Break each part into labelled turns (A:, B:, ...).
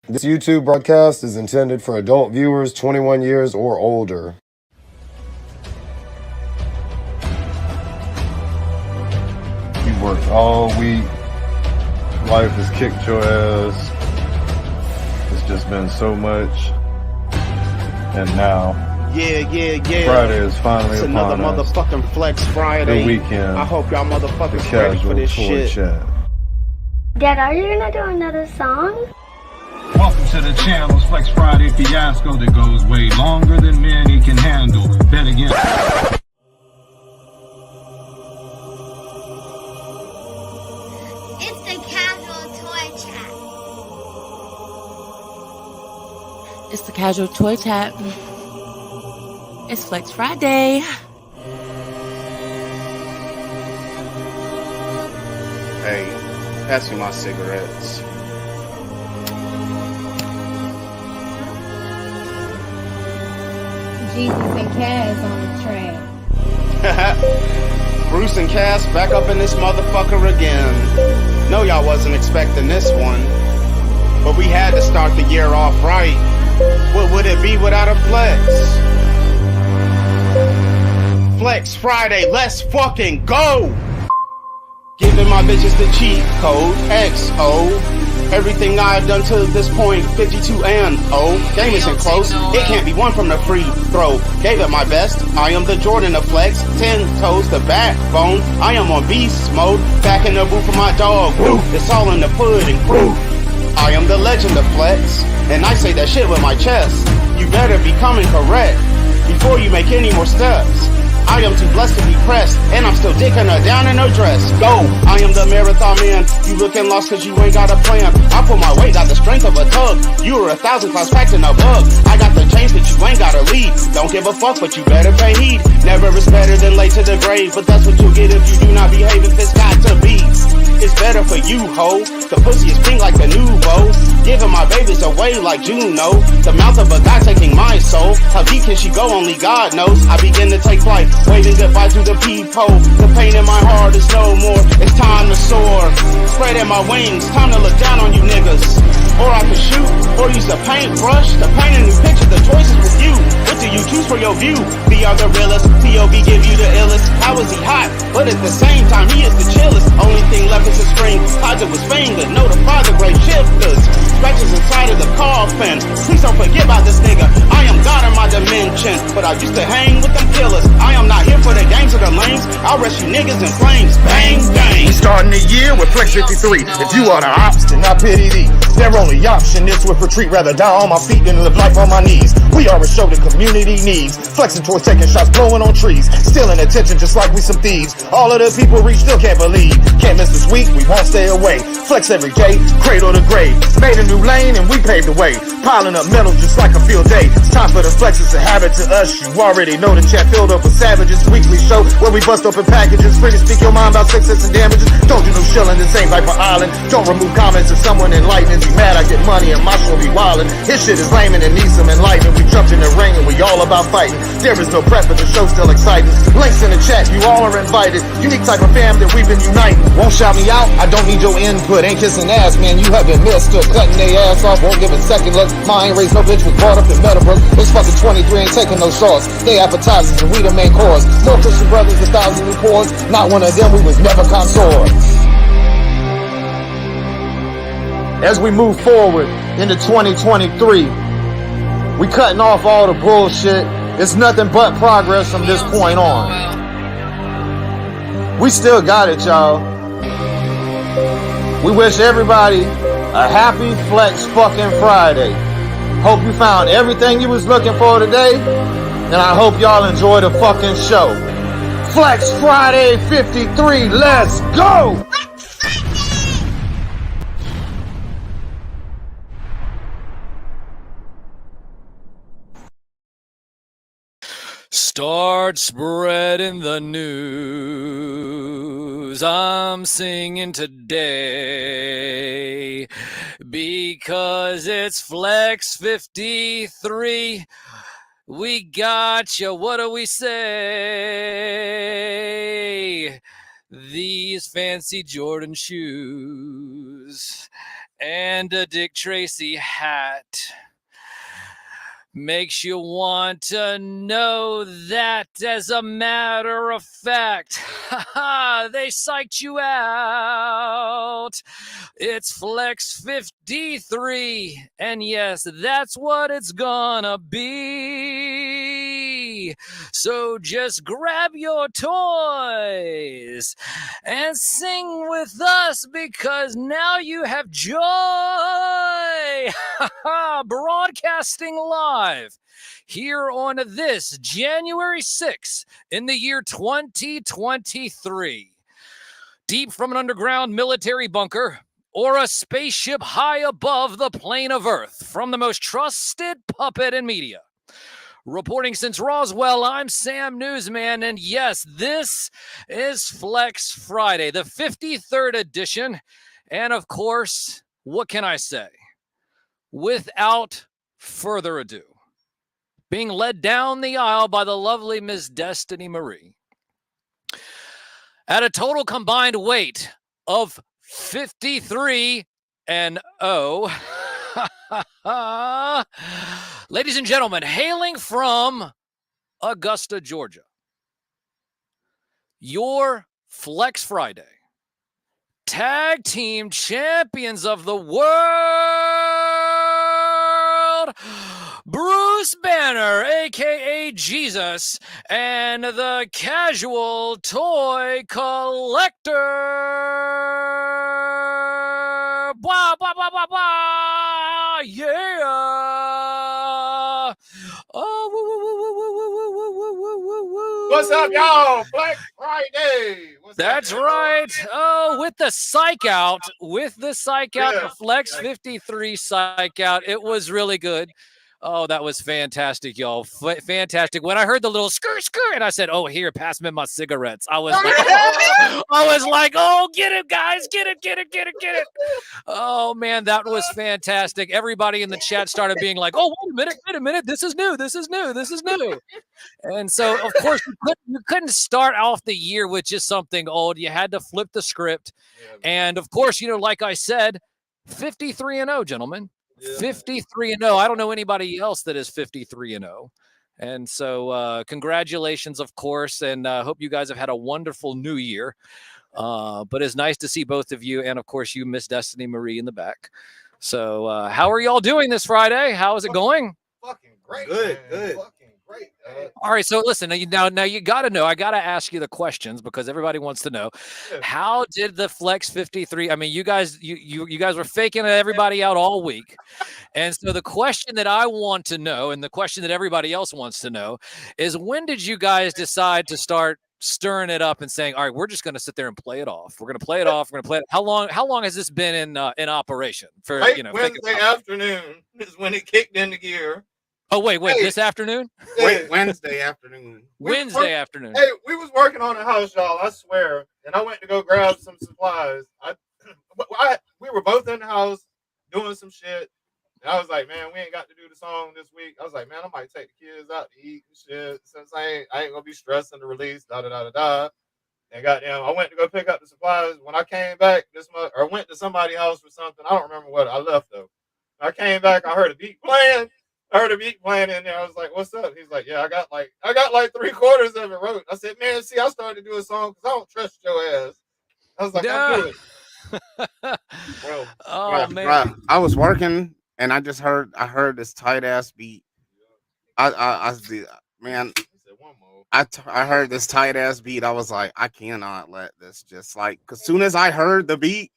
A: This YouTube broadcast is intended for adult viewers 21 years or older.
B: You worked all week. Life has kicked your ass. It's just been so much. And now,
C: Yeah.
B: Friday is finally
C: It's
B: upon
C: another
B: us.
C: motherfucking Flex Friday.
B: The weekend.
C: I hope y'all
B: The
C: motherfuckers ready for
B: Casual
C: this
B: Toy
C: shit.
B: Chat.
D: Dad, are you gonna do another song?
E: Welcome to the channel's Flex Friday fiasco that goes way longer than many can handle. Then again,
D: It's the Casual Toy Chat.
F: It's the Casual Toy Chat. It's Flex Friday.
C: Hey, pass me my cigarettes.
G: Jesus and Kaz on the track.
C: Bruce and Cass back up in this motherfucker again. Know y'all wasn't expecting this one, but we had to start the year off right. What would it be without a flex? Flex Friday, let's fucking go! Giving my bitches the cheat code, XO. Everything I've done to this point, 52 and oh. Game isn't close, it can't be won from the free throw. Gave it my best, I am the Jordan of Flex. 10 toes, the backbone, I am on beast mode. Back in the booth for my dog, it's all in the pudding. I am the legend of Flex, and I say that shit with my chest. You better be coming correct before you make any more steps. I am too blessed to be pressed, and I'm still dicking her down in her dress. Go! I am the marathon man. You looking lost cause you ain't got a plan. I pull my weight, got the strength of a tug. You are 1,000 class packed in a bug. I got the change that you ain't gotta lead. Don't give a fuck, but you better pay heed. Never is better than late to the grave, but that's what you'll get if you do not behave. If it's got to be, it's better for you, ho. The pussy is pink like the nouveau. Giving my babies away like Juno. The mouth of a god taking my soul. How deep can she go? Only God knows. I begin to take flight, waving goodbye to the peephole. The pain in my heart is no more. It's time to soar. Spreading my wings, time to look down on you niggas. Or I can shoot, or use a paintbrush to paint a new picture. The choice is with you. What do you choose for your view? VR the realest, POV give you the illest. How is he hot? But at the same time, he is the chillest. Only thing left is a string. Tied to his finger. Notify the grave shifters. Scratches inside of the coffin. Please don't forget about this nigga. I am God in my dimension, but I used to hang with them killers. I am not here for the games or the lanes. I'll rush you niggas in flames. Bang, bang.
H: We starting the year with Flex 53. If you are the ops, then I pity thee. Their only option is with retreat. Rather die on my feet than live life on my knees. We are a show the community needs. Flexing toys, taking shots, blowing on trees. Stealing attention just like we some thieves. All of the people reach, still can't believe. Can't miss this week, we won't stay away. Flex every day, cradle to grave. Made a new lane and we paved the way. Piling up medals just like a field day. It's time for the flex, it's a habit to us. You already know the chat filled up with savages. Weekly show where we bust open packages. Free to speak your mind about success and damages. Don't do no shilling, this ain't Viper Island. Don't remove comments if someone enlightening. Be mad I get money and my show be wildin'. His shit is lame and it needs some enlightenment. We jumped in the ring and we all about fighting. There is no prep but the show's still exciting. Links in the chat, you all are invited. Unique type of fam that we've been uniting. Won't shout me out, I don't need your input. Ain't kissing ass, man, you have been mistook. Cutting their ass off, won't give a second look. Mine raised no bitch was brought up in Meadowbrook. It's fucking 23, ain't taking no shots. They appetizers and we the main course. More Christian brothers, 1,000 new pours. Not one of them, we was never consorts. As we move forward into 2023, we cutting off all the bullshit. It's nothing but progress from this point on. We still got it, y'all. We wish everybody a happy Flex fucking Friday. Hope you found everything you was looking for today, and I hope y'all enjoy the fucking show. Flex Friday 53, let's go!
I: Start spreading the news. I'm singing today because it's Flex 53. We got you. What do we say? These fancy Jordan shoes and a Dick Tracy hat. Makes you want to know that, as a matter of fact, they psyched you out. It's Flex 53, and yes, that's what it's gonna be. So just grab your toys and sing with us, because now you have joy. Broadcasting live here on this January 6th in the year 2023. Deep from an underground military bunker or a spaceship high above the plane of Earth, from the most trusted puppet in media. Reporting since Roswell, I'm Sam Newsman, and yes, this is Flex Friday, the 53rd edition. And of course, what can I say? Without further ado, being led down the aisle by the lovely Miss Destiny Marie, at a total combined weight of 53 and 0. Ladies and gentlemen, hailing from Augusta, Georgia, your Flex Friday tag team champions of the world, Bruce Banner, a.k.a. Jesus, and the Casual Toy Collector. Blah, blah, blah, blah, blah. Yeah. Oh, woo, woo, woo, woo, woo, woo, woo, woo, woo, woo.
B: What's up, y'all? Black Friday.
I: That's right. Oh, with the psych out,
B: Yeah.
I: the Flex 53 psych out. It was really good. Oh, that was fantastic, y'all. Fantastic. When I heard the little skirt, and I said, "Oh, here, pass me my cigarettes." I was like, "Oh, get it, guys, get it." Oh man, that was fantastic. Everybody in the chat started being like, "Oh, wait a minute, this is new. And so, of course, you couldn't start off the year with just something old. You had to flip the script. And of course, like I said, 53 and 0, gentlemen. 53 and 0. I don't know anybody else that is 53 and 0. And so congratulations, of course, and hope you guys have had a wonderful new year. But it's nice to see both of you, and of course you, Miss Destiny Marie, in the back. So how are y'all doing this Friday? How is it going?
B: Fucking great.
A: Good.
B: Fucking great.
I: All right, so listen, now you got to know. I got to ask you the questions because everybody wants to know. How did the Flex 53? I mean, you guys were faking everybody out all week, and so the question that I want to know, and the question that everybody else wants to know, is when did you guys decide to start stirring it up and saying, "All right, we're just going to sit there and play it off. We're going to play it off. We're going to play it." How long has this been in operation? For
B: Wednesday afternoon is when it kicked into gear.
I: Oh, wait, this afternoon?
J: Wait, Wednesday afternoon.
I: Wednesday afternoon.
B: Hey, we was working on the house, y'all, I swear. And I went to go grab some supplies. We were both in the house doing some shit. And I was like, man, we ain't got to do the song this week. I was like, man, I might take the kids out to eat and shit. Since I ain't gonna be stressing the release, da-da-da-da-da. And goddamn, I went to go pick up the supplies. When I came back or went to somebody's house for something, I don't remember what I left though. When I came back, I heard a beat playing. In there. I was like, "What's up?" He's like, "Yeah, I got like 3/4 of it wrote." I said, "Man, see, I started to do a song because I don't trust your ass." I was like, "I do it."
J: Bro,
I: man,
J: bro, I was working and I heard this tight ass beat. I heard this tight ass beat. I was like, I cannot let this just like. As soon as I heard the beat,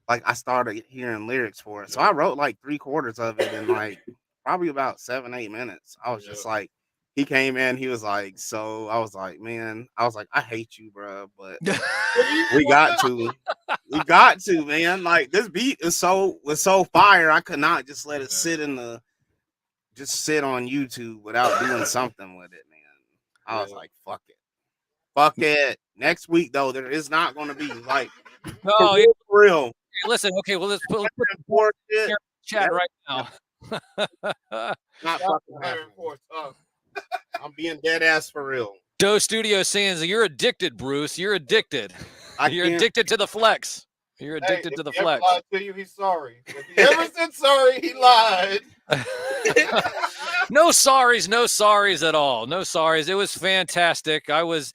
J: like I started hearing lyrics for it. So I wrote like 3/4 of it in like probably about 7-8 minutes. I was just like, he came in, he was like, so I was like, man, I hate you, bro, but we got to, man. Like this beat was so fire. I could not just let it sit on YouTube without doing something with it, man. I was like, fuck it. Next week though, there is not going to be like for real.
I: Hey, listen, okay, well let's put the chat right now.
J: Not fucking happening. I'm being dead ass for real.
I: Doe Studio saying you're addicted, Bruce. You're addicted. You're addicted to the Flex. You're
B: Hey,
I: addicted
B: if
I: to the
B: he ever
I: flex.
B: lied to you, he's sorry. If he ever said sorry, he lied.
I: No sorries at all. No sorries. It was fantastic. I was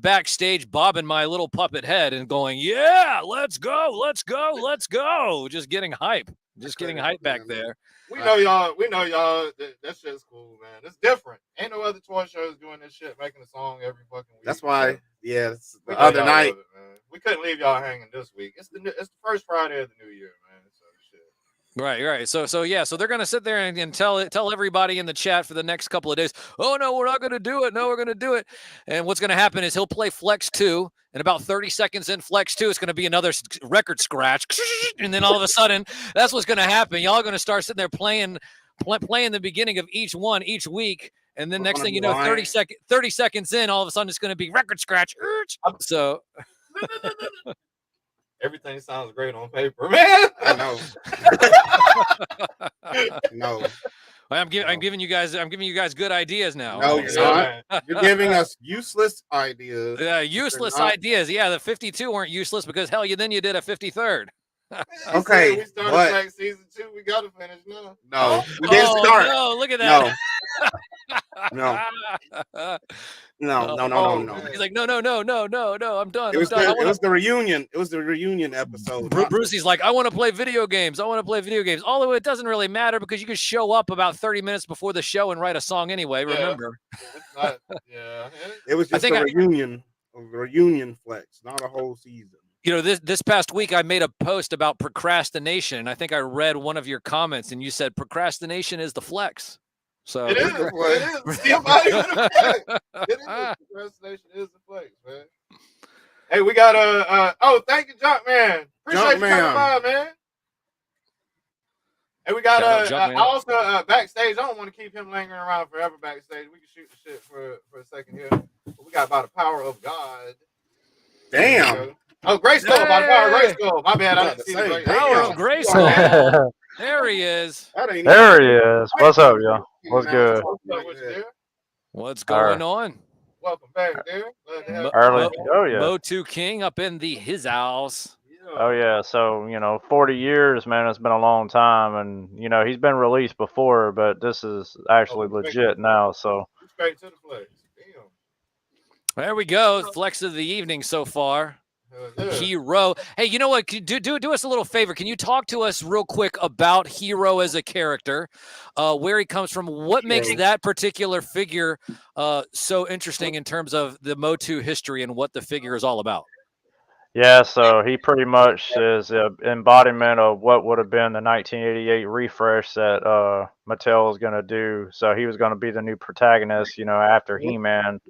I: backstage bobbing my little puppet head and going, "Yeah, let's go, let's go, let's go." Just getting hype. Just getting hype back there.
B: We know y'all. We know y'all. That shit's cool, man. It's different. Ain't no other toy shows doing this shit, making a song every fucking week.
J: That's why. Yeah,
B: We
J: the
B: know
J: other
B: y'all
J: night.
B: love it, man. We couldn't leave y'all hanging this week. It's the first Friday of the new year, man. So shit.
I: Right. So they're gonna sit there and tell everybody in the chat for the next couple of days. Oh no, we're not gonna do it. No, we're gonna do it. And what's gonna happen is he'll play Flex 2, and about 30 seconds in Flex 2, it's gonna be another record scratch, and then all of a sudden, that's what's gonna happen. Y'all are gonna start sitting there playing the beginning of each one each week, and then next thing you know, 30 seconds in, all of a sudden it's gonna be record scratch. So.
B: Everything sounds great on paper, man.
J: I know. No.
I: I'm giving you guys good ideas now.
J: No, you're not. You're giving us useless ideas.
I: Useless ideas. Yeah, the 52 weren't useless because hell, then you did a 53rd.
J: Okay,
B: we started
J: but
B: like season 2. We gotta finish now.
J: No, we didn't start.
I: No, look at that.
J: No.
I: He's like, no. I'm done.
J: It was the reunion. It was the reunion episode.
I: Brucey's like, I want to play video games. Although it doesn't really matter because you can show up about 30 minutes before the show and write a song anyway. Remember?
J: It was just a reunion. A reunion flex, not a whole season.
I: You know, this past week I made a post about procrastination, and I think I read one of your comments, and you said procrastination is the flex. So
B: it is. It is. It is. Procrastination is the flex, man. Hey, we got thank you, Junk Man. Appreciate you coming by, man. Hey, we got I also backstage. I don't want to keep him lingering around forever backstage. We can shoot the shit for a second here. But we got By the Power of God.
J: Damn.
B: Oh, Grayskull, By the Power of Grayskull. My bad, I didn't see the
I: Power of Grayskull. There he is.
K: There he is. What's up, y'all? What's good?
I: What's going on?
B: Welcome back, dude.
K: Early. Oh yeah.
I: Mo2 King up in his house.
K: Oh yeah. So 40 years, man. It's been a long time, and he's been released before, but this is actually legit now. So
B: straight to the flex. Damn.
I: There we go. Flex of the evening so far. Hero. Hey, you know what? Do us a little favor. Can you talk to us real quick about Hero as a character, where he comes from, what makes that particular figure so interesting in terms of the Mo2 history and what the figure is all about?
K: Yeah, so he pretty much is an embodiment of what would have been the 1988 refresh that Mattel was going to do. So he was going to be the new protagonist, after He-Man.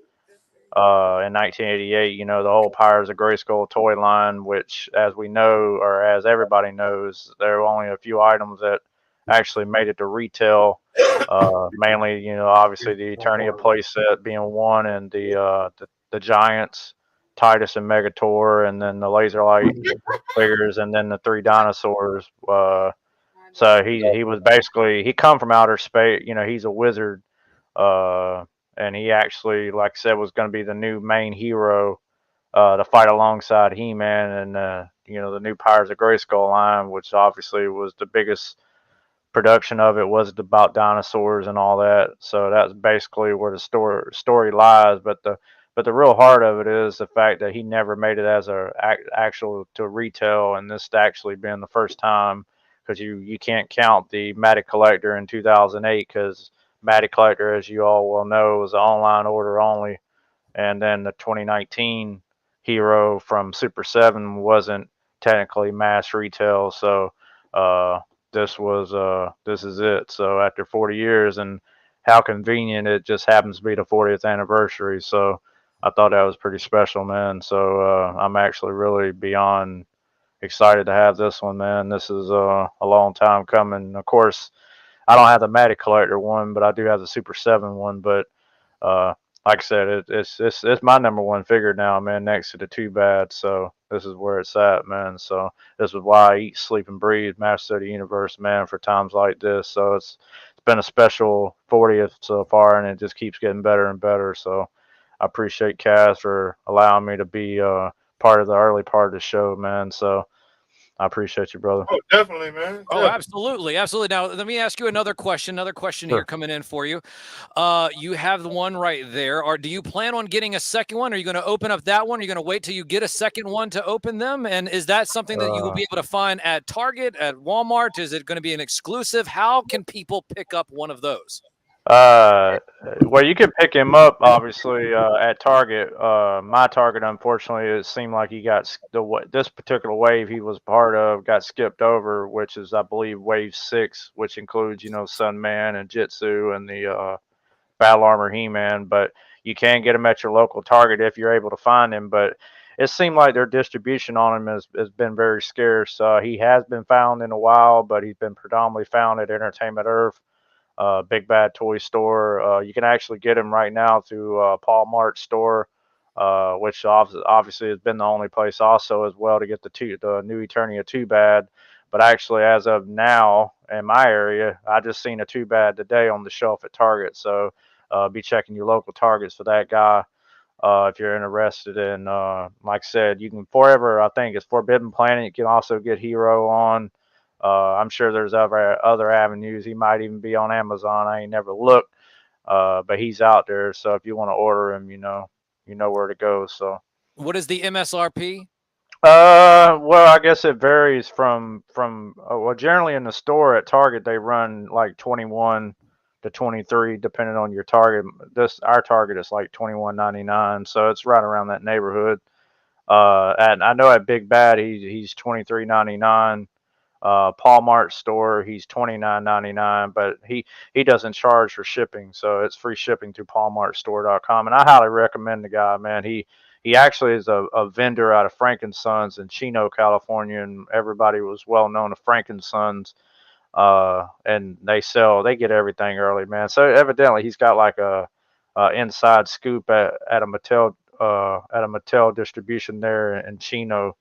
K: In 1988, the whole Pirates of Grayskull toy line, which, as we know, or as everybody knows, there were only a few items that actually made it to retail. Mainly, obviously the Eternia playset being one, and the Giants, Titus and Megator, and then the Laser Light figures, and then the 3 dinosaurs. So he was basically, he come from outer space. He's a wizard. And he actually, like I said, was going to be the new main hero to fight alongside He-Man and the new Pirates of Grayskull line, which obviously was the biggest production of it, was about dinosaurs and all that. So that's basically where the story lies. But the real heart of it is the fact that he never made it as a actual to retail, and this actually being the first time, because you can't count the Matty Collector in 2008 because Matty Collector, as you all will know, was an online order only, and then the 2019 Hero from Super 7 wasn't technically mass retail. So this is it. So after 40 years, and how convenient it just happens to be the 40th anniversary. So I thought that was pretty special, man. So I'm actually really beyond excited to have this one, man. This is a long time coming. Of course, I don't have the Matty Collector one, but I do have the Super 7 one. But like I said, it's my number one figure now, man, next to the Too Bad. So this is where it's at, man. So this is why I eat, sleep, and breathe Master of the Universe, man, for times like this. So it's been a special 40th so far, and it just keeps getting better and better. So I appreciate Kaz for allowing me to be part of the early part of the show, man. So I appreciate you, brother.
B: Oh, definitely, man.
I: Oh,
B: Definitely.
I: absolutely, absolutely. Now, let me ask you another question. Another question here
K: Sure.
I: coming in for you. You have the one right there. Or do you plan on getting a second one? Are you going to open up that one? Are you going to wait till you get a second one to open them? And is that something that you will be able to find at Target, at Walmart? Is it going to be an exclusive? How can people pick up one of those?
K: Well, you can pick him up obviously at Target. My Target, unfortunately, it seemed like he got this particular wave he was part of got skipped over, which is I believe wave 6, which includes Sunman and Jitsu and the Battle Armor He-Man. But you can get him at your local Target if you're able to find him. But it seemed like their distribution on him has been very scarce. He has been found in a while, but he's been predominantly found at Entertainment Earth. Big Bad Toy Store. You can actually get them right now through Paul Mart's store, which obviously has been the only place also as well to get the new Eternia 2 Bad. But actually, as of now in my area, I just seen a 2 Bad today on the shelf at Target. So be checking your local Targets for that guy. If you're interested in, like I said, you can forever. I think it's Forbidden Planet. You can also get Hero on. I'm sure there's other avenues. He might even be on Amazon. I ain't never looked, but he's out there. So if you want to order him, you know where to go. So.
I: What is the MSRP?
K: Well, I guess it varies from well, generally in the store at Target they run like 21 to 23 depending on your Target. Our Target is like 21.99, so it's right around that neighborhood. And I know at Big Bad he's 23.99. Paul Mart store he's 29.99, but he doesn't charge for shipping, so it's free shipping through paulmartstore.com. And I highly recommend the guy, man. He actually is a vendor out of Frankensons in Chino, California, and everybody was well known to Frankensons. And they get everything early, man. So evidently he's got like a inside scoop at a Mattel distribution there in Chino.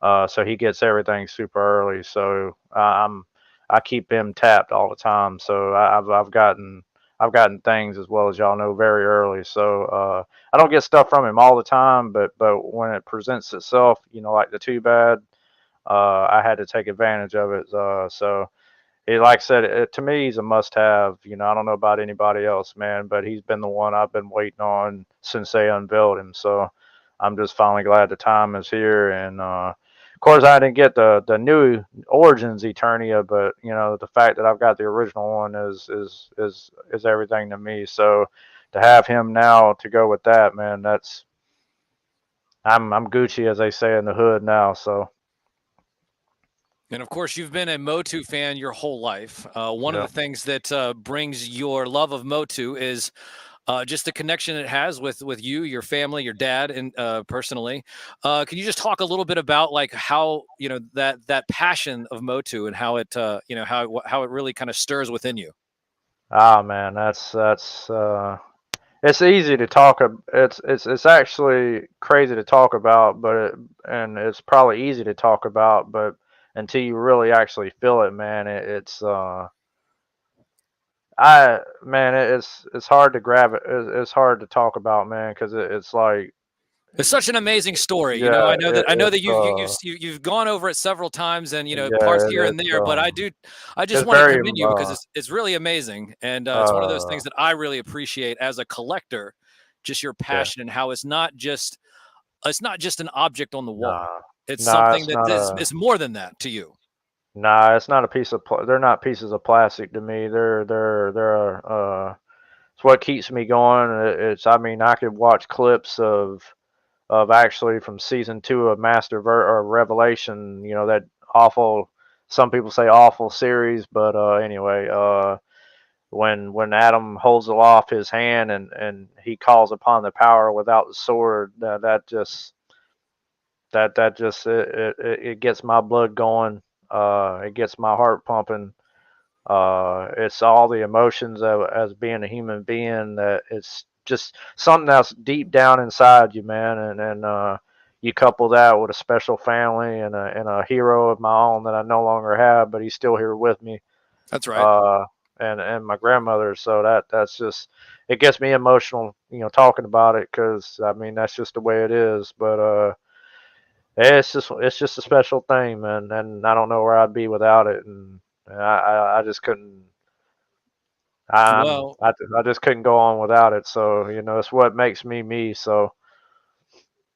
K: So he gets everything super early. So I keep him tapped all the time. So I've gotten things as well as y'all know very early. So I don't get stuff from him all the time, but when it presents itself, like the 2 Bad, I had to take advantage of it. So like I said, to me, he's a must-have. I don't know about anybody else, man, but he's been the one I've been waiting on since they unveiled him. So I'm just finally glad the time is here. And of course, I didn't get the new Origins Eternia, but the fact that I've got the original one is everything to me. So to have him now to go with that, man, I'm Gucci, as they say in the hood now. So.
I: And of course, you've been a Motu fan your whole life. One of the things that brings your love of Motu is just the connection it has with you, your family, your dad, and personally. Can you just talk a little bit about like how that passion of Motu and how it how it really kind of stirs within you?
K: Ah, man, that's it's easy to talk. It's actually crazy to talk about, and it's probably easy to talk about, but until you really actually feel it, man, it's hard to grab it. It's hard to talk about, man, because it's like
I: it's such an amazing story.
K: Yeah,
I: I know that you've gone over it several times, and parts here and there. But I just want to commend you because it's really amazing, and it's one of those things that I really appreciate as a collector. Just your passion and how it's not just an object on the wall. It's something that is more than that to you.
K: Nah, it's not a piece of. They're not pieces of plastic to me. They're it's what keeps me going. I mean, I could watch clips of actually from season 2 of or Revelation. That awful. Some people say awful series, but anyway, when Adam holds aloft his hand and he calls upon the power without the sword, that just it gets my blood going. It gets my heart pumping. It's all the emotions as being a human being, that it's just something that's deep down inside you, man. And you couple that with a special family and a hero of my own that I no longer have, but he's still here with me.
I: That's right.
K: And my grandmother. So that's just, it gets me emotional, talking about it, because I mean that's just the way it is. But It's just a special thing, man, and I don't know where I'd be without it, and I just couldn't.
I: Well,
K: I just couldn't go on without it. So it's what makes me me. So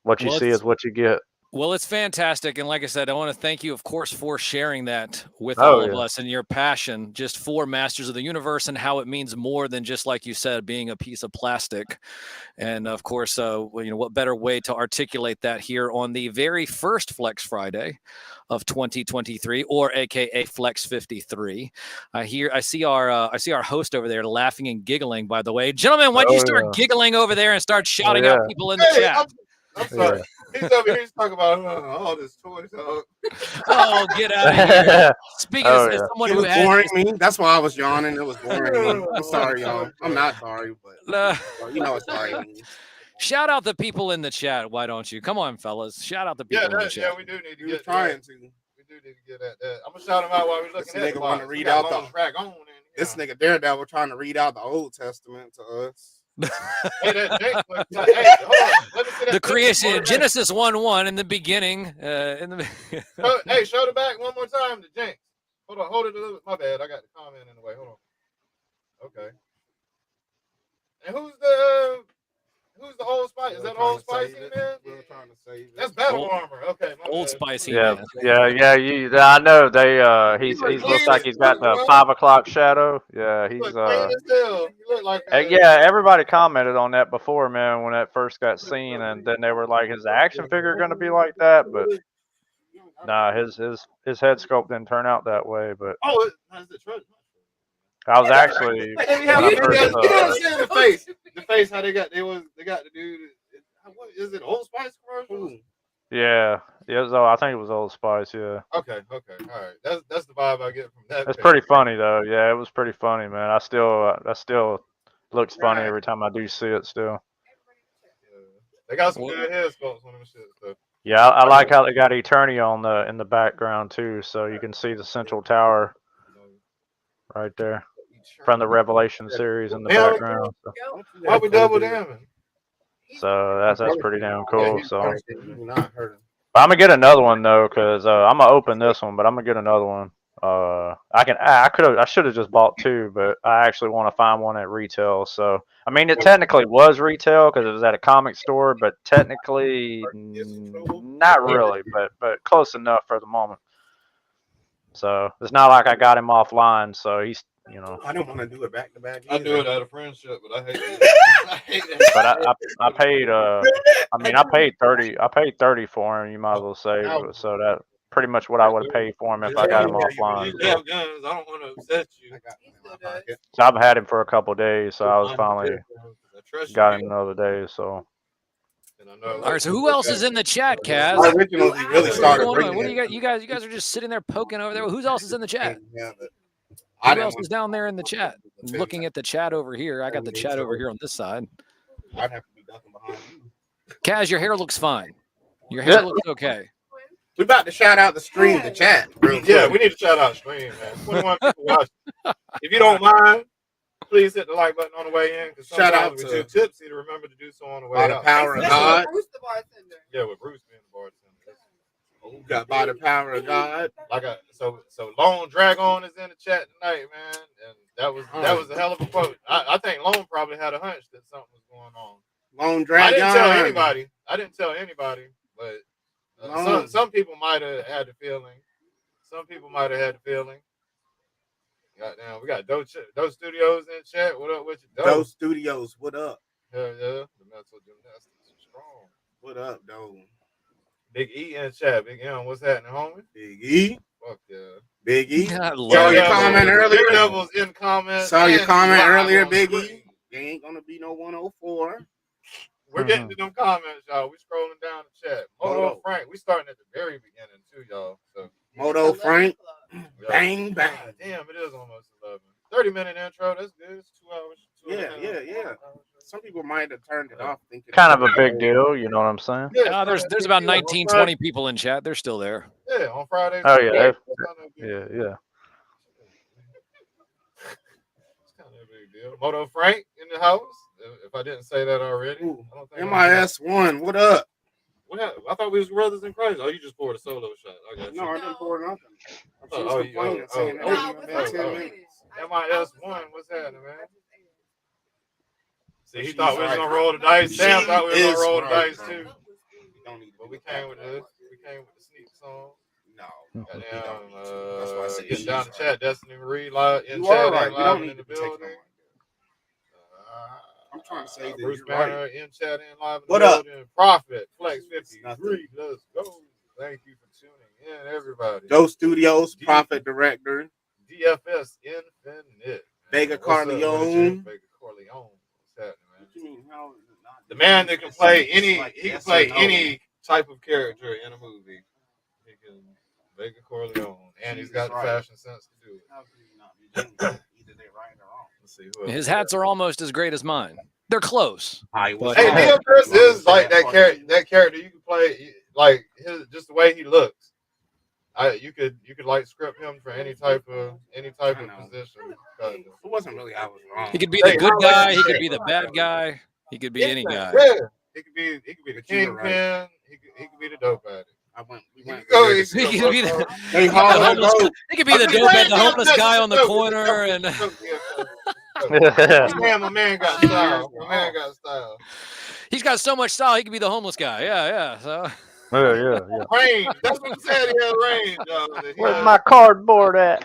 K: what you
I: well,
K: see
I: it's
K: is what you get.
I: Well, it's fantastic. And like I said, I want to thank you, of course, for sharing that with
K: Oh
I: all of
K: yeah,
I: us and your passion just for Masters of the Universe and how it means more than just, like you said, being a piece of plastic. And of course, what better way to articulate that here on the very first Flex Friday of 2023, or AKA Flex 53. I see our host over there laughing and giggling. By the way, gentlemen, why'd you
K: oh
I: start
K: yeah,
I: giggling over there and start
K: oh
I: shouting out
K: yeah,
I: people in the
B: Hey,
I: chat?
B: I'm
K: yeah.
B: sorry. He's over here. He's talking about all this toy talk.
I: Oh, get out of here. Speaking
K: Oh
I: as
K: yeah.
I: someone
J: It
I: who
J: was
I: has
J: boring
I: just
J: me. That's why I was yawning. It was boring me. I'm
B: Oh,
J: sorry, y'all. I'm not sorry, but
I: uh,
J: you know what sorry means.
I: shout out the people in the chat, why don't you? Come on, fellas. Shout out the
B: Yeah,
I: people in the chat.
B: we do need to
J: We was
B: get
J: trying to.
B: We do need to get at that. I'm gonna shout him out while we're
J: This
B: looking at the
J: nigga want
B: box.
J: to
B: We
J: read
B: got
J: out
B: Lone
J: the.
B: Dragon in
J: This
B: here.
J: nigga Daredevil trying to read out the Old Testament to us.
B: Hey, that Jake looks like, hey, hold on. Let me see that.
I: The creation,
B: motivation.
I: Genesis 1:1 in the beginning.
B: Hey, show the back one more time to Jinx. Hold it a little bit. My bad. I got the comment in the way. Hold on. Okay. And who's the Old Spice? Is that Old Spicy man?
J: We were trying to save it.
B: That's Battle
I: Old-
B: Armor. Okay, my
I: Old
B: bad.
I: Spicy
K: Yeah,
I: man.
K: I know they.
B: He
K: He's
B: look
K: looks
B: clean
K: like
B: as
K: he's got
B: fuck,
K: the
B: bro.
K: 5 o'clock shadow. Yeah,
B: He
K: he's
B: look clean as hell. He look like
K: yeah. Everybody commented on that before, man, when that first got seen, and then they were like, "Is the action figure gonna be like that?" But nah, his head sculpt didn't turn out that way. But
B: Oh, that's the truth.
K: I was actually when I first.
B: You know what I'm saying? The face, how they got the dude. What is it? Old Spice commercial?
K: Yeah, so I think it was Old Spice. Yeah,
B: Okay, all right. That's the vibe I get from that.
K: it's
B: Picture.
K: pretty funny though. Yeah, it was pretty funny, man. That still looks funny every time I do see it. Still.
B: They got some good head sculpts on them shit. So.
K: Yeah, I like how they got Eternia in the background too, so you can see the central tower right there from the Revelation series in the background. So,
B: Why we double damning?
K: That's pretty damn cool. So
J: Not hurt him.
K: but I'm gonna get another one though, cause I'm gonna open this one, but I'm gonna get another one. I should have just bought 2, but I actually want to find one at retail. So I mean, it technically was retail because it was at a comic store, but technically not really, but close enough for the moment. So it's not like I got him offline. So he's
J: I didn't want to do it back to back.
B: I do it out of friendship, but I hate it. I hate it.
K: But I paid I paid 30. I paid 30 for him. You might as well say. So that pretty much what I would have paid for him if I got him offline.
B: You have guns. I don't want to upset you.
K: So I've had him for a couple of days. So I was finally got him another day. So.
I: All right, so who else is in the chat, Kaz?
J: Originals, he really started bringing
I: What do you got? You guys are just sitting there poking over there. Who else is in the chat? Who else is down there in the chat? Looking at the chat over here. I got the chat over here on this side.
J: I'd have to be ducking behind you.
I: Kaz, your hair looks fine. Your hair looks okay.
J: We about to shout out the stream, the chat.
B: Yeah, we need to shout out stream, man. 21 people watching. If you don't mind, please hit the like button on the way in.
J: Shout out
B: to
J: to
B: too tipsy to remember to do so on the way
J: By the
B: out.
J: power of God.
B: Yeah, with Bruce being the bartender.
J: Got by the power of God.
B: So Lone Dragon is in the chat tonight, man, and that was a hell of a quote. I think Lone probably had a hunch that something was going on.
J: Lone Dragon.
B: I didn't tell anybody, but some people might have had the feeling. Goddamn, we got Doe Studios in chat. What up with you,
J: Doe Studios? What up?
B: Hell yeah, the mental gymnastics is strong.
J: What up, Doe?
B: Big E in chat. Big M, what's happening, homie?
J: Big E.
B: Fuck yeah.
J: Big E.
B: Saw your comment earlier. Daredevil's in comment.
J: Saw your comment earlier, Big E. You ain't gonna be no 104.
B: We're getting to them comments, y'all. We scrolling down the chat. Moto Frank, we starting at the very beginning too, y'all. So
J: Moto Frank. Bang bang.
B: God, damn, it is almost 11. 30-minute intro. That's good. It's 2 hours.
J: Yeah. Some people might have turned it off thinking
K: Kind of a big deal, you know what I'm saying?
B: Yeah,
I: there's about 19, 20 people in chat. They're still there.
B: Yeah, on Fridays.
K: Oh yeah,
B: yeah.
K: It's
B: kind of a big deal. Moto Frank in the house. If I didn't say that already.
J: MIS1, what up?
B: What happened? I thought we was brothers in Christ. Oh, you just poured a solo shot. I got you.
J: No, I didn't pour nothing. She was
B: Oh,
J: complaining, saying it hasn't even been 10 minutes.
B: MIS1, what's happening, man? See, he
J: She's
B: thought we was
J: right.
B: gonna roll the dice. Sam
J: She
B: thought we was gonna
J: is
B: roll the
J: right,
B: dice
J: bro.
B: too.
J: Don't need to
B: But
J: be
B: we came with the sneak song.
J: No,
B: Goddamn,
J: we don't need to. That's why I said
B: getting down
J: she's
B: the chat. Destiny Marie live in
J: You
B: chat
J: are
B: and
J: right. We
B: live
J: don't
B: in
J: need
B: the
J: to be taking
B: building.
J: them I'm trying to say that
B: Bruce
J: you're right.
B: Banner in chat and live in the
J: What up?
B: building. Profit Flex 53. Let's go. Thank you for tuning in, everybody.
J: Joe Studios, Profit Director.
B: DFS Infinite.
J: Vega
B: What's up,
J: Corleone.
B: Vega Corleone. What's happening, man?
J: What you mean? How is it not?
B: The man that can play any,
J: Like,
B: he can
J: yes
B: play
J: or no?
B: any type of character in a movie. He can Vega Corleone, and he's got the
J: right.
B: fashion sense to do it.
J: How could he not be genuine? Either they're right or wrong.
B: Let's see who else.
I: His hats are almost as great as mine. They're close.
J: I was.
B: Hey, DFS is like that character. That character you can play like his just the way he looks. You could like script him for any type of position.
J: It wasn't really I was wrong.
I: He could be the good guy. He could be the bad guy. He could be any guy.
B: Yeah, he could be the kingpin. He could be the dope addict.
I: He could be the dope at the homeless guy on the corner and.
B: Man, my man got style. My man got style.
I: He's got so much style. He could be the homeless guy. Yeah. So.
K: Yeah.
B: Range. That's what he said. He had range.
K: Where's my cardboard at?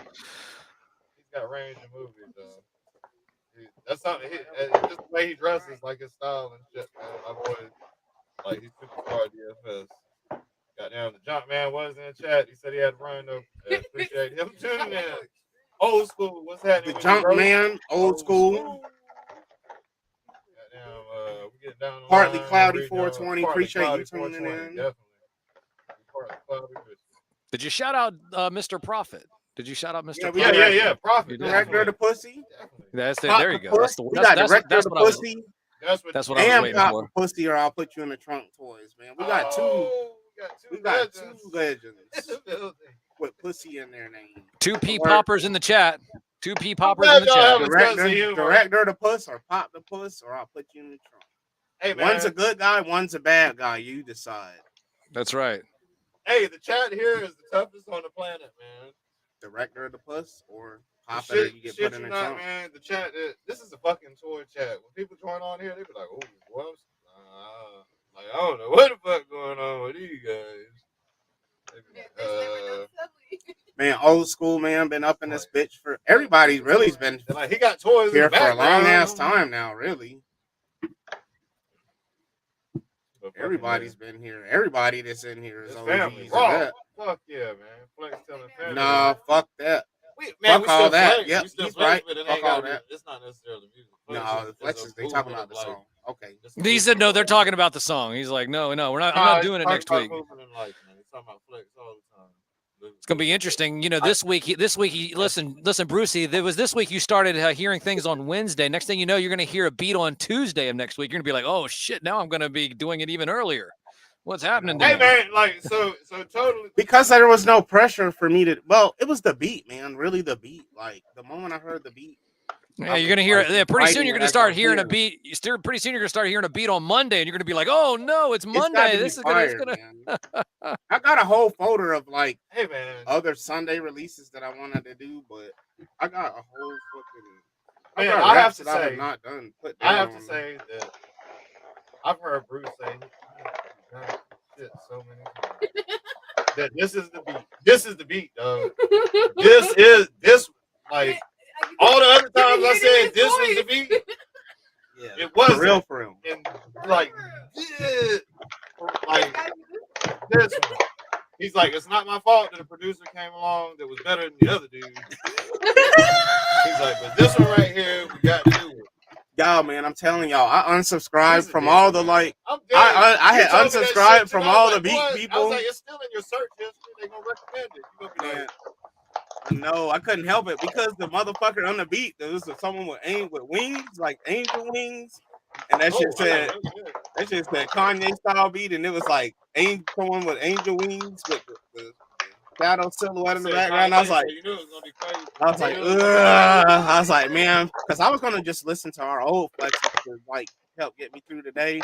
B: He's got range in movies. That's something. Just the way he dresses, like his style and shit, man. My boy, like he's superstar DFS. Goddamn, the junk man was in the chat. He said he had to run though. Appreciate him tuning in. Old school. What's happening?
J: The junk man, old school.
B: Goddamn, we getting down.
J: Partly cloudy 420. Appreciate you tuning in.
B: Definitely. Partly cloudy.
I: Did you shout out Mr. Profit? Did you shout out Mr.
J: Yeah,
I: Profit?
B: Yeah. Profit.
J: Director of the pussy.
I: That's it. There you go. That's the
J: we got director of the
I: what
J: pussy.
B: That's
I: what I was waiting
J: pop
I: for.
J: Pussy, or I'll put you in the trunk toys, man. We got two legends with pussy in their name.
I: Two P poppers in the chat. Two P poppers in the chat.
J: Director of the puss, or pop the puss, or I'll put you in the trunk.
B: Hey, man.
J: One's a good guy, one's a bad guy. You decide.
I: That's right.
B: Hey, the chat here is the toughest on the planet, man.
J: Director of the puss, or pop it, or you get put in the trunk.
B: Man, the chat. This is a fucking toy chat. When people join on here, they be like, "Oh, what?" Like, I don't know what the fuck going on with these guys.
J: Man, old school man, been up in this bitch for everybody. Really's been
B: like he got toys
J: here
B: in the
J: for a long
B: background.
J: ass time now. Really, everybody's been here. Everybody that's in here is
B: family.
J: OGs.
B: Fuck yeah, man. Flex telling family.
J: Nah, fuck that.
B: Fuck
J: all that.
B: Flex.
J: Yep,
B: he's
J: right.
B: But it
J: Fuck
B: ain't
J: all
B: gotta
J: that.
B: It's not necessarily music.
J: No, the Flex is they talking about the song. Okay.
I: He said no. They're talking about the song. He's like, no, we're not. I'm not doing it next week.
B: He's talking about Flex all the time.
I: It's gonna be interesting. You know, this week. Listen, Brucey. There was this week. You started hearing things on Wednesday. Next thing you know, you're gonna hear a beat on Tuesday of next week. You're gonna be like, oh shit! Now I'm gonna be doing it even earlier. What's happening there?
B: Hey man, like so totally.
J: Because there was no pressure for me to. Well, it was the beat, man. Really, the beat. Like the moment I heard the beat.
I: Yeah, you're gonna hear it. Yeah, pretty soon you're gonna start hearing a beat. Pretty soon you're gonna start hearing a beat on Monday, and you're gonna be like, "Oh no, it's Monday! This is gonna."
J: I got a whole folder of like,
B: hey man,
J: other Sunday releases that I wanted to do, but I got a whole fucking.
B: Man, I have to say,
J: I have not done.
B: I have to say that I've heard Bruce say shit so many times that this is the beat. This is the beat, dog. This like. All the other times I said this was the beat, it wasn't.
J: For real.
B: And like this one. He's like, it's not my fault that a producer came along that was better than the other dude. He's like, but this one right here, we got to do it.
J: Y'all, man, I'm telling y'all, I unsubscribed from all the like.
B: I
J: had unsubscribed from all the beat people.
B: I was like, it's still in your search history. They're gonna recommend it. You gonna be like.
J: No, I couldn't help it because the motherfucker on the beat, there was someone with wings, like angel wings, and that shit said Kanye style beat, and it was like someone with angel wings with the shadow silhouette in the background. I was like, I was like, man, because I was gonna just listen to our old flexes to like help get me through the day,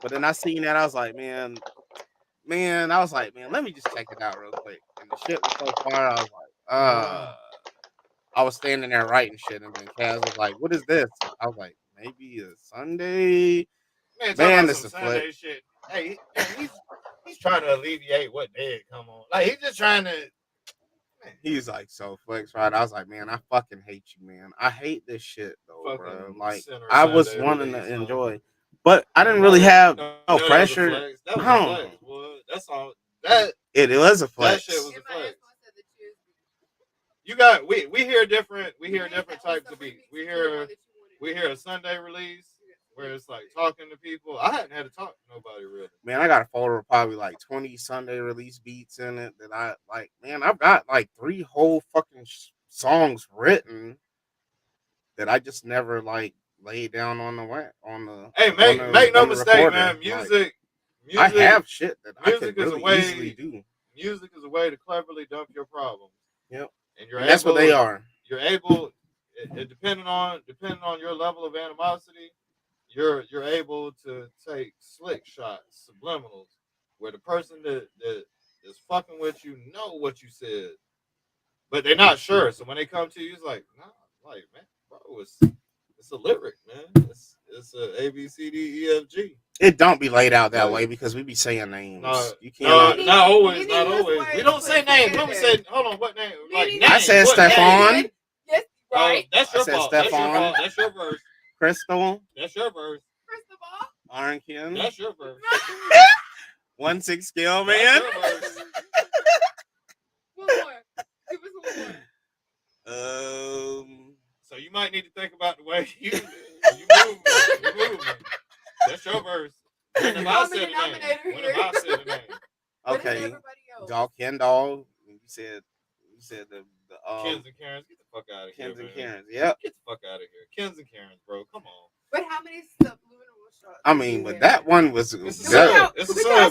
J: but then I seen that I was like, man. man, I was like, man, let me just check it out real quick. And the shit was so far, I was like, I was standing there writing shit, and then Kaz was like, "What is this?" I was like, "Maybe a Sunday."
B: Man, talking
J: Man,
B: about
J: this
B: some
J: is
B: Sunday
J: flex.
B: shit. Hey, he's trying to alleviate what did come on. Like he's just trying to. Man,
J: He's like, so Flex Friday. I was like, man, I fucking hate you, man. I hate this shit though, bro.
B: fucking
J: Like,
B: center
J: I was
B: Sunday
J: wanting
B: release,
J: to
B: huh?
J: enjoy, but I didn't really have no
B: that was a
J: pressure.
B: flex. That was
J: No.
B: a flex, boy. That's all. That
J: It was a
B: that
J: flex.
B: shit was a flex. You got we hear different types of beats. We hear a Sunday release where it's like talking to people. I hadn't had to talk to nobody really.
J: Man, I got a folder of probably like 20 Sunday release beats in it that I like. Man, I've got like 3 whole fucking songs written that I just never like laid down on the.
B: Hey, make no mistake, man. Music.
J: I have shit that I
B: music
J: could
B: is a
J: really
B: way.
J: easily do.
B: Music is a way to cleverly dump your problems.
J: Yep.
B: And
J: that's what they are.
B: You're able, depending on your level of animosity, you're able to take slick shots, subliminals, where the person that is fucking with you know what you said, but they're not sure. So when they come to you, it's like, nah, like, man, bro, it's a lyric, man. It's a A B C D E F G.
J: It don't be laid out that way because we be saying names.
B: No,
J: you can't.
B: Not always. We don't say names. Let me say, hold on, what name? Like,
J: I said Stefan.
G: Yes, right.
B: That's your fault.
J: Stefan.
B: That's your verse.
J: Crystal.
B: That's your verse.
J: Arnkin.
B: That's your verse.
J: 1-6 scale, man.
G: One more. Give us one more.
B: So you might need to think about the way you move. That's your verse. When have I said the name?
J: Okay. Dog Kendall. You said the
B: Kens and Karens. Get the fuck out of here.
J: Kens and Karens. Yep.
B: Get the fuck out of here. Kens and Karens, bro. Come on.
G: But how many subliminal shots?
J: I mean, but that one was
B: It's a sub.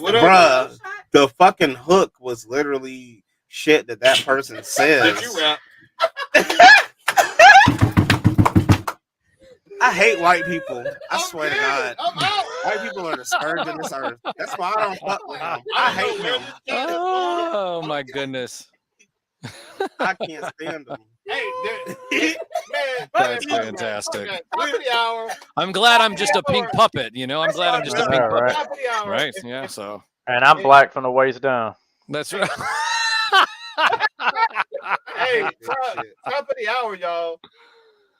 J: Bruh, the fucking hook was literally shit that person says.
B: Did you rap?
J: I hate white people. I swear to God.
B: I'm out.
J: White people are the scourge of this earth. That's why I don't fuck with them. I hate them.
I: Oh my goodness.
J: I can't stand them.
B: Hey, man,
I: That's fantastic.
B: Top of the hour.
I: I'm glad I'm just a pink puppet, you know. I'm glad I'm just a pink puppet.
B: Top of the hour.
I: Right? Yeah, so.
K: And I'm black from the waist down.
I: That's right.
B: Hey, top of the hour, y'all.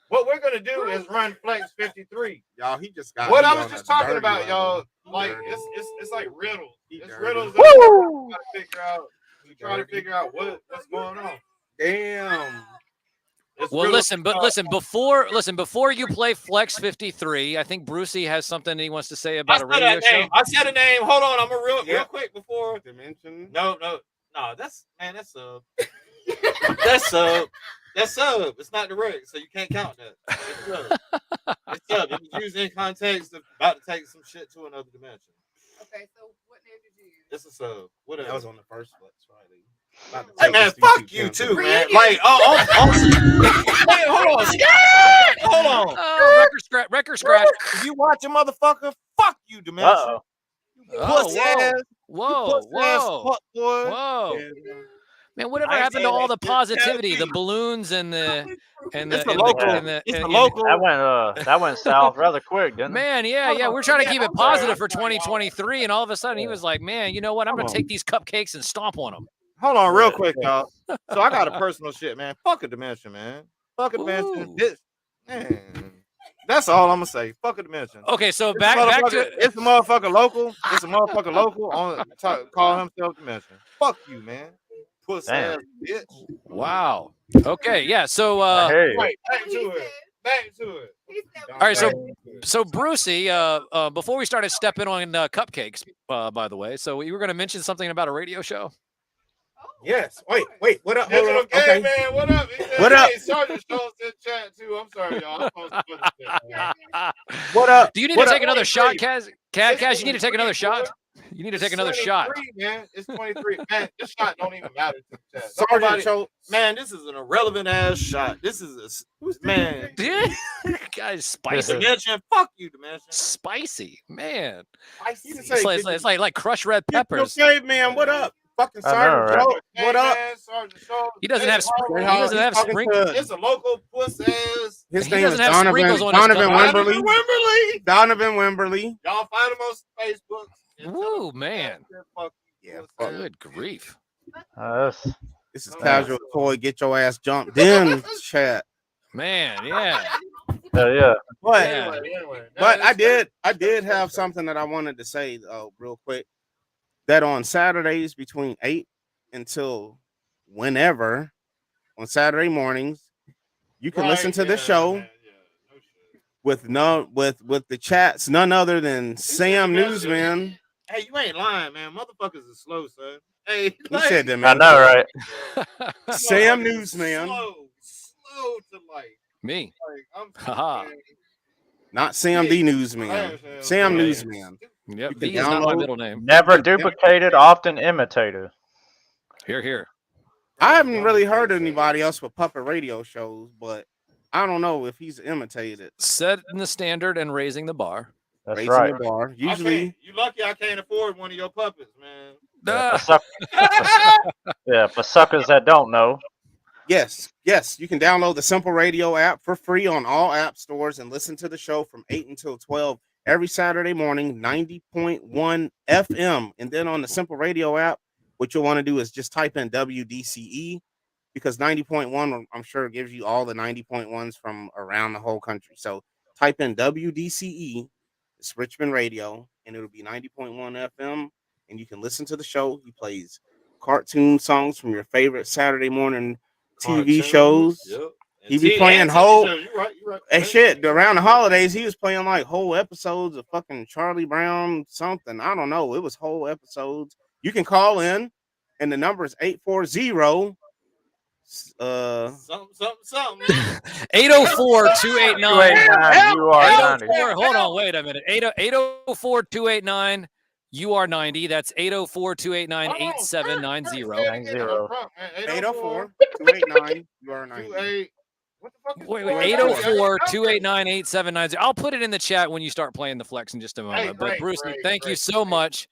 B: What we're gonna do is run Flex 53.
J: Y'all, he just got
B: what I was just talking about,
J: level.
B: y'all. Like it's like riddles. It's
J: dirty.
B: riddles that we try to figure out what's going on.
J: Damn.
I: Well, listen, before you play Flex 53, I think Brucey has something he wants to say about a radio show.
B: I said a name. Hold on, I'm real quick before
J: Dimension.
B: No, that's sub. That's sub. That's sub. It's not direct, so you can't count that. It's sub. It's sub. It was used in context of about to take some shit to another dimension.
G: Okay, so what name did you use?
B: It's a sub. Whatever.
J: That was on the first Flex Friday.
B: Hey man, fuck you too, man. Like, Hey, hold on.
I: Oh, record scratch.
B: If you watch a motherfucker, fuck you, dimension.
K: Uh-oh.
I: Whoa. Man, whatever happened to all the positivity, the balloons and the
K: local. That went south rather quick, didn't it?
I: Man, yeah. We're trying to keep it positive for 2023, and all of a sudden he was like, "Man, you know what? I'm gonna take these cupcakes and stomp on them."
B: Hold on, real quick, y'all. So I got a personal shit, man. Fuck a dimension, man. Fuck a dimension. Man. That's all I'm gonna say. Fuck a dimension.
I: Okay, so back to
B: it's a motherfucker local. It's a motherfucker local on call himself dimension. Fuck you, man. Pussy ass bitch.
I: Wow. Okay, yeah. So
B: back to it.
I: All right, so Brucey, before we started stepping on cupcakes, by the way, so you were going to mention something about a radio show.
J: Yes. Wait. What up?
B: Hold on. Okay, man. What up?
J: What up?
B: Sergeant Schultz in chat too. I'm sorry, y'all.
J: What up?
I: Do you need to take another shot, Kaz? Kaz, you need to take another shot. You need to take another shot.
B: 23, man. It's 23. Man, this shot don't even matter to the chat.
J: Sergeant
B: Somebody-
J: Cho-
B: man, this is an irrelevant ass shot. This is man.
I: Guys, spicy.
B: Dimension, fuck you, Dimension.
I: Spicy, man.
B: Spicy.
I: It's like crushed red peppers.
J: Caveman, what up? Fucking
K: I know,
J: Sergeant
K: right?
J: Cho, what up?
B: Man, Sergeant Cho.
I: He doesn't have
B: Hey,
I: he doesn't have
J: talking
I: sprinkles.
J: to-
B: It's a local puss ass.
J: His
I: He
J: name is
I: doesn't have sprinkles on his
J: Donovan
I: cup.
J: Wimberly.
B: Wimberly.
J: Donovan Wimberly.
B: Y'all find him on Facebook. and tell
I: Ooh,
B: him,
I: man.
B: fuck you,
J: Yeah,
B: puss
J: fuck.
B: ass.
I: Good grief.
J: This is Casual Toy. Get your ass jumped in, chat.
I: Man, yeah.
K: Yeah.
J: But
B: Anyway,
J: but I did have something that I wanted to say real quick. That on Saturdays between 8 until whenever on Saturday mornings, you can listen to the show with the chats, none other than Sam Newsman.
B: Hey, you ain't lying, man. Motherfuckers is slow, son. Hey,
J: He said that,
K: I
J: man.
K: know, right?
J: Sam Newsman,
B: slow to like.
I: Me.
B: I'm
I: Haha.
J: not Sam the Newsman. Sam
I: Yeah.
J: Newsman.
I: Yep,
J: You can
I: V is not my
J: download-
I: middle name.
K: Never duplicated, often imitated.
I: Here.
J: I haven't really heard anybody else with puppet radio shows, but I don't know if he's imitated.
I: Setting the standard and raising the bar.
K: That's
J: Raising
K: right.
J: the bar. Usually,
B: you lucky I can't afford one of your puppets, man.
K: Yeah, for suckers that don't know.
J: yes, you can download the Simple Radio app for free on all app stores and listen to the show from 8 until 12 every Saturday morning, 90.1 FM. And then on the Simple Radio app, what you'll want to do is just type in WDCE because 90.1, I'm sure, gives you all the 90.1s from around the whole country. So type in WDCE, it's Richmond Radio, and it'll be 90.1 FM. And you can listen to the show. He plays cartoon songs from your favorite Saturday morning TV shows.
B: Yep.
J: He be playing whole.
B: You're right.
J: Hey, shit, around the holidays, he was playing like whole episodes of fucking Charlie Brown something. I don't know. It was whole episodes. You can call in, and the number is 840.
B: Something.
I: 804-289.
K: 289 UR90.
I: 804, hold on, wait a minute. 804-289 UR90. That's 804-289-8790.
J: 804-289 UR90.
B: What the fuck is
I: Wait, 804-289-8790. I'll put it in the chat when you start playing the flex in just a moment.
B: Hey,
I: but
B: great,
I: Bruce,
B: great,
I: thank you
B: great,
I: so much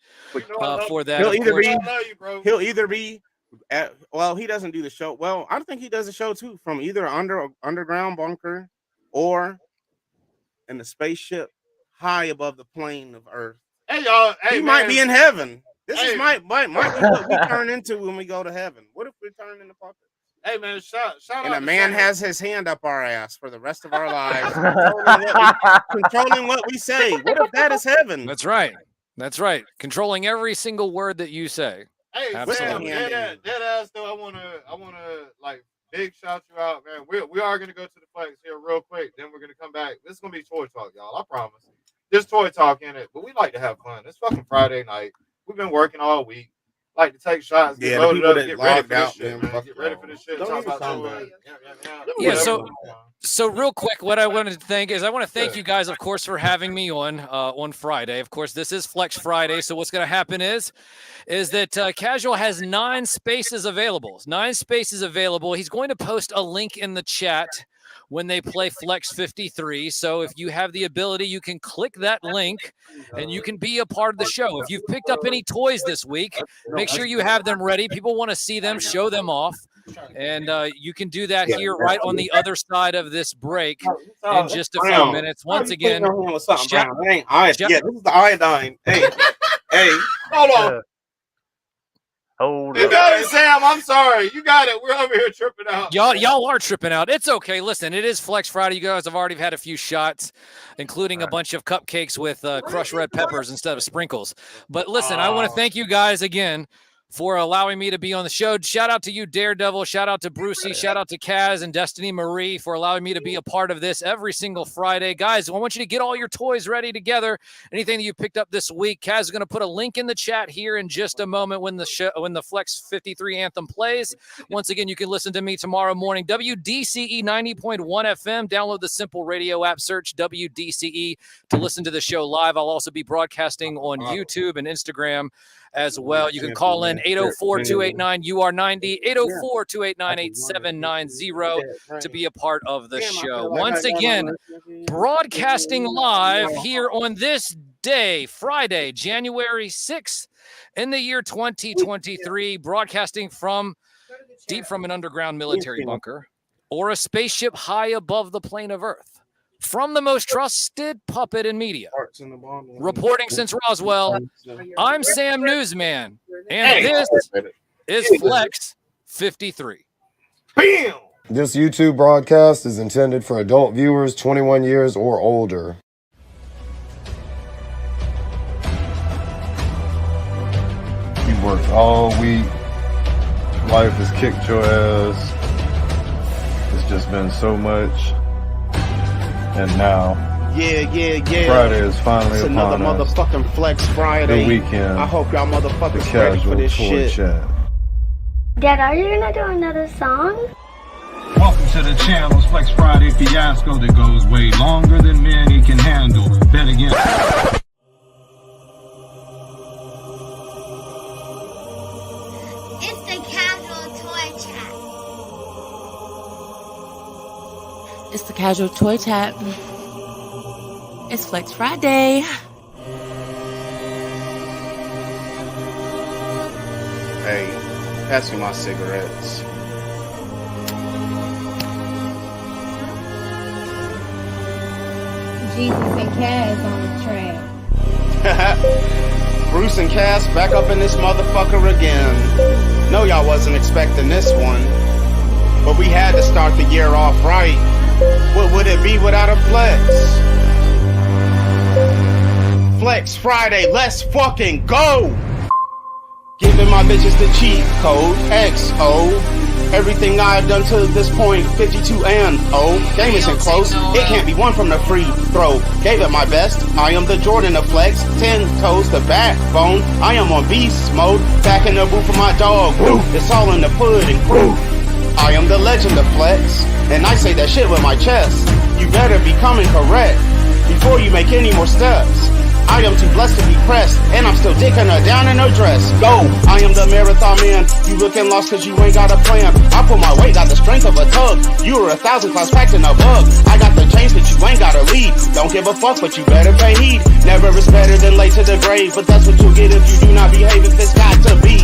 I: for that.
J: He'll
I: Of
J: either
I: course.
J: be,
B: I love you, bro.
J: he'll either be at, well, he doesn't do the show. Well, I think he does a show too from either underground bunker or in the spaceship high above the plane of Earth.
B: Hey, y'all. Hey,
J: He
B: man.
J: might be in heaven. This
B: Hey.
J: is might be what we turn into when we go to heaven. What if we turn into puppets?
B: Hey, man. Shout
J: And
B: out
J: a
B: to
J: man
B: Sam.
J: has his hand up our ass for the rest of our lives, controlling what we say. What if that is heaven?
I: That's right. That's right. Controlling every single word that you say.
B: Hey,
I: Absolutely.
B: Sam, dead ass though. I wanna like big shout you out, man. We are gonna go to the flex here real quick. Then we're gonna come back. This is gonna be toy talk, y'all. I promise. There's toy talk in it, but we like to have fun. It's fucking Friday night. We've been working all week. Like to take shots, get
J: Yeah, the
B: loaded
J: people
B: up,
J: that
B: get ready
J: logged
B: for this
J: out,
B: shit,
J: man,
B: man.
J: fuck
B: Get ready for this shit.
J: Don't
B: Talk
J: even
B: about
J: come
B: toys.
J: back.
I: Yeah,
B: Whatever.
I: So real quick, what I wanted to thank is I want to thank you guys, of course, for having me on Friday. Of course, this is Flex Friday. So what's going to happen is that Casual has 9 spaces available. 9 spaces available. He's going to post a link in the chat when they play Flex 53. So if you have the ability, you can click that link and you can be a part of the show. If you've picked up any toys this week, make sure you have them ready. People want to see them, show them off. And you can do that here right on the other side of this break in just a few minutes. Once again, shout-
J: Brown. It ain't iodine. Yeah, this is the iodine. Hey,
B: Hold on.
K: Hold
B: You
K: up.
B: got it, Sam. I'm sorry. You got it. We're over here tripping out.
I: Y'all are tripping out. It's okay. Listen, it is Flex Friday. You guys have already had a few shots, including a bunch of cupcakes with crushed red peppers instead of sprinkles. But listen, I want to thank you guys again for allowing me to be on the show. Shout out to you, Daredevil. Shout out to Brucey. Shout out to Kaz and Destiny Marie for allowing me to be a part of this every single Friday. Guys, I want you to get all your toys ready together. Anything that you picked up this week, Kaz is going to put a link in the chat here in just a moment when the Flex 53 anthem plays. Once again, you can listen to me tomorrow morning. WDCE 90.1 FM. Download the Simple Radio app. Search WDCE to listen to the show live. I'll also be broadcasting on YouTube and Instagram as well. You can call in 804-289-UR90, 804-289-8790 to be a part of the show. Once again, broadcasting live here on this day, Friday, January 6th in the year 2023, broadcasting from deep from an underground military bunker or a spaceship high above the plane of Earth. From the most trusted puppet in media, reporting since Roswell, I'm Sam Newsman, and this is Flex 53.
B: Bam!
A: This YouTube broadcast is intended for adult viewers 21 years or older.
E: You worked all week. Life has kicked your ass. It's just been so much. And now,
J: yeah.
E: Friday is finally
J: It's
E: upon
J: another
E: us.
J: motherfucking Flex Friday.
E: The weekend.
J: I hope y'all
E: The
J: motherfuckers ready for
E: casual
J: this
E: toy
J: shit.
E: chat.
D: Dad, are you gonna do another song?
E: Welcome to the channel's Flex Friday fiasco that goes way longer than many can handle. Then again,
D: It's the Casual Toy Chat.
F: It's the Casual Toy Chat. It's Flex Friday.
J: Hey, pass me my cigarettes.
L: Jesus and Kaz on the track.
J: Bruce and Cass back up in this motherfucker again. No, y'all wasn't expecting this one. But we had to start the year off right. What would it be without a Flex? Flex Friday, let's fucking go! Giving my bitches the cheat code, XO. Everything I've done to this point, 52 and O. Game isn't close, it can't be won from the free throw. Gave it my best, I am the Jordan of Flex. 10 toes, the backbone, I am on beast mode. Back in the booth for my dog, Woo. It's all in the pudding, Woo. I am the legend of Flex, and I say that shit with my chest. You better be coming correct, before you make any more steps. I am too blessed to be pressed, and I'm still dicking her down in her dress. Go! I am the marathon man. You looking lost cause you ain't got a plan. I put my weight, got the strength of a tug. You are 1,000 class packed in a bug. I got the chains, but you ain't gotta lead. Don't give a fuck, but you better pay heed. Never is better than late to the grave, but that's what you'll get if you do not behave. If it's got to be,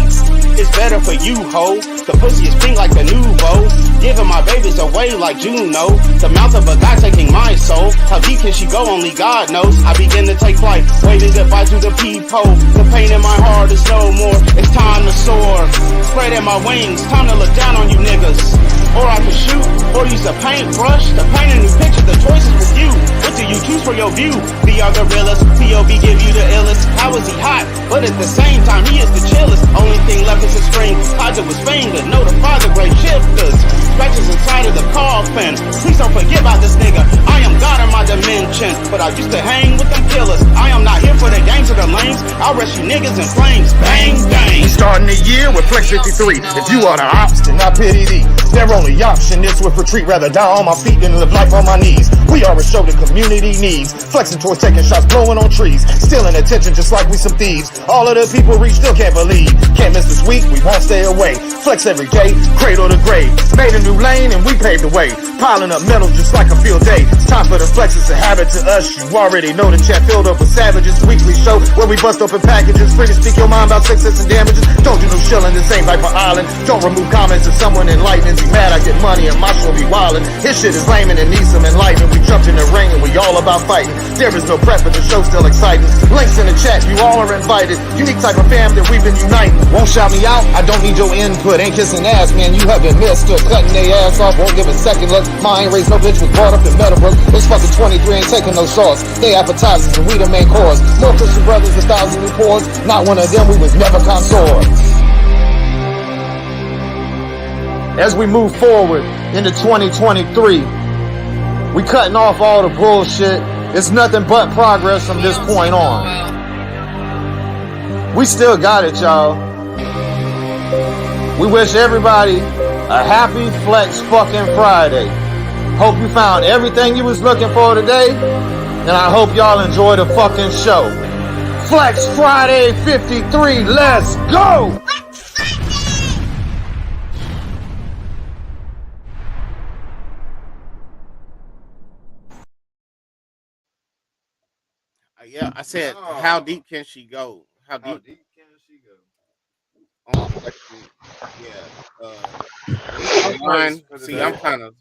J: it's better for you, ho. The pussy is pink like the nouveau. Giving my babies away like Juno. The mouth of a guy taking my soul. How deep can she go? Only God knows. I begin to take flight. Waving goodbye to the peephole. The pain in my heart is no more. It's time to soar. Spreading my wings. Time to look down on you niggas. Or I can shoot, or use a paintbrush to paint a new picture. The choice is with you. What do you choose for your view? VR gorillas, POV give you the illest. How is he hot? But at the same time, he is the chillest. Only thing left is a string tied to his finger. Know the father grave shifters. Scratches inside of the coffin. Please don't forget about this nigga. I am God in my dimension, but I used to hang with them killers. I am not here for the games or the lanes. I'll rush you niggas in flames. Bang, bang.
H: We starting the year with Flex 53. If you are the ops, then I pity thee. Their only option is with retreat. Rather die on my feet than live life on my knees. We are a show the community needs. Flexing towards taking shots, blowing on trees. Stealing attention just like we some thieves. All of the people reach, still can't believe. Can't miss this week, we won't stay away. Flex every day, cradle to grave. Made a new lane and we paved the way. Piling up metals just like a field day. It's time for the flex, it's a habit to us. You already know the chat filled up with savages. Weekly show where we bust open packages. Free to speak your mind about success and damages. Don't do no shilling, this ain't Viper Island. Don't remove comments if someone enlightening. Be mad I get money and my show be wildin'. His shit is lame and it needs some enlightenment. We jumped in the ring and we all about fighting. There is no prep but the show's still exciting. Links in the chat, you all are invited. Unique type of fam that we've been uniting. Won't shout me out, I don't need your input. Ain't kissing ass, man, you haven't missed. Still cutting their ass off, won't give a second look. Ma ain't raised no bitch, was brought up in Meadowbrook. This fucking 23 ain't taking no sauce. They appetizers and we the main course. More Christian brothers, 1,000 reports. Not one of them, we was never consorts. as we move forward into 2023. We cutting off all the bullshit. It's nothing but progress from this point on. We still got it, y'all. We wish everybody a happy Flex fucking Friday. Hope you found everything you was looking for today, and I hope y'all enjoy the fucking show. Flex Friday 53, let's go!
J: Yeah, I said,
B: Oh.
J: how deep can she go?
B: How deep can she go? Yeah. Mine, see, I'm kind of.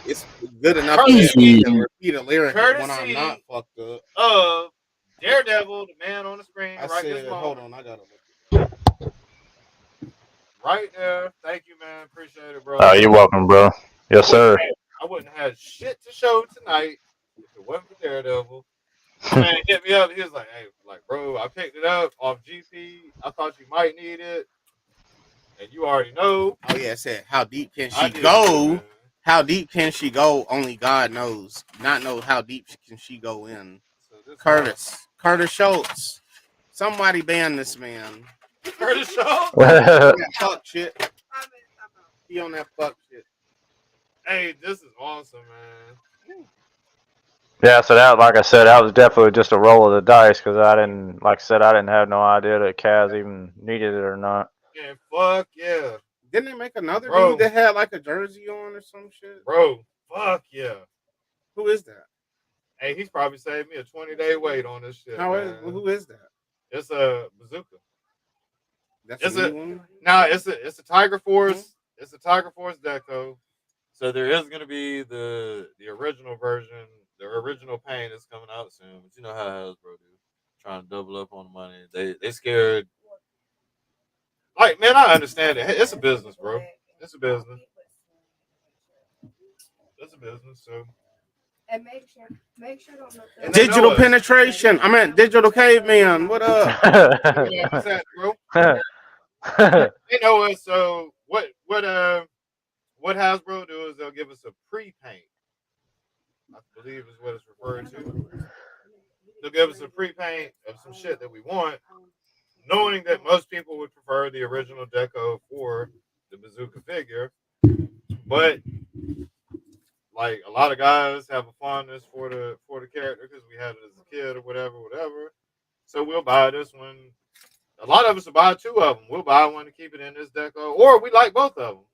B: It's good enough that you can repeat a lyric when I'm not fucked up. Daredevil, the man on the screen.
J: I
B: right
J: said,
B: this moment.
J: hold on, I gotta look.
B: Right there. Thank you, man. Appreciate it, bro.
K: Oh, you're welcome, bro. Yes, sir.
B: I wouldn't have had shit to show tonight if it wasn't for Daredevil. Man hit me up. He was like, "Hey, bro, I picked it up off GP. I thought you might need it, and you already know."
J: Oh yeah, it said, how deep can she go? How deep can she go? Only God knows. Not know how deep can she go in. Curtis Schultz. Somebody ban this man.
B: Curtis Schultz.
J: Fuck shit. He on that fuck shit.
B: Hey, this is awesome, man.
K: Yeah, so that, like I said, that was definitely just a roll of the dice because I didn't, like I said, I didn't have no idea that Kaz even needed it or not.
B: Yeah, fuck yeah.
J: Didn't they make another dude that had like a jersey on or some shit?
B: Bro, fuck yeah.
J: Who is that?
B: Hey, he's probably saved me a 20-day wait on this shit.
J: Who is that?
B: It's a Bazooka.
J: That's
B: it's
J: a new one?
B: No, it's a Tiger Force. Mm-hmm. It's a Tiger Force deco. So there is gonna be the original version. The original paint is coming out soon. But you know how Hasbro do. Trying to double up on the money. They scared. Like, man, I understand it. It's a business, bro. It's a business. It's a business, so.
G: And make sure don't look
J: Digital penetration. I meant digital caveman. What up?
B: What's that, bro? They know us. So what Hasbro do is they'll give us a pre-paint. I believe is what it's referred to. They'll give us a pre-paint of some shit that we want, knowing that most people would prefer the original deco for the Bazooka figure, but like a lot of guys have a fondness for the character because we had it as a kid or whatever. So we'll buy this one. A lot of us will buy two of them. We'll buy one to keep it in this deco, or we like both of them.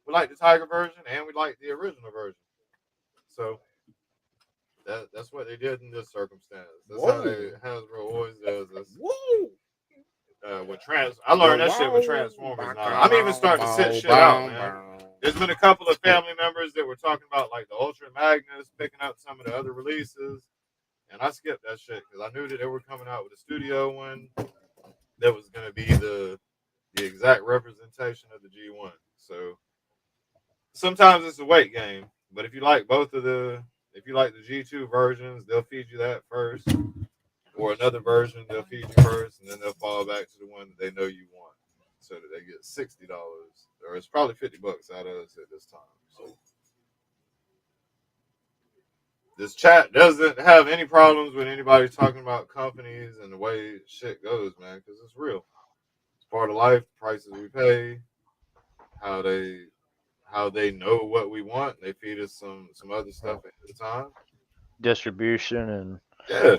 B: We like the Tiger version and we like the original version. So that's what they did in this circumstance. That's how Hasbro always does this. I learned that shit with Transformers. Now I'm even starting to sit shit out, man. There's been a couple of family members that were talking about like the Ultra Magnus, picking up some of the other releases, and I skipped that shit because I knew that they were coming out with a studio one that was going to be the exact representation of the G1. So sometimes it's a weight game, but if you like the G2 versions, they'll feed you that first. Or another version, they'll feed you first, and then they'll fall back to the one that they know you want, so that they get $60, or it's probably $50 out of us at this time. So this chat doesn't have any problems with anybody talking about companies and the way shit goes, man, because it's real. It's part of life. The prices we pay, how they know what we want. They feed us some other stuff at the time.
K: Distribution and
B: yeah.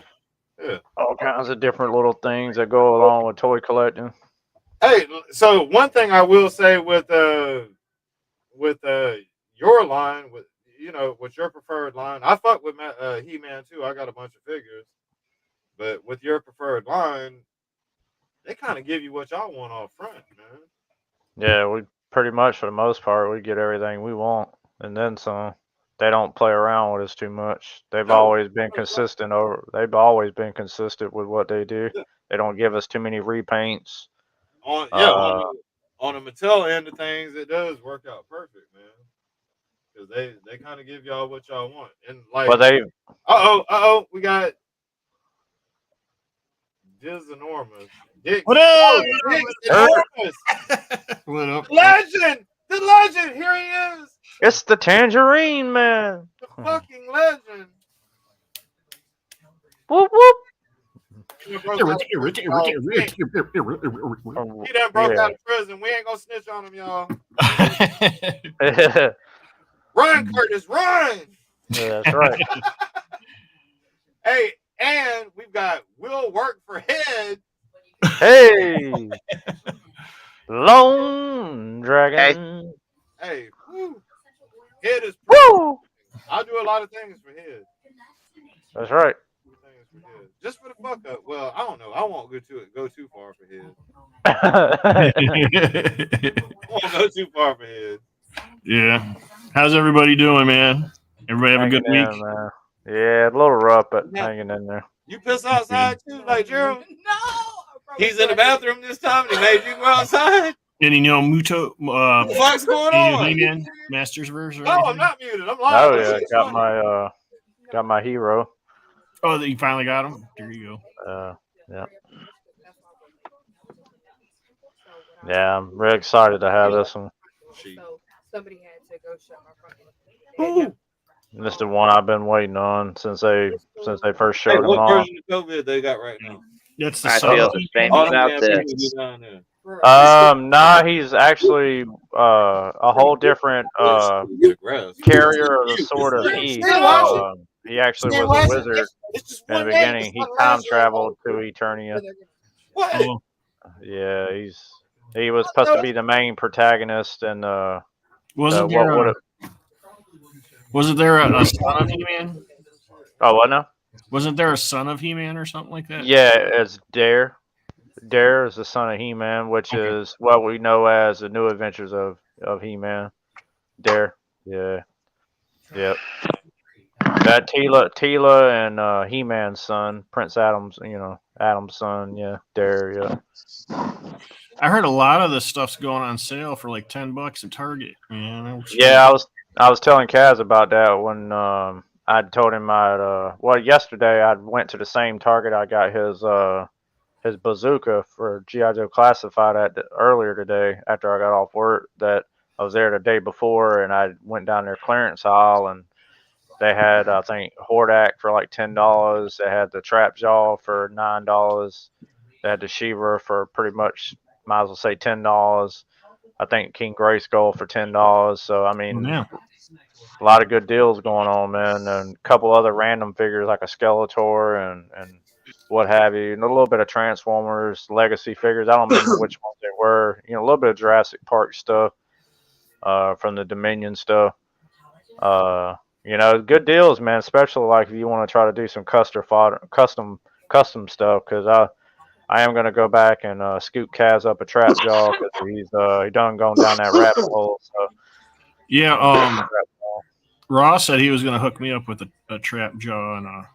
K: All kinds of different little things that go along with toy collecting.
B: Hey, so one thing I will say with your line, with your preferred line, I fuck with He-Man too. I got a bunch of figures, but with your preferred line, they kind of give you what y'all want off front, man.
K: Yeah, we pretty much for the most part we get everything we want, and then some. They don't play around with us too much. They've always been consistent They've always been consistent with what they do. They don't give us too many repaints.
B: On the Mattel end of things, it does work out perfect, man. Because they kind of give y'all what y'all want, and like, we got Diz Enormous.
M: What up?
B: Diz Enormous.
M: What up?
B: Legend. The legend, here he is.
K: It's the Tangerine Man.
B: The fucking legend.
K: Whoop whoop.
B: He done broke out of prison. We ain't gonna snitch on him, y'all. Run, Curtis, run!
K: Yeah, that's right.
B: Hey, and we've got Will Work for Head.
K: Hey, Lone Dragon.
B: Hey, woo. Head is
K: woo.
B: I'll do a lot of things for Head.
K: That's right.
B: Just for the fuck up. Well, I don't know. I won't go too far for Head. I won't go too far for Head.
M: Yeah. How's everybody doing, man? Everybody have a good week?
K: Man. Yeah, a little rough, but hanging in there.
B: You piss outside too, like Gerald? No. He's in the bathroom this time and he made you go outside.
M: Any Muto
B: what the fuck's going on?
M: He-Man Masters verse?
B: No, I'm not muted. I'm live.
K: Oh yeah, got my hero.
M: Oh, you finally got him? There you
K: go. Yeah. Yeah, I'm really excited to have this one.
G: So somebody had to go shut my front.
K: This is the one I've been waiting on since they first showed him
B: what
K: off.
B: version of COVID they got right now?
M: That's the
N: I feel the same about this.
K: Nah, he's actually a whole different carrier of the sword of Eve. He actually was a wizard in the beginning. He time traveled to Eternia.
B: What?
K: Yeah, he was supposed to be the main protagonist, and
M: wasn't there a son of He-Man?
K: Oh, what now?
M: Wasn't there a son of He-Man or something like that?
K: Yeah, it's Dare. Dare is the son of He-Man, which is what we know as the New Adventures of He-Man. Dare. Yeah. Yep. That Tila and He-Man's son, Prince Adam's, Adam's son. Yeah. Dare. Yeah.
M: I heard a lot of this stuff's going on sale for like $10 at Target. Man,
K: yeah, I was telling Kaz about that when I told him yesterday I went to the same Target I got his bazooka for G.I. Joe Classified earlier today after I got off work. That I was there the day before, and I went down their clearance aisle, and they had, I think, Hordak for like $10. They had the Trap Jaw for $9. They had the Shiva for pretty much, might as well say $10. I think King Grayskull for $10. So I mean, a lot of good deals going on, man, and a couple other random figures like a Skeletor and what have you, and a little bit of Transformers Legacy figures. I don't remember which ones they were. A little bit of Jurassic Park stuff from the Dominion stuff. Good deals, man. Especially like if you want to try to do some custom stuff, because I am gonna go back and scoop Kaz up a Trap Jaw because he done going down that rabbit hole. So
M: yeah, Ross said he was gonna hook me up with a Trap Jaw and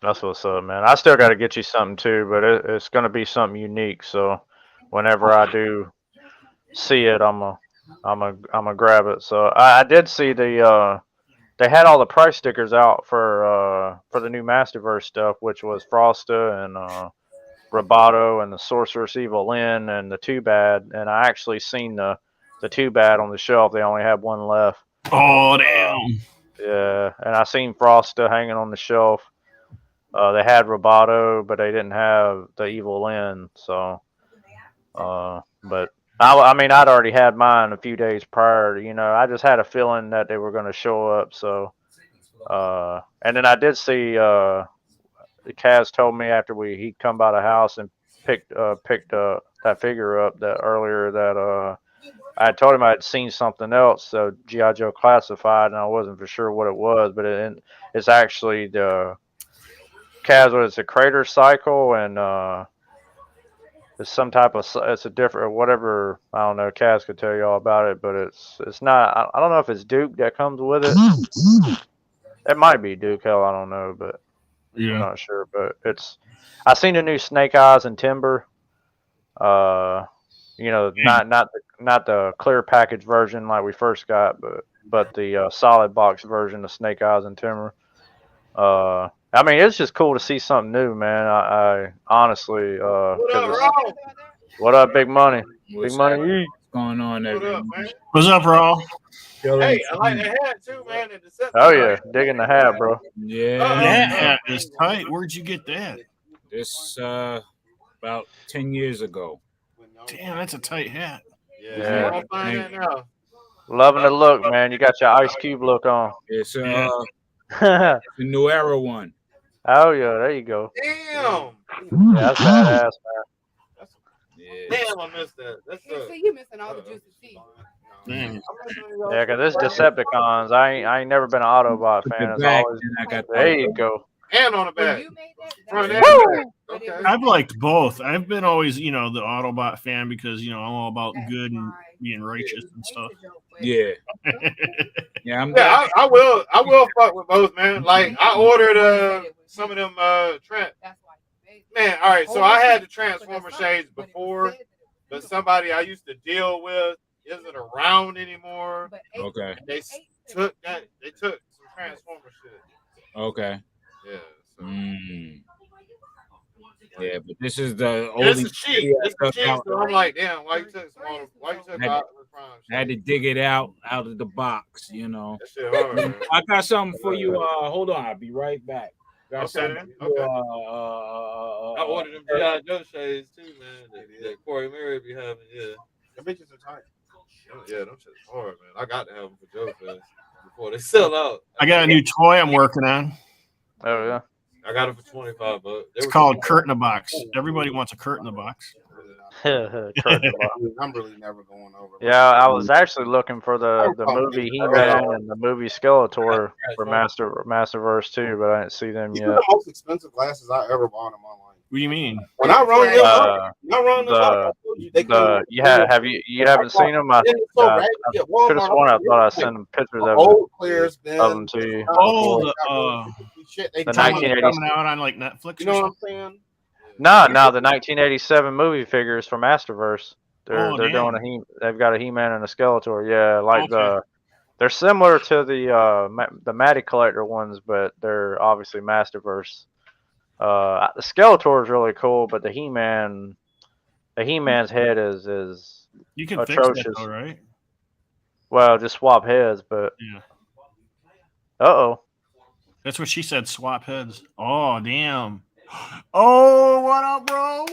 K: That's what's up, man. I still got to get you something too, but it's gonna be something unique. So whenever I do see it, I'm a grab it. So I did see they had all the price stickers out for the new Masterverse stuff, which was Frosta and Roboto and the Sorceress Evil Lyn and the Too Bad. And I actually seen the Too Bad on the shelf. They only had one left.
M: Oh damn!
K: Yeah, and I seen Frosta hanging on the shelf. They had Roboto, but they didn't have the Evil Lyn. So, but I mean, I'd already had mine a few days prior. I just had a feeling that they were going to show up. So, and then I did see Kaz told me after he'd come by the house and picked that figure up that earlier that I told him I had seen something else. So G.I. Joe Classified, and I wasn't for sure what it was, but it's actually the Kaz. It's a Crater Cycle, and it's some type of, it's a different, whatever, I don't know, Kaz could tell you all about it, but it's not, I don't know if it's Duke that comes with it. It might be Duke, hell, I don't know, but I'm not sure. But I seen the new Snake Eyes and Timber. Not the clear package version like we first got, but the solid box version of Snake Eyes and Timber. I mean, it's just cool to see something new, man. I honestly, what up, Big Money? Big Money.
O: going on,
B: What
O: everyone?
B: up, man?
M: What's up, bro?
B: Hey, I like the hat too, man. The Decepticon.
K: Oh yeah, digging the hat, bro.
O: Yeah,
M: That hat is tight. Where'd you get that?
O: this about 10 years ago.
M: Damn, that's a tight hat.
B: Yeah, you won't find that now.
K: Loving the look, man. You got your Ice Cube look on.
O: It's
M: Yeah.
O: the New Era one.
K: Oh yeah, there you go.
B: Damn.
K: Yeah, that's badass,
O: Yeah.
B: Damn, I missed that. That's
G: So you missing all the juicy tea.
M: Damn.
K: Yeah, cause this Decepticons, I ain't never been an Autobot fan. It's
O: back,
K: always
O: and I got
K: there. You go.
B: And on the back.
G: You made that?
B: Front
G: That's
B: and back. Okay.
M: I've liked both. I've been always, the Autobot fan because I'm all about good and being righteous and stuff.
O: Yeah. Yeah, I'm
B: Yeah, I will fuck with both, man. Like I ordered some of them Trent. Man, all right. So I had the Transformer shades before, but somebody I used to deal with isn't around anymore.
O: Okay.
B: They took that. They took some Transformer shit.
O: Okay.
B: Yeah. So.
O: Yeah, but this is the
B: This
O: only
B: is cheap. This is cheap. So I'm like, damn, why you took some? Why you took out the Prime?
O: I had to dig it out of the box,
B: That shit hard, man.
O: I got something for you. Hold on, I'll be right back. Got
B: Okay,
O: something
B: then.
O: for you,
B: I ordered them G.I. Joe shades too, man. That Corey Murray be having, yeah. The bitches are tight. Yeah, them shit's hard, man. I got to have them for Joe Fest before they sell out.
M: I got a new toy I'm working on.
K: Oh yeah.
B: I got it for $25.
M: It's called Kurt in a Box. Everybody wants a Kurt in a Box.
J: I'm really never going over.
K: Yeah, I was actually looking for the movie He-Man and the movie Skeletor for Masterverse too, but I didn't see them
J: These
K: yet.
J: are the most expensive glasses I ever bought in my life.
M: What do you mean?
J: When I run them up,
K: you haven't seen them? I could have sworn I thought I sent them pictures of them to you.
M: Oh,
K: the
M: the
K: 1980s
M: coming out on like Netflix.
J: You know what I'm saying?
K: No, the 1987 movie figures from Masterverse. They're
M: damn.
K: doing they've got a He-Man and a Skeletor. Yeah, like they're similar to the Matty Collector ones, but they're obviously Masterverse. The Skeletor is really cool, but the He-Man's head is
M: You can
K: atrocious.
M: fix that though, right?
K: Well, just swap heads, but
M: yeah. That's what she said. Swap heads. Oh damn. Oh, what up, bro?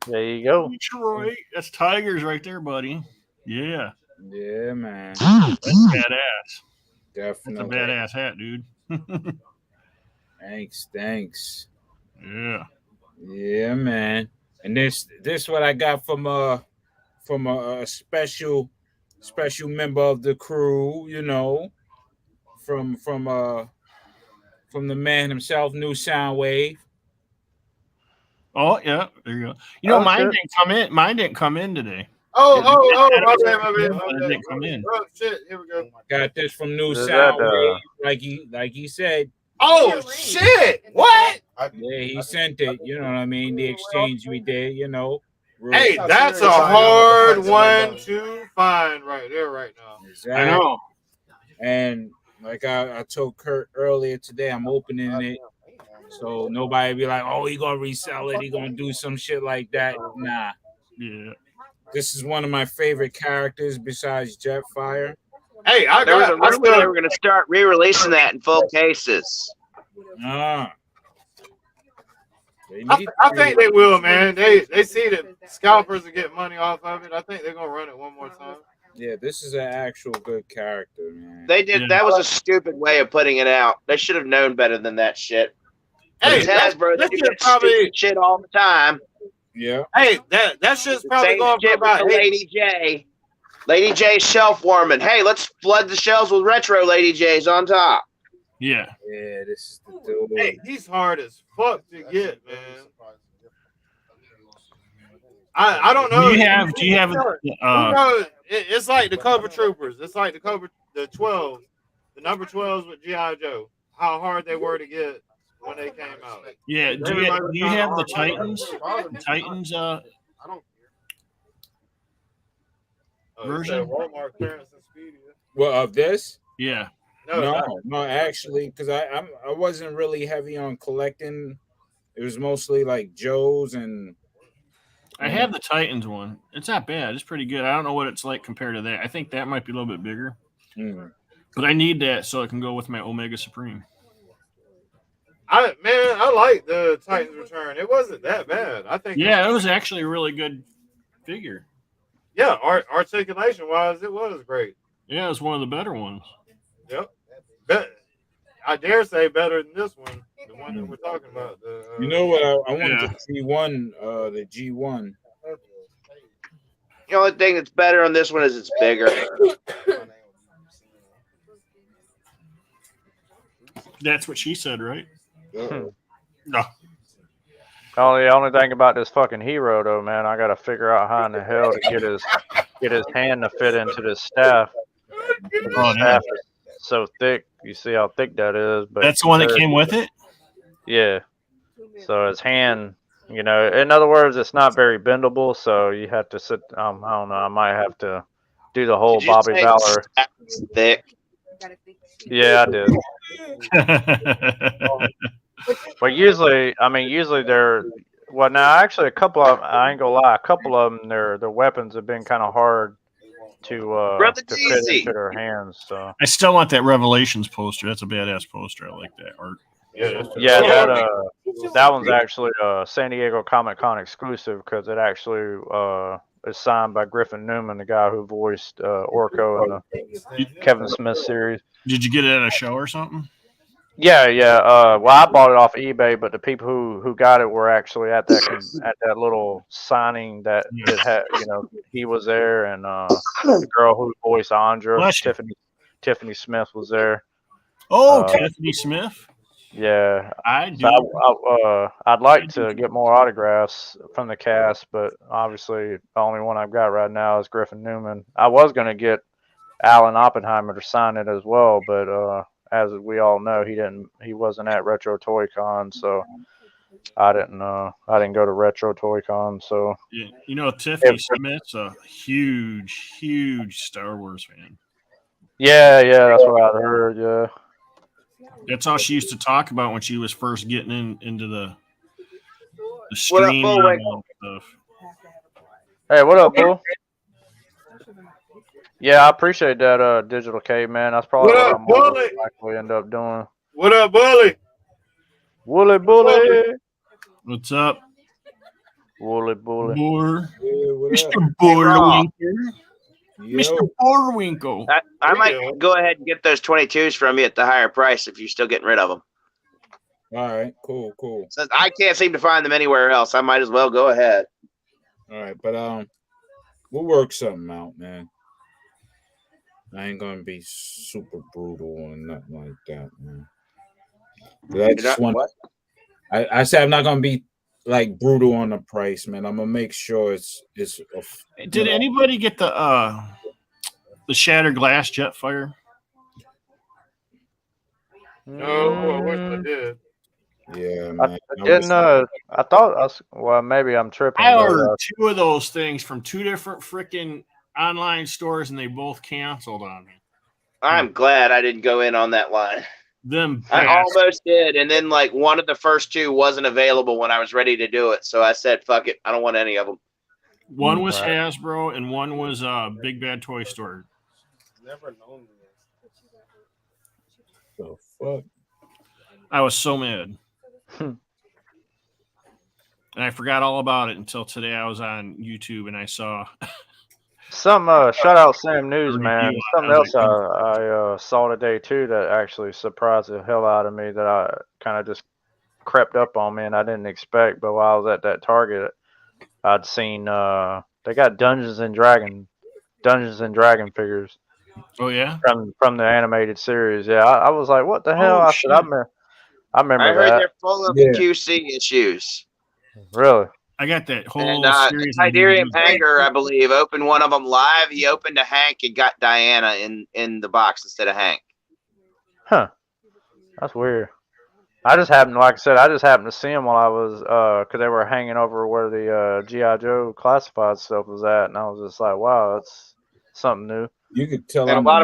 K: There you go.
M: Detroit. That's Tigers right there, buddy. Yeah.
O: Yeah, man.
M: That's badass.
O: Definitely.
M: That's a badass hat, dude.
O: Thanks.
M: Yeah.
O: Yeah, man. And this what I got from a special member of the crew, from the man himself, New Soundwave.
M: Oh yeah, there you go. Mine didn't come in. Mine didn't come in today.
B: My bad.
M: It didn't come in.
B: Oh shit, here we go.
O: Got this from New Soundwave, like he said.
B: Oh shit! What?
O: Yeah, he sent it. You know what I mean? The exchange we did.
B: Hey, that's a hard one to find right there, right now.
O: Exactly.
M: I know.
O: And like I told Kurt earlier today, I'm opening it. So nobody be like, oh, he gonna resell it, he gonna do some shit like that. Nah.
M: Yeah.
O: This is one of my favorite characters besides Jetfire.
B: Hey,
N: there was a rumor they were gonna start re-releasing that in full cases.
B: I think they will, man. They see that scalpers are getting money off of it. I think they're gonna run it one more time.
O: Yeah, this is an actual good character, man.
N: They did. That was a stupid way of putting it out. They should have known better than that shit.
B: Hey,
N: Hasbro, they do that stupid shit all the time.
O: Yeah.
B: Hey, that shit's probably
N: Same
B: going for
N: shit
B: about
N: with Lady J. Lady J shelf warming. Hey, let's flood the shelves with retro Lady J's on top.
M: Yeah.
O: Yeah, this is the dude.
B: Hey, he's hard as fuck to get, man. I don't know.
M: Do you have
B: it's like the Cover Troopers. It's like the 12, the number 12s with G.I. Joe. How hard they were to get when they came out.
M: Yeah. Do you have the Titans? Titans version?
B: Walmart clearance and Speedy.
O: Well, of this?
M: Yeah.
O: No, actually, because I wasn't really heavy on collecting. It was mostly like Joe's and
M: I have the Titans one. It's not bad. It's pretty good. I don't know what it's like compared to that. I think that might be a little bit bigger. But I need that so it can go with my Omega Supreme.
B: I like the Titans Return. It wasn't that bad. I think.
M: Yeah, it was actually a really good figure.
B: Yeah, articulation wise, it was great.
M: Yeah, it was one of the better ones.
B: Yep. I dare say better than this one, the one that we're talking about.
O: You know what? I wanted the G1, the G1.
N: The only thing that's better on this one is it's bigger.
M: That's what she said, right?
K: No.
M: No.
K: The only thing about this fucking hero though, man, I gotta figure out how in the hell to get his hand to fit into this staff. The staff is so thick. You see how thick that is. But
M: that's the one that came with it?
K: Yeah. So his hand, in other words, it's not very bendable. So you have to sit. I don't know. I might have to do the whole Bobby Valor.
N: Thick.
K: Yeah, I did. But usually they're now actually a couple of them, I ain't gonna lie, a couple of them their weapons have been kind of hard to fit into their hands. So
M: I still want that Revelations poster. That's a badass poster. I like that art.
K: That one's actually a San Diego Comic Con exclusive because it actually is signed by Griffin Newman, the guy who voiced Orko in the Kevin Smith series.
M: Did you get it at a show or something?
K: Yeah. Well, I bought it off eBay, but the people who got it were actually at that little signing that it had. He was there, and the girl who voiced Andra, Tiffany Smith, was there.
M: Oh, Tiffany Smith.
K: Yeah,
M: I do.
K: So I'd like to get more autographs from the cast, but obviously the only one I've got right now is Griffin Newman. I was gonna get Alan Oppenheimer to sign it as well, but as we all know, he wasn't at Retro Toy Con, so I didn't go to Retro Toy Con. So
M: yeah, Tiffany Smith's a huge Star Wars fan.
K: Yeah, that's what I heard. Yeah,
M: that's all she used to talk about when she was first getting into the
N: stream
M: stuff.
K: Hey, what up, Bull? Yeah, I appreciate that, Digital K, man. That's probably what I'm more likely end up doing.
B: What up, Bully?
K: Bully.
M: What's up?
K: Bully.
M: Mr. Bullwinkle. Mr. Bullwinkle.
N: I might go ahead and get those 22s from you at the higher price if you're still getting rid of them.
O: All right, cool.
N: Since I can't seem to find them anywhere else, I might as well go ahead.
O: All right, but we'll work something out, man. I ain't gonna be super brutal or nothing like that, man. I said I'm not gonna be like brutal on the price, man. I'm gonna make sure it's.
M: Did anybody get the shattered glass Jetfire?
B: No, I wish I did.
O: Yeah, man.
K: I didn't know. I thought. Well, maybe I'm tripping.
M: I ordered two of those things from two different freaking online stores, and they both canceled on me.
N: I'm glad I didn't go in on that line.
M: I
N: almost did, and then like one of the first two wasn't available when I was ready to do it, so I said, "Fuck it, I don't want any of them."
M: One was Hasbro, and one was Big Bad Toy Store.
B: Never known this.
O: The fuck!
M: I was so mad. And I forgot all about it until today. I was on YouTube and I saw
K: some shout out Sam News, man. Something else I saw today too that actually surprised the hell out of me that I kind of just crept up on me and I didn't expect. But while I was at that Target, I'd seen they got Dungeons and Dragon figures.
M: Oh yeah,
K: from the animated series. Yeah, I was like, what the hell? I said, I remember
N: I heard
K: that.
N: they're full of QC issues.
K: Really?
M: I got that whole series.
N: Tiberium Hanger, I believe, opened one of them live. He opened a Hank and got Diana in the box instead of Hank.
K: Huh. That's weird. I just happened to see them while I was, because they were hanging over where the G.I. Joe classified stuff was at, and I was just like, wow, that's something new.
O: You could tell.
N: And a lot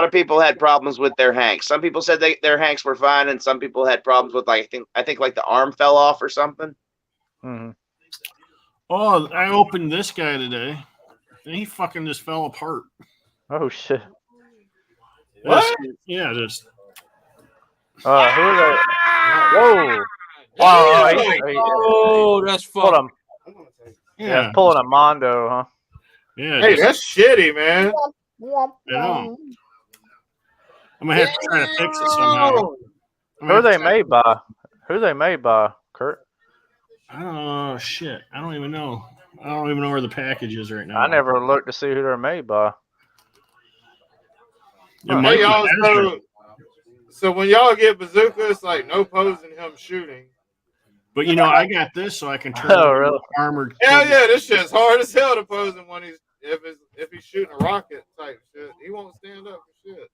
N: of people had problems with their Hanks. Some people said their Hanks were fine, and some people had problems with I think like the arm fell off or something.
K: Mm-hmm.
M: Oh, I opened this guy today, and he fucking just fell apart.
K: Oh shit.
B: What?
M: Yeah, just.
K: Who are they? Whoa.
O: Oh, that's
K: pulled
O: fucking.
K: yeah, pulling a Mondo, huh?
M: Yeah.
B: Hey, that's shitty, man.
M: I know. I'm gonna have to try to fix it somehow.
K: Who are they made by? Who are they made by, Kurt?
M: Oh shit! I don't even know. I don't even know where the package is right now.
K: I never looked to see who they're made by.
B: Hey, y'all, so when y'all get bazooka, it's like no posing him shooting.
M: But you know, I got this, so I can turn
K: Oh, really?
M: armored.
B: Hell yeah, this shit's hard as hell to pose him when if he's shooting a rocket type shit. He won't stand up for shit.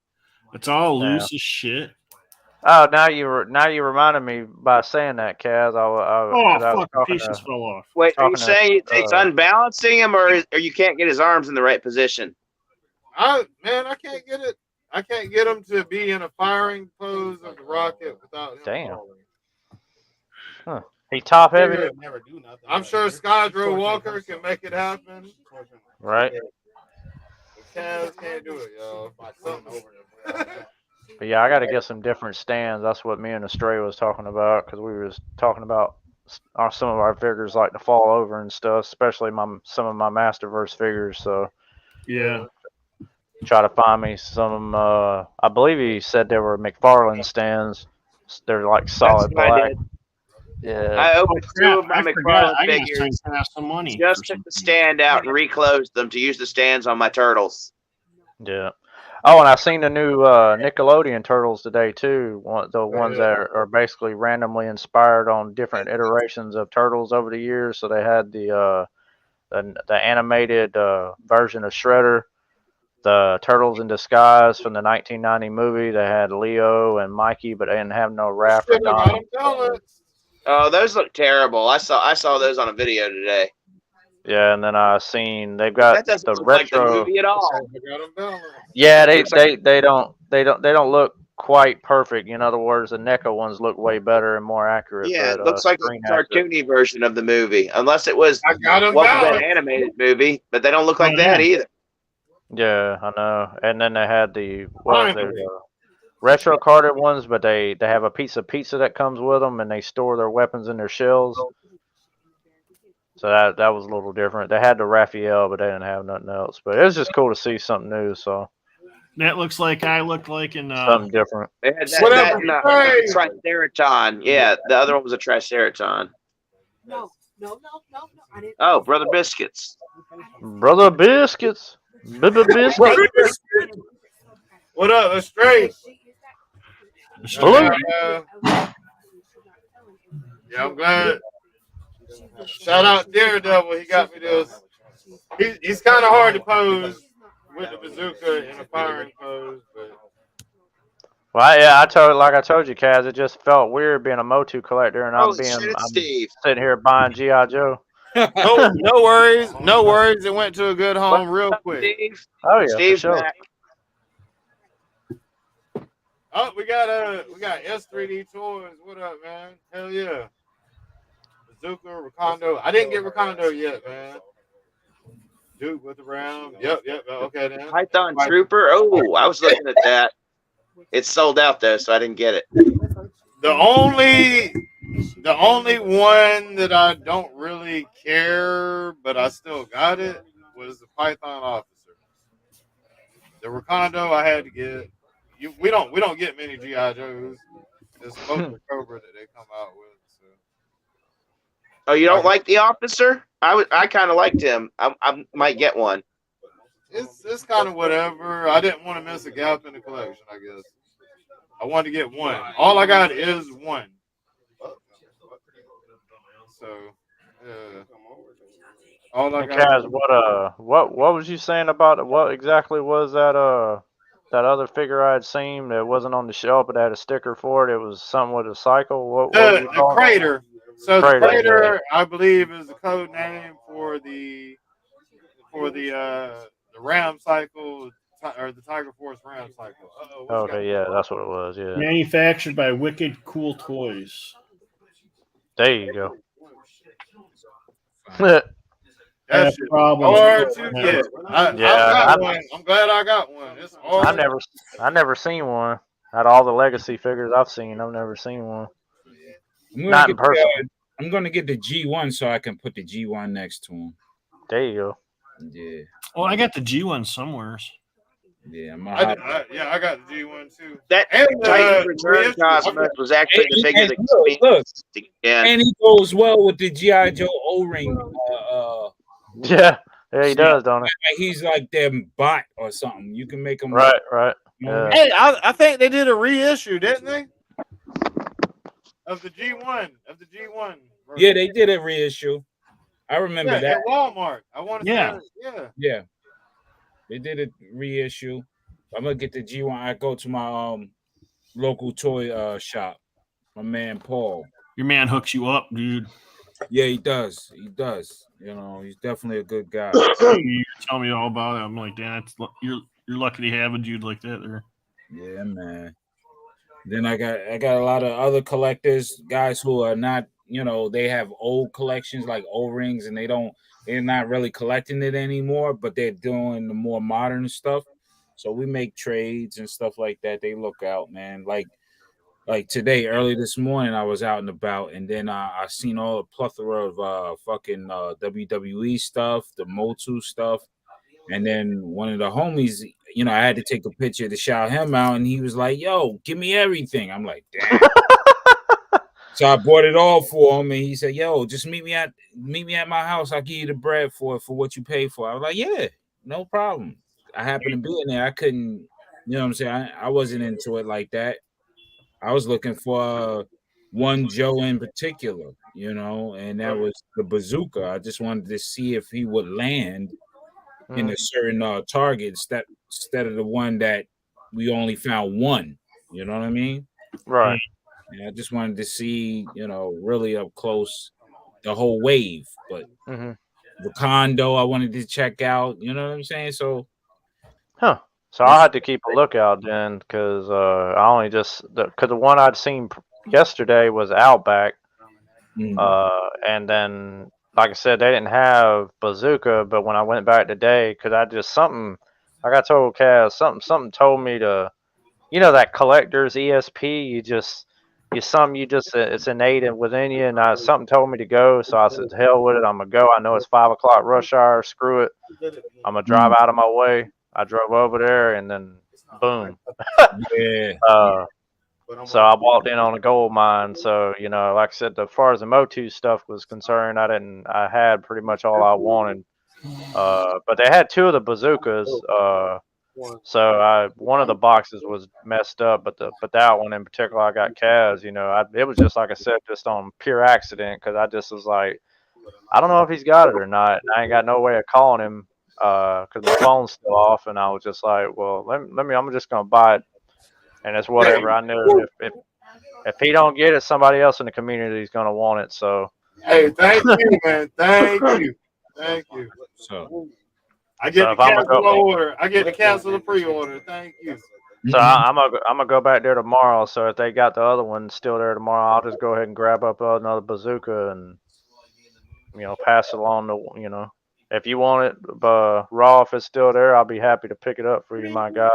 M: It's all loose as shit.
K: Oh, now you reminded me by saying that, Kaz.
M: Fuck! Pieces fell off.
N: Wait, are you saying it's unbalancing him, or you can't get his arms in the right position?
B: I can't get it. I can't get him to be in a firing pose of the rocket without him.
K: Damn.
B: falling.
K: Huh. He top heavy.
B: I'm sure Skydro Walker can make it happen.
K: Right.
B: Kaz can't do it, y'all.
K: But yeah, I got to get some different stands. That's what me and Astray was talking about, because we was talking about some of our figures like to fall over and stuff, especially some of my Masterverse figures. So
M: yeah,
K: try to find me some. I believe he said they were McFarlane stands. They're like solid black. Yeah.
N: I opened two of my McFarlane figures.
M: Some money
N: just took the stand out and reclosed them to use the stands on my turtles.
K: Yeah. Oh, and I seen the new Nickelodeon Turtles today too. The ones that are basically randomly inspired on different iterations of Turtles over the years. So they had the animated version of Shredder, the Turtles in Disguise from the 1990 movie. They had Leo and Mikey, but they didn't have no Raph or Donnie.
N: Oh, those look terrible. I saw those on a video today.
K: Yeah, and then I seen they've got
N: That doesn't
K: the
N: look like
K: retro.
N: the movie at all.
K: Yeah, they don't look quite perfect. In other words, the NECA ones look way better and more accurate.
N: Yeah,
K: but,
N: it looks like a cartoony version of the movie, unless it was an animated movie. But they don't look like that either.
K: Yeah, I know. And then they had the retro carded ones, but they have a piece of pizza that comes with them, and they store their weapons in their shells. So that was a little different. They had the Raphael, but they didn't have nothing else. But it was just cool to see something new. So
M: that looks like I looked like in
K: something different.
N: They had that Triceraton. Yeah, the other one was a Triceraton.
G: No. I didn't.
N: Oh, Brother Biscuits.
K: Brother Biscuits. Biscuits.
B: What up? Let's straight. Yeah, I'm glad. Shout out Daredevil. He got me this. He's kind of hard to pose with the bazooka in a firing pose, but.
K: Well, yeah, I told you, Kaz, it just felt weird being a Motu collector, and I'm sitting here buying G.I. Joe.
B: No worries. It went to a good home real quick.
N: Steve?
K: Oh yeah,
N: Steve's
K: for sure.
N: back.
B: Oh, we got S3D toys. What up, man? Hell yeah. Bazooka, Recondo. I didn't get Recondo yet, man. Duke with the round. Yep. Okay, then.
N: Python Trooper. Oh, I was looking at that. It's sold out though, so I didn't get it.
B: The only one that I don't really care, but I still got it, was the Python Officer. The Recondo I had to get. We don't get many G.I. Joes. It's mostly Cobra that they come out with. So.
N: Oh, you don't like the Officer? I kind of liked him. I might get one.
B: It's kind of whatever. I didn't want to miss a gap in the collection, I guess. I wanted to get one. All I got is one. So, yeah. All I got.
K: Kaz, what was you saying about it? What exactly was that other figure I had seen that wasn't on the shelf but had a sticker for it? It was something with a cycle. What was it called?
B: The Crater. So the Crater, I believe, is the code name for the Ram cycle, or the Tiger Force Ram cycle.
K: Okay, yeah, that's what it was. Yeah.
M: Manufactured by Wicked Cool Toys.
K: There you go.
B: That
M: have
B: shit
M: problems
B: hard
M: with
B: to
M: it.
B: get. I've
K: Yeah,
B: got one. I'm glad I got one. It's hard.
K: I never seen one. Out of all the legacy figures I've seen, I've never seen one. Not in person.
O: I'm gonna get the G1 so I can put the G1 next to him.
K: There you go.
O: Yeah.
M: Oh, I got the G1 somewhere.
O: Yeah,
B: I got the G1 too.
N: That
B: And
N: Titan Return Cosmos was actually the figure that
O: look,
N: again.
O: and he goes well with the GI Joe O-ring.
K: Yeah, he does, don't he?
O: He's like their bot or something. You can make him
K: Right.
O: Yeah.
B: Hey, I think they did a reissue, didn't they? Of the G1.
O: Yeah, they did a reissue. I remember that
B: at Walmart. I want to say,
O: yeah. They did a reissue. I'm gonna get the G1. I go to my local toy shop. My man Paul.
M: Your man hooks you up, dude.
O: Yeah, he does. He does. You know, he's definitely a good guy.
M: You tell me all about it. I'm like, Dan, you're lucky to have a dude like that there.
O: Yeah, man. Then I got a lot of other collectors, guys who are not, they have old collections like O-rings, and they're not really collecting it anymore, but they're doing the more modern stuff. So we make trades and stuff like that. They look out, man. Like today, early this morning, I was out and about, and then I seen all the plethora of fucking WWE stuff, the Motu stuff, and then one of the homies, I had to take a picture to shout him out, and he was like, "Yo, give me everything." I'm like, "Damn." So I bought it all for him, and he said, "Yo, just meet me at my house. I'll give you the bread for what you pay for." I was like, "Yeah, no problem." I happened to be in there. I couldn't, you know what I'm saying? I wasn't into it like that. I was looking for one Joe in particular, and that was the Bazooka. I just wanted to see if he would land in a certain target instead of the one that we only found one. You know what I mean?
K: Right.
O: And I just wanted to see, really up close the whole wave. But Wakando, I wanted to check out. You know what I'm saying? So,
K: So I had to keep a lookout then, because I only because the one I'd seen yesterday was Outback, and then like I said, they didn't have Bazooka. But when I went back today, because I told Kaz something told me to, that collector's ESP, it's innate within you, and something told me to go. So I said, hell with it, I'm gonna go. I know it's 5 o'clock rush hour. Screw it, I'm gonna drive out of my way. I drove over there, and then boom.
O: Yeah.
K: So I walked in on a gold mine. So like I said, as far as the Motu stuff was concerned, I had pretty much all I wanted. But they had 2 of the bazookas. So one of the boxes was messed up, but that one in particular, I got Kaz. It was just like I said, just on pure accident, because I just was like, I don't know if he's got it or not. I ain't got no way of calling him because my phone's still off, and I was just like, well, let me. I'm just gonna buy it, and it's whatever. I knew if he don't get it, somebody else in the community is gonna want it. So,
B: hey, thank you, man. Thank you.
O: So
B: I get to cancel the order. I get to cancel the pre-order. Thank you.
K: So I'm gonna go back there tomorrow. So if they got the other one still there tomorrow, I'll just go ahead and grab up another bazooka and pass it along to if you want it raw, if it's still there, I'll be happy to pick it up for you, my guys.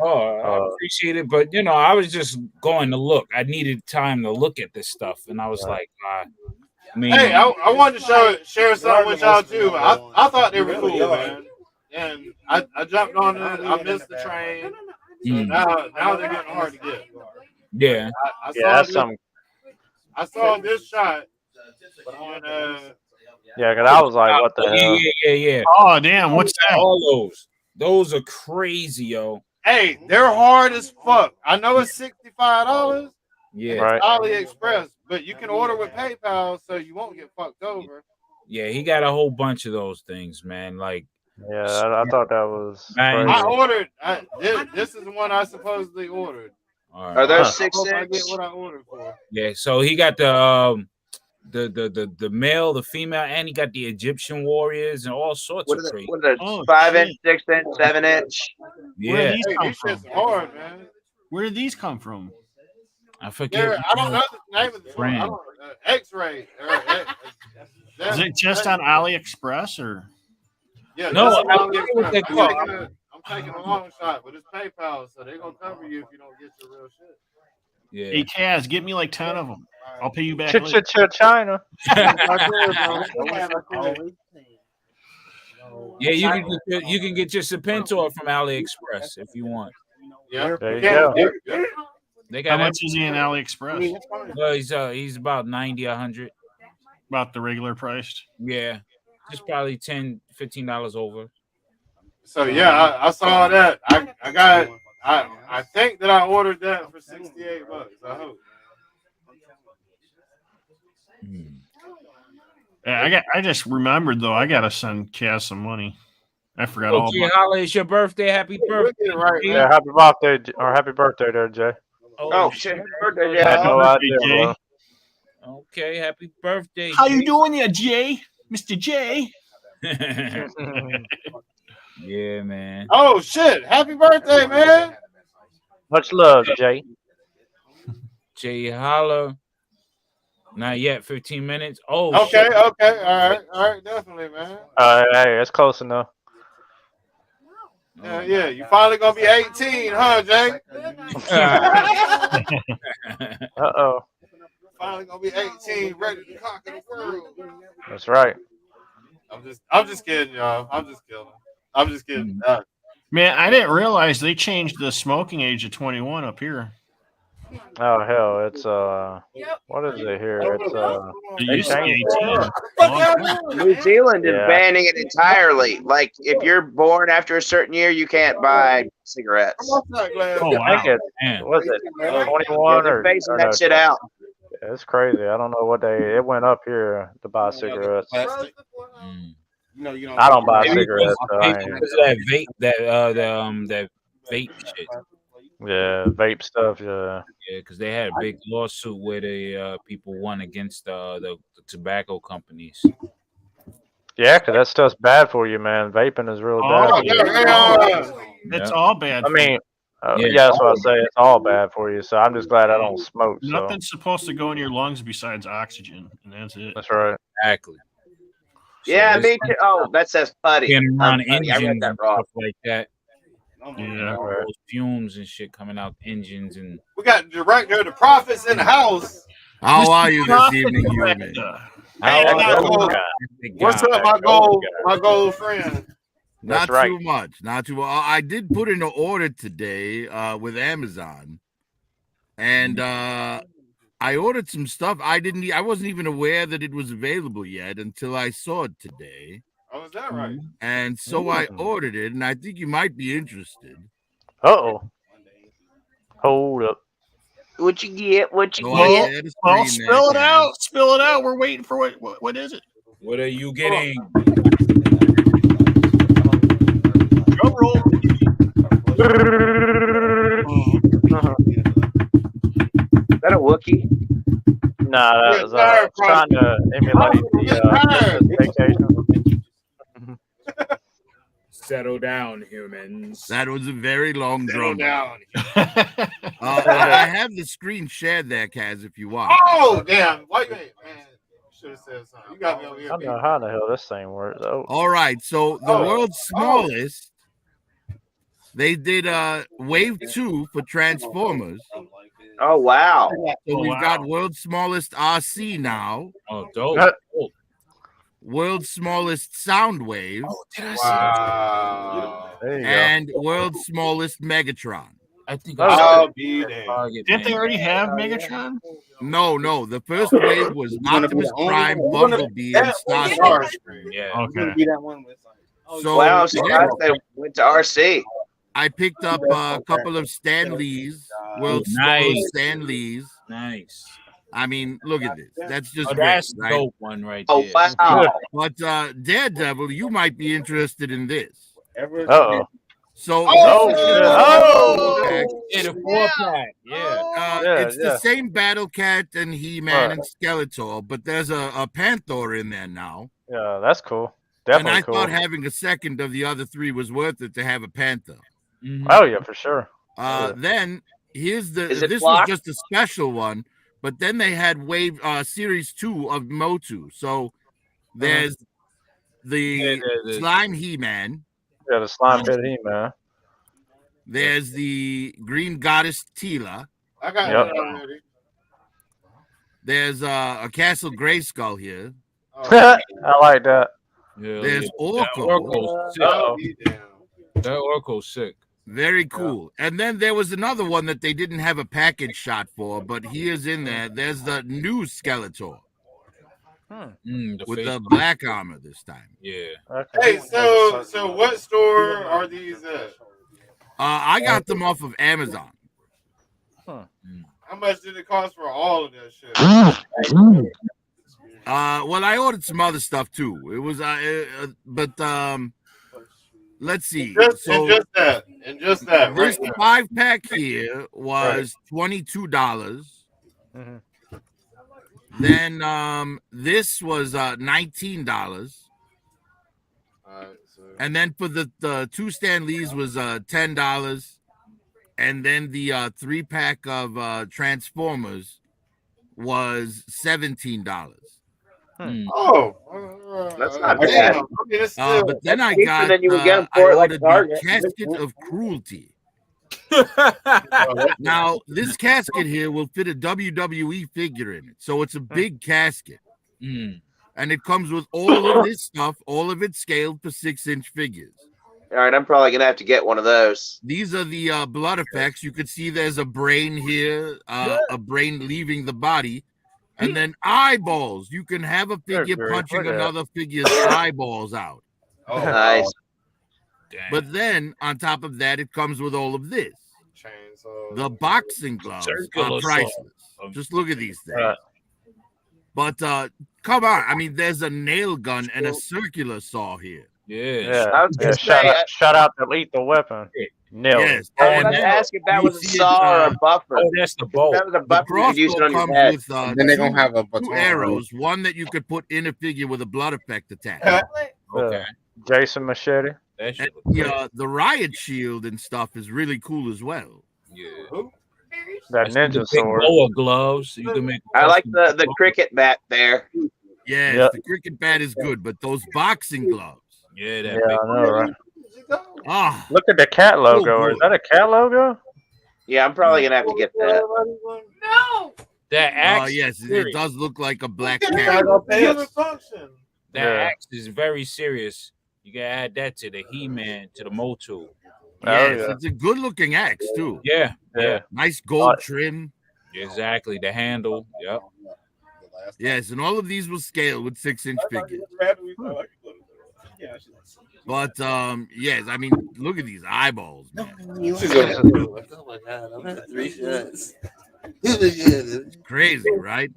O: I appreciate it, but I was just going to look. I needed time to look at this stuff, and I was like,
B: hey, I wanted to share something with y'all too. I thought they were cool, man, and I jumped on it. I missed the train, so now they're getting hard to get.
O: Yeah,
B: I saw this shot on
K: yeah, because I was like, what the hell?
O: Yeah.
M: Oh, damn, what's that?
O: All those are crazy, yo.
B: Hey, they're hard as fuck. I know it's $65.
O: Yeah,
K: right.
B: AliExpress, but you can order with PayPal, so you won't get fucked over.
O: Yeah, he got a whole bunch of those things, man. Like,
K: yeah, I thought that was crazy.
B: I ordered. This is the one I supposedly ordered.
O: All right.
N: Are those 6
B: I
N: inch?
B: get what I ordered for.
O: Yeah, so he got the male, the female, and he got the Egyptian warriors and all sorts of crazy.
N: What are those? 5 inch, 6 inch, 7 inch?
O: Yeah,
B: These shit's hard, man.
M: Where did these come from?
O: I forget.
B: I don't know the name of the brand. X-ray.
M: Is it just on AliExpress or?
B: Yeah,
O: No,
B: just
O: I
B: on
O: forget what they
B: AliExpress. I'm taking a long shot, but it's PayPal, so they're gonna cover you if you don't get your real shit.
O: Yeah.
M: Hey, Kaz, get me like 10 of them. I'll pay you back later.
K: China.
O: Yeah, you can get your Serpentor from AliExpress if you want.
B: Yeah,
K: There you go.
O: They got
M: How much is he in AliExpress?
O: Well, he's about 90, 100.
M: About the regular price.
O: Yeah, just probably $10-15 over.
B: So yeah, I saw that. I got. I think that I ordered that for $68. I hope.
M: Yeah, I just remembered though. I gotta send Kaz some money. I forgot all
O: Okay,
M: about.
O: Holla, it's your birthday. Happy birthday!
B: Right,
K: Yeah, happy birthday or happy birthday there, Jay.
N: Oh shit! Birthday,
K: I had no
M: Birthday,
K: idea,
M: Jay.
K: bro.
O: Okay, happy birthday.
M: How you doing, there, Jay? Mr. J.
O: Yeah, man.
B: Oh shit! Happy birthday, man!
K: Much love, Jay.
O: Jay Holla. Not yet. 15 minutes. Oh,
B: Okay,
O: shit.
B: okay, all right, definitely, man.
K: Hey, it's close enough.
B: Yeah, you finally gonna be 18, huh, Jay?
K: Uh-oh.
B: Finally gonna be 18, ready to conquer the world.
K: That's right.
B: I'm just kidding, y'all. I'm just kidding.
M: Man, I didn't realize they changed the smoking age to 21 up here.
K: Oh hell, it's what is it here? It's
M: It used to be 18.
N: New Zealand is
K: Yeah.
N: banning it entirely. Like, if you're born after a certain year, you can't buy cigarettes.
M: Oh
K: I
M: wow.
K: think it was it 21
N: They're
K: or
N: phasing that
K: no,
N: shit out.
K: Yeah, it's crazy. I don't know what it went up here to buy cigarettes. I don't buy
O: Maybe
K: cigarettes, so I
O: because
K: ain't.
O: of that vape, that vape shit.
K: Yeah, vape stuff. Yeah.
O: Yeah, because they had a big lawsuit where the people won against the tobacco companies.
K: Yeah, because that stuff's bad for you, man. Vaping is really bad. For you.
M: It's all bad.
K: I mean,
O: Yeah.
K: yeah, that's what I say. It's all bad for you. So I'm just glad I don't smoke. So
M: Nothing's supposed to go in your lungs besides oxygen, and that's it.
K: that's right.
O: Exactly.
N: Yeah, me too. Oh, that says putty.
O: Getting around
N: Putty. I read
O: engines
N: that
O: and
N: wrong.
O: stuff like that.
M: Yeah.
O: All those fumes and shit coming out engines and
B: We got the director of the Prophets in the house.
P: How are you this
M: Prophet
P: evening,
M: director.
P: human?
B: Hey, what's up, my gold friend?
P: Not
K: That's right.
P: too much. Not too well. I did put in an order today with Amazon, and I ordered some stuff. I wasn't even aware that it was available yet until I saw it today.
B: Oh, is that right?
P: And so I ordered it, and I think you might be interested.
K: Uh-oh. Hold up.
N: What you get? What you
P: So I
N: get?
P: shared a
M: Well,
P: screen
M: spill it
P: there,
M: out. Spill it out. We're waiting for what is it?
O: what are you getting?
M: Drum roll.
N: Is that a Wookiee?
K: Nah, that was trying to emulate the vacation.
O: Settle down, humans.
P: That was a very long drum.
B: Down.
P: I have the screen shared there, Kaz, if you want.
B: Oh damn! Why you ain't, man? Should have said something. You got me over here.
K: I don't know how the hell this thing works. Oh,
P: All right, so the world's smallest, they did Wave 2 for Transformers.
N: Oh wow!
P: So we've got world's smallest RC now.
O: Oh, dope.
P: World's smallest Soundwave.
B: Wow.
K: there you go.
P: And world's smallest Megatron.
O: I think
B: I'll be there.
M: Didn't they already have Megatron?
P: No. The first wave was Optimus Prime, Bumblebee, and Starscream.
O: Yeah.
M: Okay.
P: So
N: Wow, I'm surprised they went to RC.
P: I picked up a couple of Stan Lee's, world's smallest Stan Lee's.
O: Nice.
P: I mean, look at this. That's just great,
O: That's
P: right?
O: dope one right
N: Oh
O: there.
N: wow!
P: But Daredevil, you might be interested in this.
K: Uh-oh.
P: So
O: Yeah, the 4-pack. Yeah.
P: it's the same Battle Cat and He-Man and Skeletor, but there's a Panther in there now.
K: Yeah, that's cool. Definitely
P: and I
K: cool.
P: thought having a second of the other three was worth it to have a Panther.
K: Oh yeah, for sure.
P: Then here's
N: Is it
P: this
N: blocked?
P: was just a special one, But then they had Wave Series 2 of Motu. So there's the Slime He-Man.
K: Yeah, the slime pit He-Man.
P: There's the Green Goddess Tila.
B: I got that already.
P: There's a Castle Grayskull here.
K: I like that.
P: There's
O: That
P: Orko.
O: Orko's sick. That Orko's sick.
P: Very cool. And then there was another one that they didn't have a package shot for, but he is in there. There's the new Skeletor. With the black armor this time.
O: Yeah.
B: Hey, so what store are these at?
P: I got them off of Amazon.
B: How much did it cost for all of that shit?
P: Well, I ordered some other stuff too. It was, let's see.
B: And just that.
P: This
B: Right
P: 5-pack here was $22. Then this was $19. And then for the 2 Stan Lees was $10. And then the 3-pack of Transformers was $17.
N: Oh, that's not bad. I mean, it's still,
P: But then I
N: cheaper
P: got
N: than you would get them
P: I
N: for it, like
P: ordered
N: Target.
P: the Casket of Cruelty. Now this casket here will fit a WWE figure in it, so it's a big casket, and it comes with all of this stuff, all of it scaled for 6-inch figures.
N: All right, I'm probably gonna have to get one of those.
P: These are the blood effects. You can see there's a brain here, a brain leaving the body, and then eyeballs. You can have a figure punching another figure's eyeballs out.
N: Oh, nice.
P: But then on top of that, it comes with all of this. The boxing gloves are priceless. Just look at these things. But come on, I mean, there's a nail gun and a circular saw here.
K: Yeah. Shout out to Lethal Weapon. Nailed it.
P: Yes.
N: I was about to ask if that was a saw or a buffer.
O: Oh, that's the bolt.
N: If that was a
P: The
N: buffer, you could use it
P: crossbow
N: on your
P: comes
N: head.
P: with
A: Then they're gonna have a
P: two
A: baton.
P: arrows, one that you could put in a figure with a blood effect attached.
O: Okay.
K: Jason Machete.
O: That shit look
P: And the riot shield and stuff is really cool as well.
O: Yeah.
K: That ninja
O: Big
K: sword.
O: boa gloves. You can make.
N: I like the cricket bat there.
P: Yes,
K: Yep.
P: the cricket bat is good, but those boxing gloves.
O: Yeah, that
K: Yeah,
O: big.
K: I know, right?
P: Ah,
K: Look at the cat logo.
P: good.
K: Is that a cat logo?
N: Yeah, I'm probably gonna have to get that.
G: No.
O: That axe.
P: yes,
O: is
P: it
O: serious.
P: does look like a black
B: Gotta
P: cat.
B: go pay the function.
O: That
K: Yeah.
O: axe is very serious. You gotta add that to the He-Man, to the Motu.
P: Yes,
K: yeah.
P: it's a good looking axe too.
O: Yeah,
K: Yeah.
P: Nice gold trim.
O: exactly. The handle. Yep.
P: Yes, and all of these will scale with 6-inch figures. But yes, I mean, look at these eyeballs, man.
A: Oh my god, I'm at 3 shots.
P: It's crazy, right?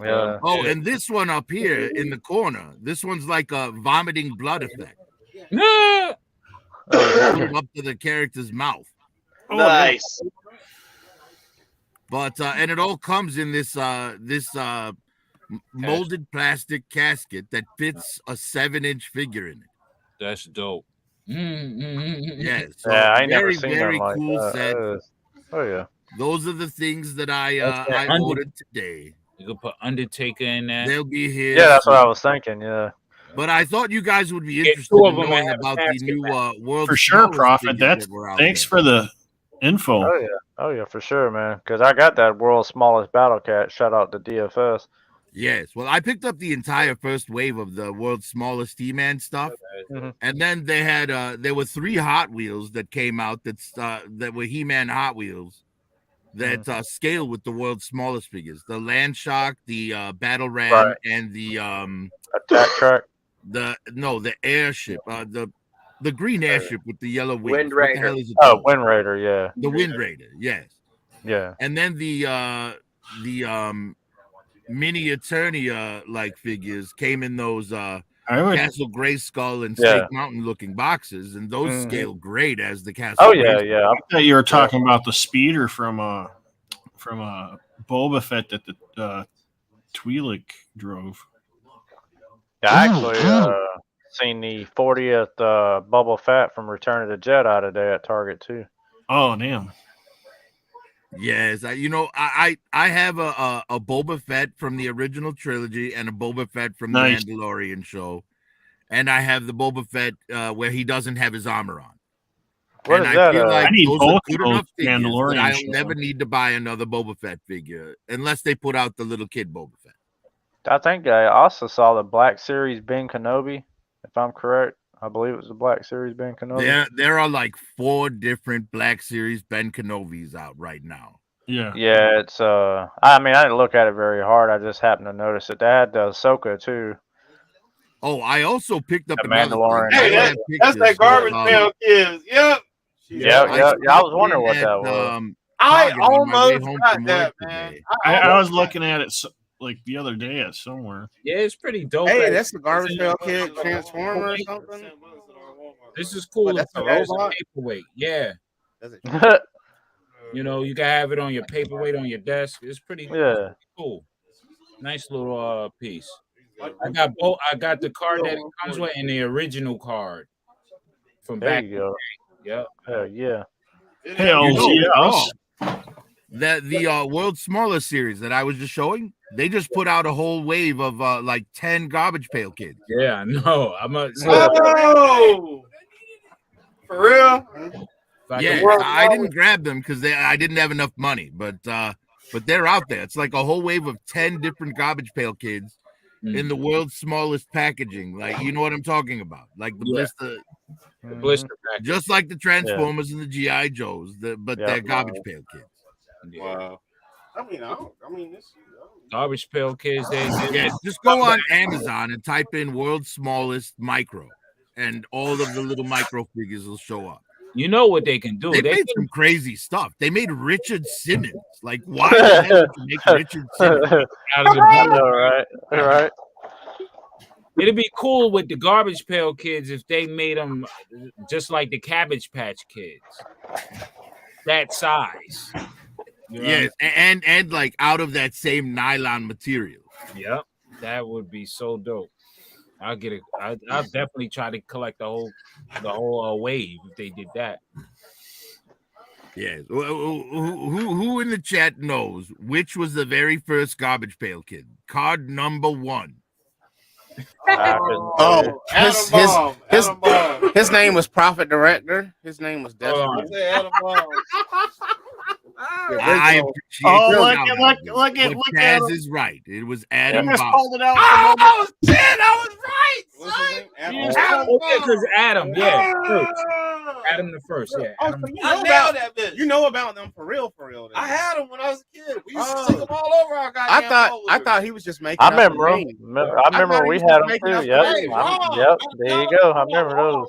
K: Yeah.
P: Oh, and this one up here in the corner, this one's like a vomiting blood effect.
O: No.
P: Up to the character's mouth.
N: Nice.
P: But and it all comes in this molded plastic casket that fits a 7-inch figure in it.
O: That's dope.
P: Yes. So
K: Yeah, I ain't never
P: very,
K: seen
P: very
K: them like
P: cool
K: that.
P: set.
K: Oh yeah.
P: Those are the things that I
O: that
P: I ordered today.
O: You can put Undertaker in that.
P: They'll be here.
K: Yeah, that's what I
P: soon.
K: was thinking. Yeah.
P: But I thought you guys would be
O: Yeah,
P: interested
O: two of
P: in
O: them
P: knowing
O: have a
P: about the
O: basket
P: new world.
M: For sure, Prophet. That's thanks for the info.
K: Oh yeah. Oh yeah, for sure, man. Because I got that world's smallest battle cat. Shout out to DFS.
P: Yes. Well, I picked up the entire first wave of the world's smallest He-Man stuff.
K: Mhm.
P: And then they had there were 3 Hot Wheels that came out that were He-Man Hot Wheels that scale with the world's smallest figures. The Land Shark, the Battle Ram,
K: Right.
P: and the
K: Attack track.
P: the airship, the green airship with the yellow wings.
N: Wind
P: What the
N: Raider.
P: hell is it
K: Oh,
P: called?
K: Wind Raider. Yeah.
P: The Wind Raider, yes.
K: Yeah.
P: And then the mini Eternia like figures came in those
M: I would.
P: Castle Grayskull and
K: Yeah.
P: Snake Mountain looking boxes, and those
K: Mhm.
P: scale great as the Castle.
K: Oh yeah,
P: Grayskull.
K: yeah.
M: I thought you were talking about the speeder from Boba Fett that the Twi'lek drove.
K: Yeah, I actually seen the 40th Bubble Fett from Return of the Jedi today at Target too.
M: Oh damn!
P: Yes, I have a Boba Fett from the original trilogy and a Boba Fett from
M: Nice.
P: the Mandalorian show, and I have the Boba Fett where he doesn't have his armor on.
K: What
P: And
K: is
P: I
K: that?
P: feel like
M: I need
P: those
M: both
P: are
M: of
P: good
M: those
P: enough figures that
M: Mandalorian
P: I'll
M: shows.
P: never need to buy another Boba Fett figure unless they put out the little kid Boba Fett.
K: I think I also saw the Black Series Ben Kenobi, if I'm correct. I believe it was the Black Series Ben Kenobi.
P: There are like 4 different Black Series Ben Kenobis out right now.
M: Yeah.
K: Yeah, it's I mean, I didn't look at it very hard. I just happened to notice it. They had Ahsoka too.
P: Oh, I also picked up
K: The
P: another
K: Mandalorian.
P: thing. I
B: Hey,
P: had
B: that's that
P: pictures
B: garbage
P: of,
B: pail kids. Yep.
K: Yeah. I was
P: stopped
K: wondering
P: in
K: what
P: at,
K: that was.
B: I
P: Target on my way
B: almost
P: home
B: got
P: from
B: that,
P: work
B: man.
P: today.
M: I was looking at it like the other day at somewhere.
O: Yeah, it's pretty dope.
J: Hey,
O: at-
J: that's the garbage pail kid transformer or something.
O: This is cool.
J: What, that's
O: if
J: a
O: it has
J: robot?
O: paperweight. Yeah.
J: Does it?
O: You know, you can have it on your paperweight on your desk. It's pretty cool. Nice little piece. I got both. I got the card that it comes with and the original card from
K: There
O: back
K: you
O: in
K: go.
O: the day. Yep.
K: Hell yeah.
M: Hell yes.
P: The World's Smallest series that I was just showing, they just put out a whole wave of like 10 garbage pail kids.
O: Yeah, I know. I'm a
B: Oh, for real?
P: Yeah, I didn't grab them because I didn't have enough money, but they're out there. It's like a whole wave of 10 different garbage pail kids in the world's smallest packaging. Like, you know what I'm talking about? Like the blister.
O: The blister package.
P: Just like the Transformers and the G.I. Joes, but they're garbage pail kids.
J: Wow. I mean, this.
O: Garbage pail kids.
P: Yeah, just go on Amazon and type in "world's smallest micro," and all of the little micro figures will show up.
O: You know what they can do?
P: They made some crazy stuff. They made Richard Simmons. Like, why the hell would you make Richard Simmons?
O: Out of the blue.
K: All right.
O: It'd be cool with the garbage pail kids if they made them just like the Cabbage Patch Kids, that size. You know
P: Yes, and like out of that same nylon material.
O: Yep, that would be so dope. I'll get it. I'll definitely try to collect the whole wave if they did that.
P: Yes. Who in the chat knows which was the very first garbage pail kid? Card number 1.
J: Oh, his name was Prophet Director. His name was definitely.
P: I appreciate
M: look at
P: Taz is right. It was Adam
M: just
P: Bob.
M: called it out.
B: Oh shit! I was right.
O: Because Adam, Adam the first, yeah.
J: Oh,
O: Adam.
J: so you know about that bitch. You know about them for real, then.
B: I had them when I was a kid. We used to stick them all over our goddamn
J: I thought he was just making.
K: I
J: up the
K: remember
J: name.
K: I remember we had them too. Yep. Yep. There you go. I remember those.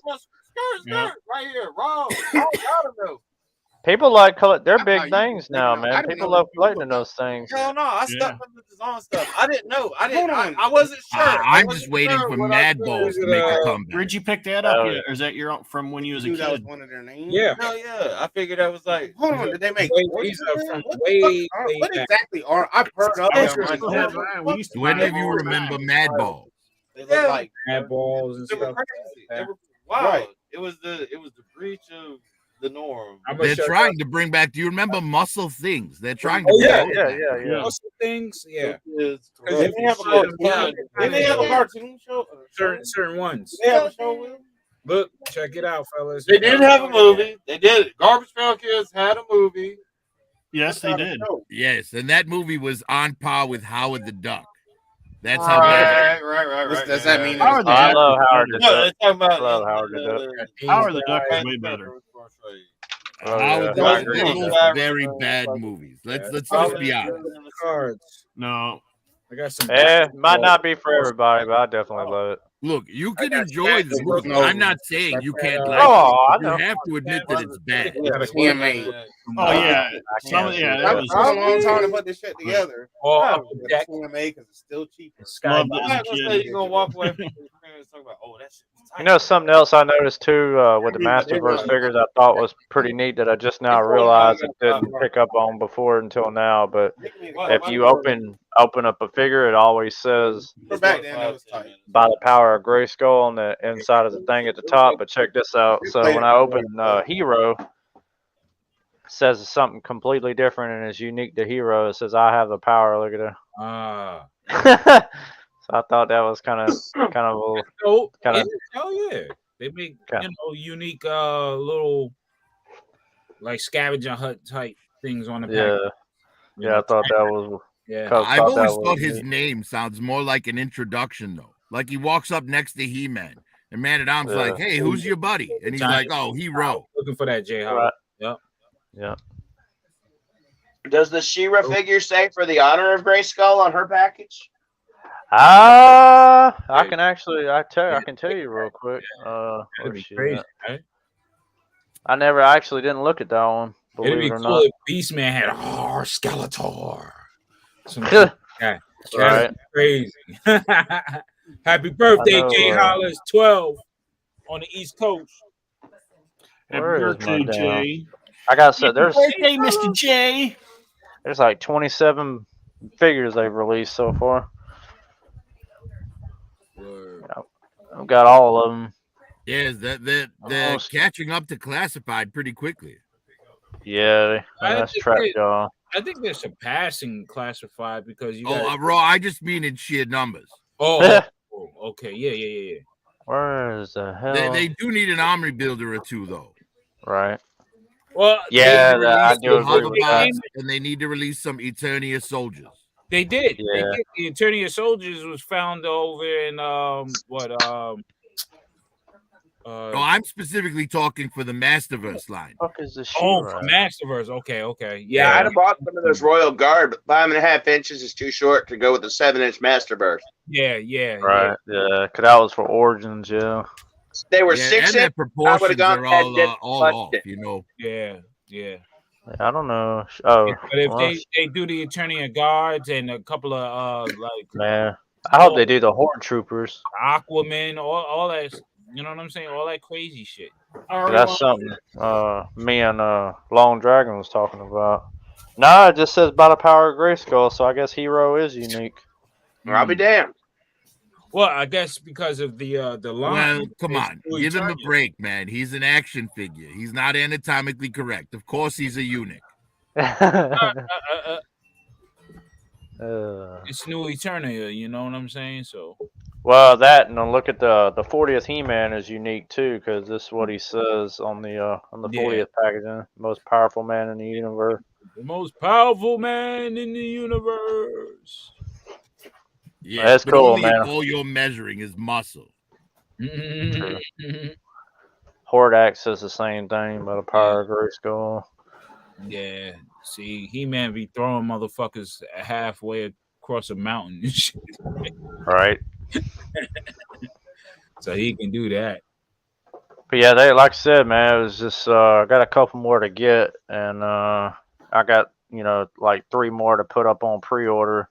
B: Right here, wrong. I gotta know.
K: People like they're big things now, man. People love collecting those things.
B: Hell no, I stuck them with his own stuff. I didn't know. I wasn't sure.
P: I'm just waiting for Mad Balls to make a comeback.
M: Where'd you pick that up? Or is that your from when you was a kid?
J: That was one of their names.
O: Yeah.
B: Hell yeah. I figured that was like.
J: Hold on, did they make?
O: These are from way
J: What
O: back.
J: exactly are? I've heard of them.
P: Do any of you remember Mad Balls?
J: They look like
O: Mad balls and
B: They were
O: stuff.
B: crazy. They were wild.
J: Right.
B: It was the breach of the norm.
P: They're trying to bring back. Do you remember Muscle Things? They're trying to.
K: Yeah.
O: Muscle things, yeah.
B: Because
J: Didn't they have a cartoon? Didn't they have a cartoon show?
O: Certain ones.
J: They have a show with them?
O: Look, check it out, fellas.
B: They did have a movie. They did. Garbage Pail Kids had a movie.
M: Yes, they did.
P: Yes, and that movie was on par with Howard the Duck. That's how bad.
B: Right.
J: Does that mean?
K: I love Howard the
B: No,
K: Duck.
B: they're talking about
K: I love Howard the Duck.
M: Howard the Duck is way better.
P: Howard the
K: I
P: Duck.
K: agree
P: They're
K: with
P: both
K: that.
P: very bad movies. Let's just be honest.
O: Cards.
M: No.
O: I got some.
K: Might not be for everybody, but I definitely love it.
P: Look, you can enjoy the movie.
J: no-
P: I'm not saying you can't like
K: Oh, I
P: it.
K: know.
P: You have to admit that it's bad.
J: TMA.
M: Oh yeah.
J: That was a long time to put this shit together.
O: Oh,
J: Yeah,
O: up the deck.
J: TMA because it's still cheaper.
M: Loved
B: I'm
M: it
B: not
M: as a
B: gonna say
M: kid.
B: you're gonna walk away from your parents talking about, oh, that shit was tight.
K: You know, something else I noticed too with the Masterverse figures I thought was pretty neat that I just now realized I didn't pick up on before until now. But if you open up a figure, it always says
J: Back then, it was tight.
K: by the power of Grayskull on the inside of the thing at the top. But check this out. So when I open Hero, says something completely different and is unique to Hero. It says, "I have the power." Look at
O: Ah.
K: it. So I thought that was kind of
O: Oh,
K: kind
O: yeah,
K: of
O: hell yeah. They make unique little like scavenger hunt type things on the pack.
K: yeah. Yeah, I thought that was.
O: Yeah.
K: Cuz
P: I've
K: thought that
P: always
K: was
P: thought his
K: neat.
P: name sounds more like an introduction, though. Like he walks up next to He-Man, and Man at Arms like,
K: Yeah.
P: "Hey, who's your buddy?" And he's like, "Oh, Hero."
O: Looking for that, Jay Howard.
K: Right.
O: Yep.
K: Yeah.
N: Does the She-Ra figure say for the honor of Grayskull on her package?
K: I can actually I can tell you real quick.
O: That'd
K: Where's
O: be
K: she
O: crazy,
K: at?
O: right?
K: I never actually didn't look at that one.
O: It'd
K: Believe
O: be
K: it or
O: cool
K: not.
O: if Beastman had Skeletor. Some yeah,
K: Right.
O: crazy. Happy birthday,
K: know,
O: Jay Hollis, 12 on the East Coast.
M: Happy
K: Where is my
M: birthday,
K: damn?
M: Jay.
K: I got so
M: Happy
K: there's
M: birthday, Mr. J.
K: like 27 figures they've released so far. I've got all of them.
P: Yes, they're
K: Almost.
P: catching up to classified pretty quickly.
K: Yeah,
O: I
K: that's
O: think
K: trap
O: they-
K: jaw.
O: I think they're surpassing classified because you
P: Oh,
O: got.
P: Raw, I just mean in sheer numbers.
O: Oh, okay, yeah.
K: Where is the hell?
P: They do need an armory builder or two, though.
K: Right.
O: Well,
K: Yeah,
P: They
K: I
P: released
K: do
P: some
K: agree with that.
P: hoverbots, and they need to release some Eternia soldiers.
O: They did.
K: Yeah.
O: They did. The Eternia Soldiers was found over in
P: No, I'm specifically talking for the Masterverse line.
K: Fuck is this
O: for
K: She-Ra?
O: Masterverse. Okay.
N: Yeah, I'd have bought some of those Royal Guard, but 5.5 inches is too short to go with the 7-inch Masterburst.
O: Yeah.
K: Right. Yeah, because that was for Origins. Yeah.
N: They were
P: Yeah,
N: 6
P: and their
N: inches.
P: proportions are all off, you know.
O: Yeah.
K: I don't know. Oh,
O: But if
K: well,
O: they do the Eternia Guards and a couple of
K: man, I hope they do the Horde Troopers.
O: Aquaman, all that, you know what I'm saying? All that crazy shit.
K: That's something me and Long Dragon was talking about. No, it just says by the power of Grayskull, so I guess Hero is unique.
N: I'll be damned.
O: Well, I guess because of the line.
P: Well, come on, give him a break, man. He's an action figure. He's not anatomically correct. Of course, he's a eunuch.
O: It's new Eternia, you know what I'm saying? So,
K: well, that and look at the 40th He-Man is unique too, because this is what he says on the 40th packaging. Most powerful man in the universe.
O: The most powerful man in the universe.
P: Yeah,
K: that's
P: but
K: cool,
P: only
K: man.
P: if all you're measuring is muscle.
K: Hordak says the same thing by the power of Grayskull.
O: Yeah. See, He-Man be throwing motherfuckers halfway across a mountain and shit.
K: Right.
O: So he can do that.
K: But yeah, they like I said, man, it was just I got a couple more to get, and I got like 3 more to put up on pre-order.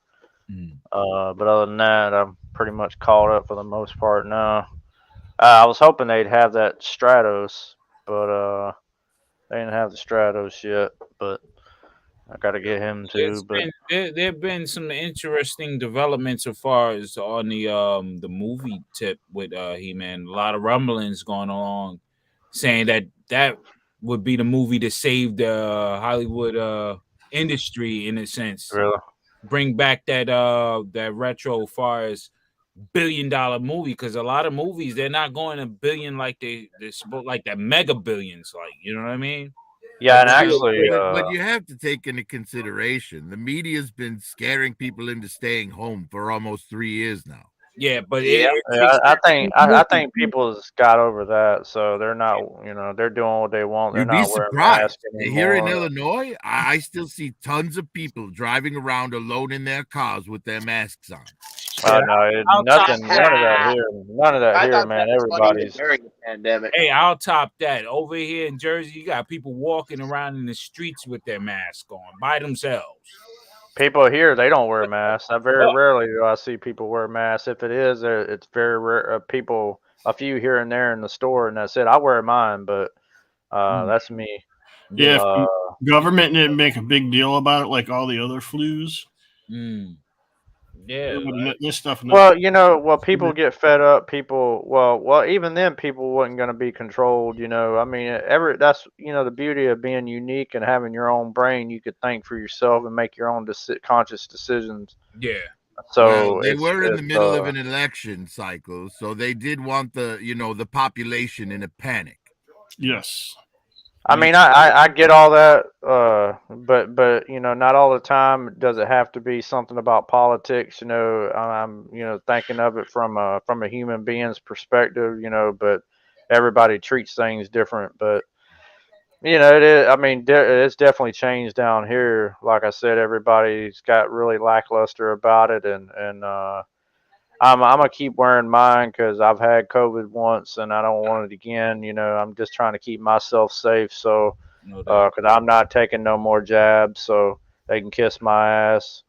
K: But other than that, I'm pretty much caught up for the most part now. I was hoping they'd have that Stratos, but they didn't have the Stratos yet. But I got to get him too.
O: There have been some interesting developments as far as on the movie tip with He-Man. A lot of rumblings going along, saying that would be the movie to save the Hollywood industry in a sense.
K: Really?
O: Bring back that retro as far as $1 billion movie, because a lot of movies they're not going a billion like they're supposed, like that mega billions, like, you know what I mean?
K: Yeah, and actually,
P: but you have to take into consideration the media's been scaring people into staying home for almost 3 years now.
O: Yeah, but
K: I think people has got over that, so they're not, they're doing what they want. They're
P: You'd be
K: not wearing
P: surprised.
K: masks
P: Here in
K: anymore.
P: Illinois, I still see tons of people driving around alone in their cars with their masks on.
K: No, nothing, none of that here. None of that here, man. Everybody's.
N: During the pandemic.
O: Hey, I'll top that. Over here in Jersey, you got people walking around in the streets with their mask on by themselves.
K: People here, they don't wear masks. Very rarely do I see people wear masks. If it is, it's very rare. People, a few here and there in the store, and that's it. I wear mine, but that's me.
M: Yeah, if government didn't make a big deal about it like all the other flus.
O: Yeah,
M: This stuff.
K: Well, you know, people get fed up. Even then, people wasn't going to be controlled. You know, I mean, that's the beauty of being unique and having your own brain. You could think for yourself and make your own conscious decisions.
O: Yeah.
K: So
P: they were in the middle of an election cycle, so they did want the population in a panic.
M: Yes.
K: I mean, I get all that, but not all the time does it have to be something about politics. I'm thinking of it from a human being's perspective. But everybody treats things different. But it is. I mean, it's definitely changed down here. Like I said, everybody's got really lackluster about it, and I'm gonna keep wearing mine because I've had COVID once and I don't want it again. I'm just trying to keep myself safe. So, because I'm not taking no more jabs, so they can kiss my ass.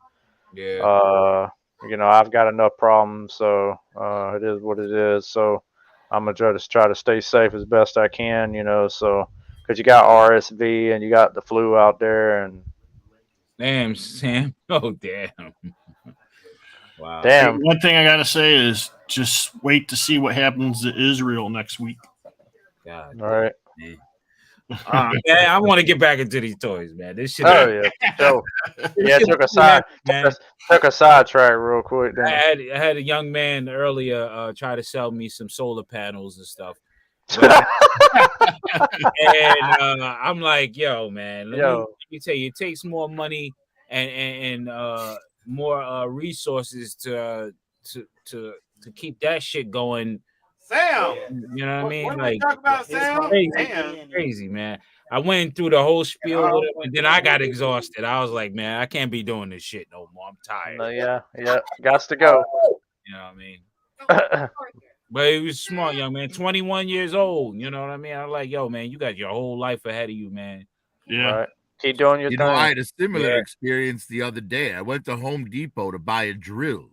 O: Yeah.
K: I've got enough problems, so it is what it is. So, I'm gonna try to stay safe as best I can. So because you got RSV and you got the flu out there, and
O: damn, Sam. Oh, damn. Wow.
K: Damn.
M: One thing I gotta say is just wait to see what happens to Israel next week.
O: God.
K: All right.
O: Man. Man, I want to get back into these toys, man. This shit.
K: Oh yeah, so yeah, took a sidetrack real quick.
O: I had a young man earlier try to sell me some solar panels and stuff. And I'm like, yo, man, let me tell you, it takes more money and more resources to keep that shit going.
B: Sam,
O: you know what I mean?
B: What
O: Like,
B: talk about Sam?
O: crazy, man. I went through the whole spiel with him, and then I got exhausted. I was like, man, I can't be doing this shit no more. I'm tired.
K: Yeah, got to go.
O: You know what I mean? But he was smart, young man. 21 years old. You know what I mean? I'm like, yo, man, you got your whole life ahead of you, man.
M: Yeah.
K: Right. Keep doing your thing.
P: I had a similar experience the other day. I went to Home Depot to buy a drill.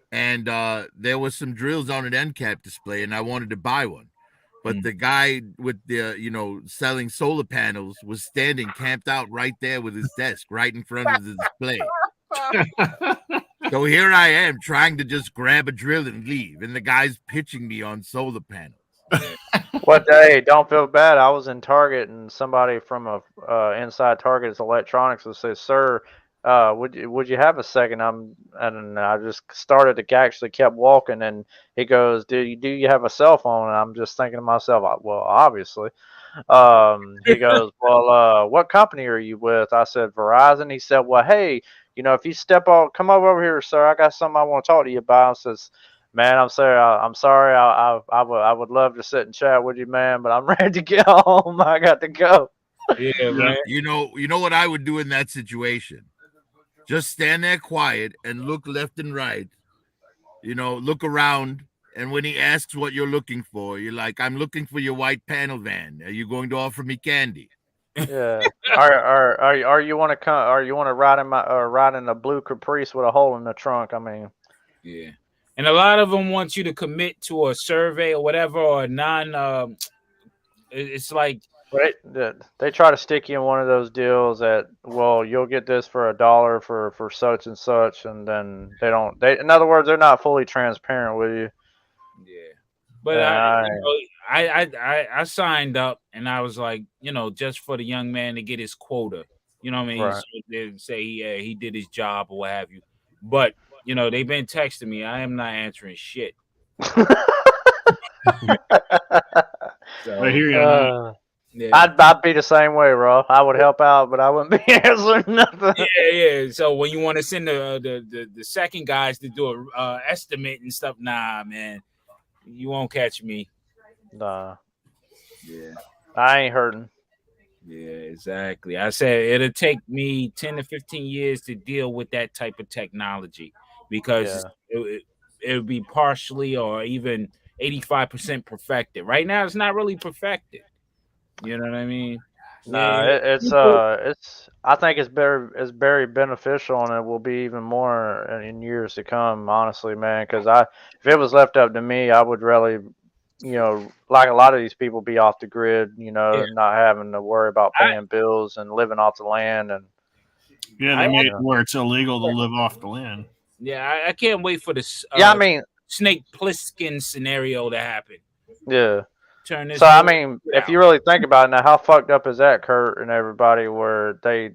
P: And there was some drills on an end cap display, and I wanted to buy one. But the guy with the, selling solar panels was standing camped out right there with his desk right in front of the display. So here I am trying to just grab a drill and leave, and the guy's pitching me on solar panels.
K: What day? Don't feel bad. I was in Target, and somebody from inside Target's electronics was said, "Sir, would you have a second?" And I just started to actually kept walking, and he goes, "Do you have a cell phone?" And I'm just thinking to myself, "Well, obviously." He goes, "Well, what company are you with?" I said, "Verizon." He said, "Well, hey, if you come over here, sir, I got something I want to talk to you about." I says, "Man, I'm sorry. I'm sorry. I would love to sit and chat with you, man, but I'm ready to get home. I got to go."
O: Yeah, man.
P: You know what I would do in that situation? Just stand there quiet and look left and right. Look around. And when he asks what you're looking for, you're like, "I'm looking for your white panel van. Are you going to offer me candy?"
K: Yeah. Are you want to come? Or you want to ride in a blue Caprice with a hole in the trunk? I mean.
O: Yeah. And a lot of them want you to commit to a survey or whatever, or it's like
K: they try to stick you in one of those deals that, well, you'll get this for $1 for such and such, and then in other words, they're not fully transparent with you.
O: Yeah. But I signed up, and I was like, just for the young man to get his quota. You know what I mean?
K: Right.
O: So they say he did his job or what have you. But they've been texting me. I am not answering shit.
M: So, I hear you.
O: Yeah.
K: I'd be the same way, bro. I would help out, but I wouldn't be answering nothing.
O: Yeah. So when you want to send the second guys to do a estimate and stuff, nah, man, you won't catch me.
K: Nah.
O: Yeah.
K: I ain't hurting.
O: Yeah, exactly. I said it'll take me 10 to 15 years to deal with that type of technology because it'll be partially or even 85% perfected. Right now, it's not really perfected. You know what I mean?
K: Nah, it's I think it's very beneficial, and it will be even more in years to come. Honestly, man, because if it was left up to me, I would really, like a lot of these people, be off the grid. Not having to worry about paying bills and living off the land. And
M: yeah, they made it where it's illegal to live off the land.
O: Yeah, I can't wait for this.
K: Yeah, I mean,
O: Snake Plissken scenario to happen.
K: yeah.
O: Turn this.
K: So I
O: whole
K: mean,
O: shit
K: if
O: out.
K: you really think about it now, how fucked up is that, Kurt, and everybody, where they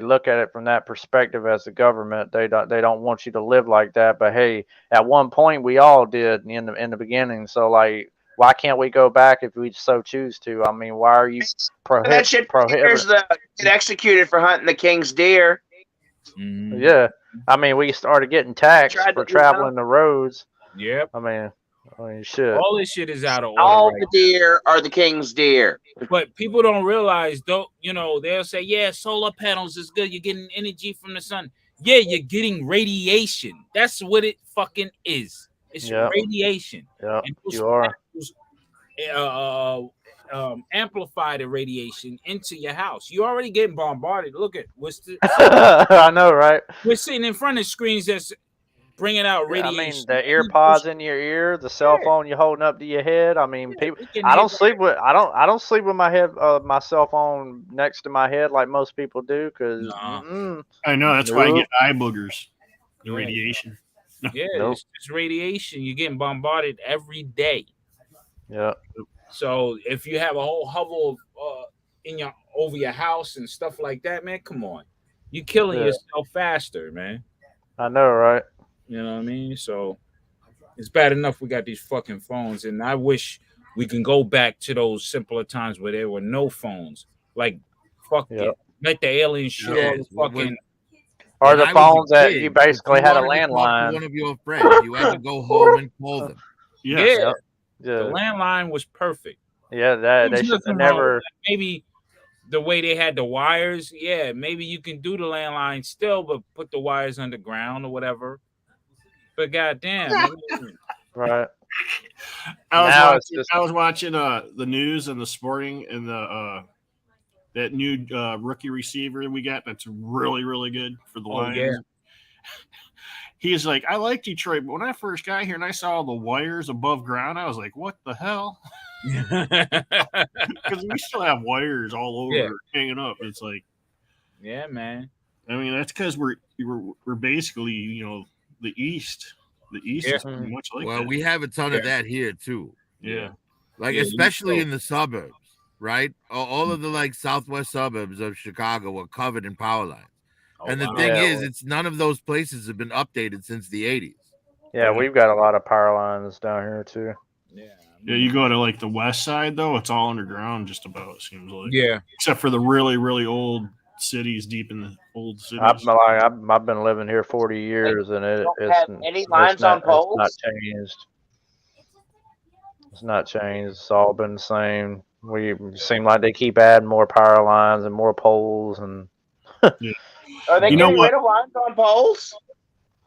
K: look at it from that perspective as the government. They don't want you to live like that. But hey, at one point we all did in the beginning. So like, why can't we go back if we so choose to? I mean, why are you
N: That shit
K: prohibiting?
N: get executed for hunting the king's deer.
K: Yeah, I mean, we started getting taxed
N: Tried
K: for
N: to, you know?
K: traveling the roads.
O: Yep.
K: I mean, shit.
O: All this shit is out of order.
N: All
O: right
N: the deer are the king's deer.
O: But people don't realize, though, they'll say, yeah, solar panels is good. You're getting energy from the sun. Yeah, you're getting radiation. That's what it fucking is. It's radiation.
K: Yeah,
O: And those
K: you are.
O: panels, amplify the radiation into your house. You're already getting bombarded. Look at
K: I know, right?
O: We're sitting in front of screens that's bringing out radiation.
K: I mean, the ear pods in your ear, the cell phone you're holding up to your head. I mean, people. I don't sleep with my cell phone next to my head like most people do, because
M: I know that's why I get eye boogers. The radiation.
O: Yeah, it's radiation. You're getting bombarded every day.
K: Yeah.
O: So if you have a whole hovel over your house and stuff like that, man, come on, you're killing yourself faster, man.
K: I know, right?
O: You know what I mean? So it's bad enough we got these fucking phones, and I wish we can go back to those simpler times where there were no phones. Like, fuck it, let the aliens shoot all the fucking.
K: Or the phones that you basically had a
P: wanted to talk to
K: landline.
P: one of your friends, you had to go home and call them.
O: Yeah. The landline was perfect.
K: Yeah, that they
O: There's
K: should
O: nothing
K: have
O: wrong with
K: never.
O: that. Maybe the way they had the wires, maybe you can do the landline still, but put the wires underground or whatever. But goddamn,
K: right.
M: I was watching the news and the sporting and the that new rookie receiver we got that's really, really good for the Lions.
O: Yeah.
M: He's like, I like Detroit, but when I first got here and I saw the wires above ground, I was like, what the hell? Because we still have wires all over hanging up. It's like,
O: yeah, man.
M: I mean, that's because we're basically, the East. The East is pretty much like that.
P: Well, we have a ton of that here too.
M: Yeah.
P: Like especially in the suburbs, right? All of the like southwest suburbs of Chicago are covered in power lines. And the thing is, it's none of those places have been updated since the 80s.
K: Yeah, we've got a lot of power lines down here too.
M: Yeah, you go to like the west side though, it's all underground just about, it seems like.
O: Yeah.
M: Except for the really, really old cities deep in the old cities.
K: I've been living here 40 years, and
N: any lines on poles?
K: It's not changed. It's not changed. It's all been the same. We seem like they keep adding more power lines and more poles, and
N: Are they getting rid of lines on poles?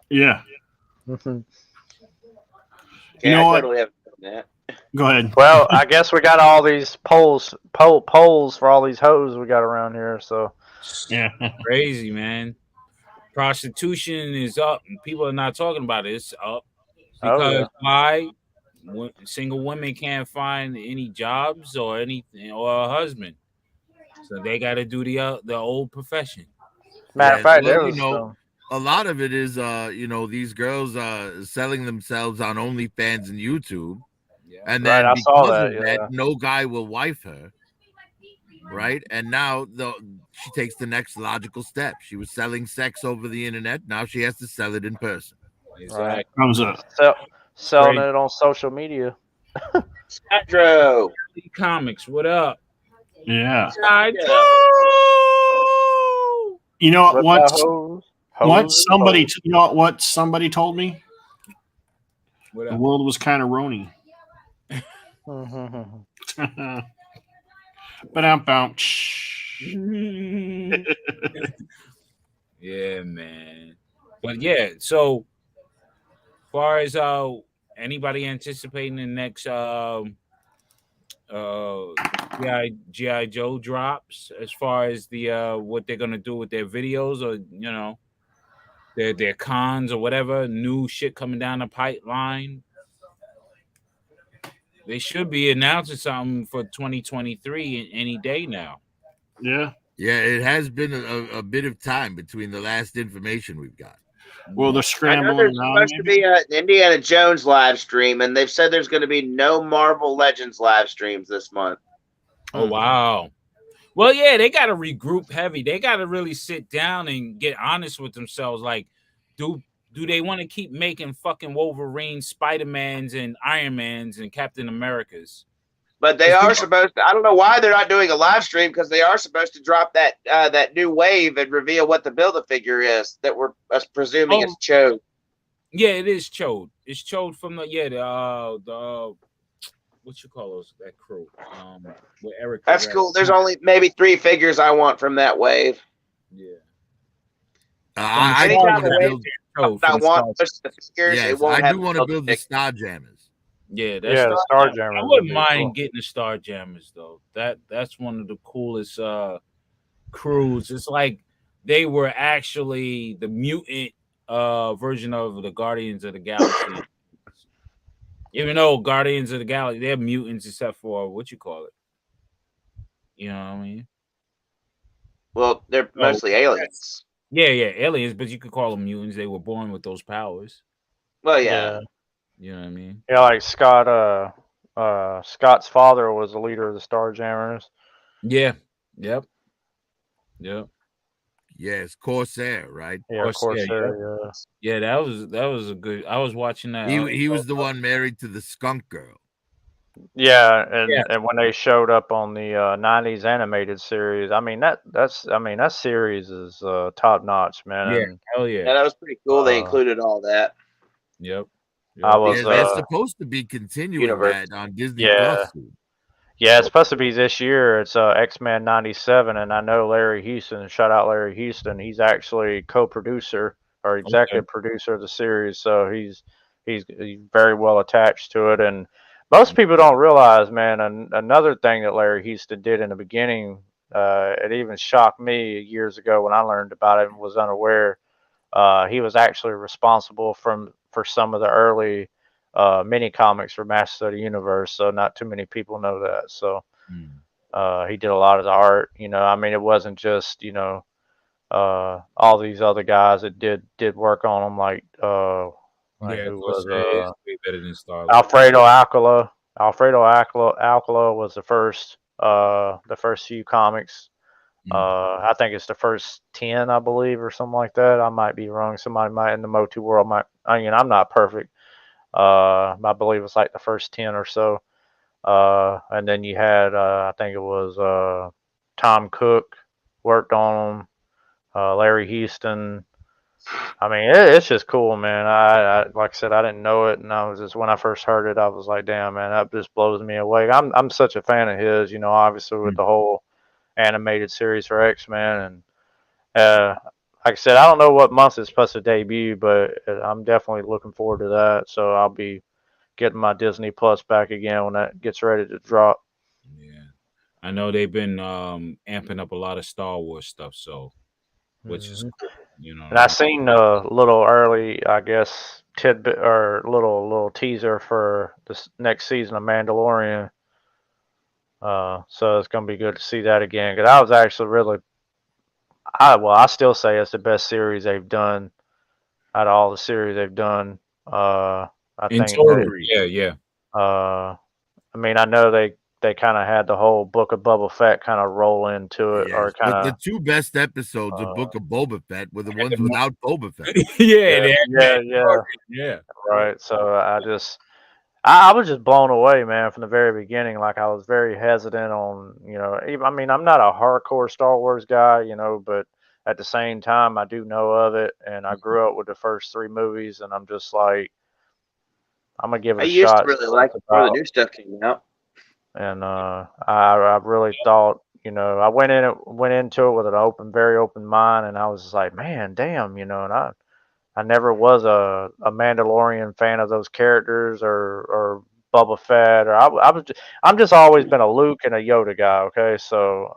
M: Yeah.
N: Yeah,
M: You know
N: I
M: what?
N: totally haven't done that.
M: Go ahead.
K: well, I guess we got all these poles for all these hoes we got around here. So
M: yeah,
O: crazy, man. Prostitution is up, and people are not talking about it. It's up because why? Single women can't find any jobs or anything or a husband, so they got to do the old profession.
K: Matter of fact,
P: a lot of it is these girls selling themselves on OnlyFans and YouTube, and then
K: I saw
P: because of
K: that,
P: that, no guy will wife her, right? And now she takes the next logical step. She was selling sex over the internet. Now she has to sell it in person.
K: right.
M: Comes up.
K: Selling it on social media.
N: Pedro.
O: Comics, what up?
M: Yeah.
O: Sidro!
M: You know what?
K: Somebody
M: told me? The world was kind of rony. But I'm bounce.
O: Yeah, man. But yeah, so far as anybody anticipating the next GI Joe drops, as far as the what they're gonna do with their videos, or their cons or whatever, new shit coming down the pipeline. They should be announcing something for 2023 in any day now.
M: Yeah.
P: Yeah, it has been a bit of time between the last information we've got.
M: Well, they're
N: I know
M: scrambling
N: there's
M: now.
N: supposed to be an Indiana Jones live stream, and they've said there's going to be no Marvel Legends live streams this month.
O: Oh wow. Well, yeah, they got to regroup heavy. They got to really sit down and get honest with themselves. Like, do they want to keep making fucking Wolverine, Spider-Mans, and Iron Mans and Captain Americas?
N: But they are supposed to. I don't know why they're not doing a live stream, because they are supposed to drop that new wave and reveal what the Build-A-Figure is that we're presuming it's Chode.
O: Yeah, it is Chode. It's Chode from the what you call those, that crew? With Eric.
N: That's cool. There's only maybe 3 figures I want from that wave.
O: Yeah.
P: I do
N: Anytime
P: want to build.
N: I want the figures,
P: Yes,
N: it won't
P: I
N: have
P: do want to build the Star Jammers.
O: Yeah,
K: the Star Jammers
O: I
K: would
O: wouldn't
K: be
O: mind
K: cool.
O: getting the Star Jammers though. That's one of the coolest crews. It's like they were actually the mutant version of the Guardians of the Galaxy. Even though Guardians of the Galaxy, they're mutants except for what you call it. You know what I mean?
N: Well, they're mostly aliens.
O: Yeah, aliens, but you could call them mutants. They were born with those powers.
N: Well, yeah.
O: You know what I mean?
K: Yeah, like Scott's father was the leader of the Star Jammers.
O: Yeah. Yep.
P: Yes, Corsair, right?
K: Yeah, Corsair.
O: Yeah, that was a good. I was watching that.
P: He was the one married to the skunk girl.
K: Yeah, and when they showed up on the '90s animated series, I mean that series is top notch, man.
O: Yeah,
K: And,
O: hell yeah.
N: Yeah, that was pretty cool. They included all that.
O: Yep.
K: I was.
P: They're supposed to be continuing that on Disney Plus.
K: Yeah, it's supposed to be this year. It's X-Men '97, and I know Larry Houston. Shout out Larry Houston. He's actually co-producer or executive producer of the series, so he's very well attached to it. And most people don't realize, man. Another thing that Larry Houston did in the beginning, it even shocked me years ago when I learned about it and was unaware. He was actually responsible for some of the early mini comics for Masters of the Universe, so not too many people know that. So he did a lot of the art. You know, I mean, it wasn't just all these other guys that did work on them, like who was
O: way better than Star.
K: Alfredo Alcala. Alfredo Alcala was the first few comics. I think it's the first 10, I believe, or something like that. I might be wrong. Somebody might in the Motu world might. I mean, I'm not perfect. I believe it's like the first 10 or so. And then you had, I think it was Tom Cook worked on them. Larry Houston. I mean, it's just cool, man. I like I said, I didn't know it, and I was just when I first heard it, I was like, damn, man, that just blows me away. I'm such a fan of his, you know, obviously with the whole animated series for X-Men, and like I said, I don't know what month it's supposed to debut, but I'm definitely looking forward to that. So I'll be getting my Disney Plus back again when that gets ready to drop.
O: I know they've been amping up a lot of Star Wars stuff, so which is cool, you know.
K: And I seen a little early, I guess, tidbit or little teaser for this next season of Mandalorian. So it's gonna be good to see that again. Because I was actually really, I still say it's the best series they've done out of all the series they've done. I
O: In
K: think.
O: total, yeah.
K: I mean, I know they kind of had the whole Book of Boba Fett kind of roll into it, or kind
P: But
K: of.
P: the 2 best episodes of Book of Boba Fett were the ones without Boba Fett.
K: Yeah. Right. So I was just blown away, man, from the very beginning. Like I was very hesitant on, you know, I mean, I'm not a hardcore Star Wars guy, you know, but at the same time, I do know of it, and I grew up with the first 3 movies, and I'm just like, I'm gonna give it
N: I
K: a
N: used
K: shot.
N: to really like it before the new stuff came out.
K: And I really thought, you know, I went into it with an very open mind, and I was just like, man, damn, you know, and I never was a Mandalorian fan of those characters or Boba Fett, or I'm just always been a Luke and a Yoda guy. Okay, so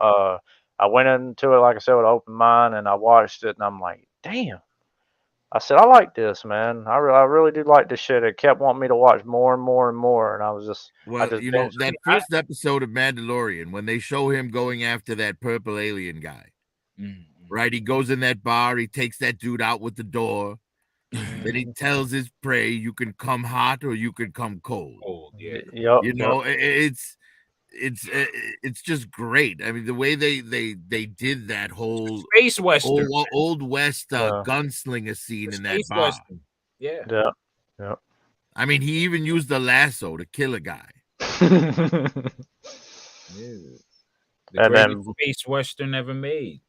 K: I went into it like I said with an open mind, and I watched it, and I'm like, damn. I said, I like this, man. I really do like this shit. It kept wanting me to watch more and more and more, and I was just,
P: Well, you know, that first episode of Mandalorian, when they show him going after that purple alien guy, right? He goes in that bar, he takes that dude out with the door, that he tells his prey, "You can come hot or you can come cold."
K: Yep.
P: You know, it's just great. I mean, the way they did that whole
O: Space Western.
P: old West gunslinger scene in that
O: Space
P: bar.
O: Western. Yeah.
K: Yeah. Yeah.
P: I mean, he even used the lasso to kill a guy.
O: The
K: And
O: greatest
K: then-
O: space Western ever made.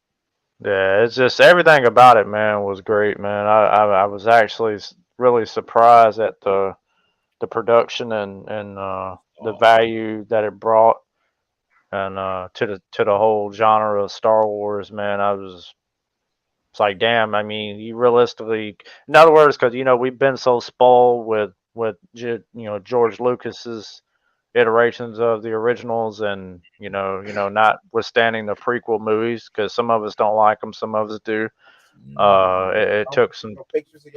K: Yeah, it's just everything about it, man, was great, man. I was actually really surprised at the production and the value that it brought, and to the whole genre of Star Wars, man. It's like, damn. I mean, you realistically, in other words, because we've been so spoiled with George Lucas's iterations of the originals, and notwithstanding the prequel movies, because some of us don't like them, some of us do. It took some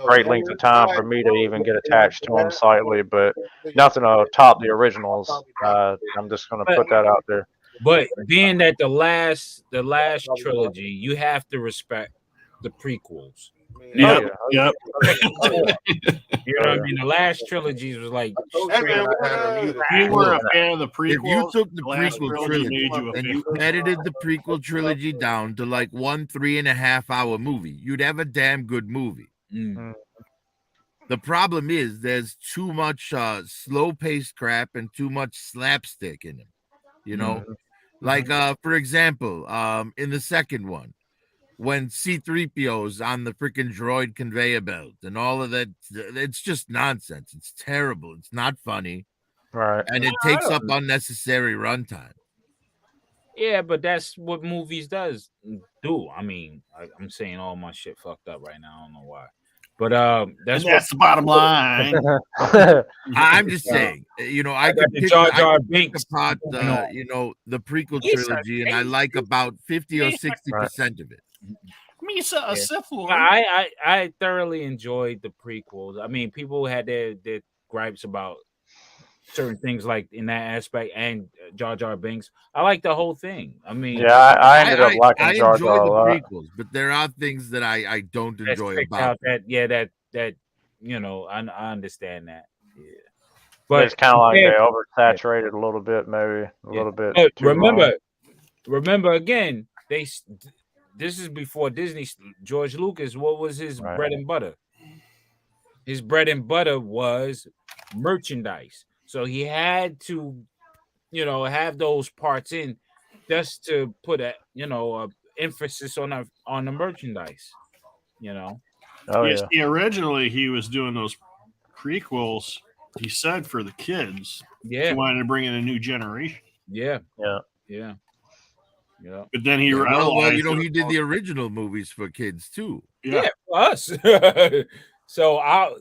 K: great length of time for me to even get attached to them slightly, but nothing to top the originals. I'm just gonna put that out there.
O: But being that the last trilogy, you have to respect the prequels. Now,
M: Yep.
O: you know what I mean? The last trilogies was like
B: If
M: you were a fan of the
P: If you
M: prequels,
P: took the
M: last
P: prequel
M: trilogy
P: trilogy
M: made you a
P: and
M: fan.
P: you edited the prequel trilogy down to like 1 3.5 hour movie, you'd have a damn good movie. The problem is there's too much slow paced crap and too much slapstick in it. Like for example, in the second one, when C-3PO's on the freaking droid conveyor belt and all of that, it's just nonsense. It's terrible. It's not funny.
K: Right.
P: And it takes up unnecessary runtime.
O: Yeah, but that's what movies do. I mean, I'm saying all my shit fucked up right now. I don't know why. But
M: that's the bottom line.
P: I'm just saying, I could pick
O: Jar Jar Binks
P: apart the prequel trilogy, and I like about 50 or 60% of it.
M: I mean, it's a Sith Lord.
O: I thoroughly enjoyed the prequels. I mean, people had their gripes about certain things like in that aspect, and Jar Jar Binks. I like the whole thing. I mean,
K: yeah, I ended up liking Jar
P: enjoy
K: Jar a
P: the
K: lot.
P: prequels, but there are things that I don't enjoy about them.
O: that I understand that. Yeah, but
K: it's kind of like they oversaturated a little bit, maybe a little bit.
O: But
K: too long.
O: remember again, this is before Disney. George Lucas, what was his bread and butter? His bread and butter was merchandise. So he had to, have those parts in just to put a emphasis on the merchandise.
K: Oh
M: Yes,
K: yeah.
M: originally he was doing those prequels. He said for the kids.
O: Yeah.
M: He wanted to bring in a new generation.
O: Yeah.
K: Yeah.
M: But then he
P: Yeah,
M: realized.
P: well, he did the original movies for kids too.
O: Yeah, for us. So our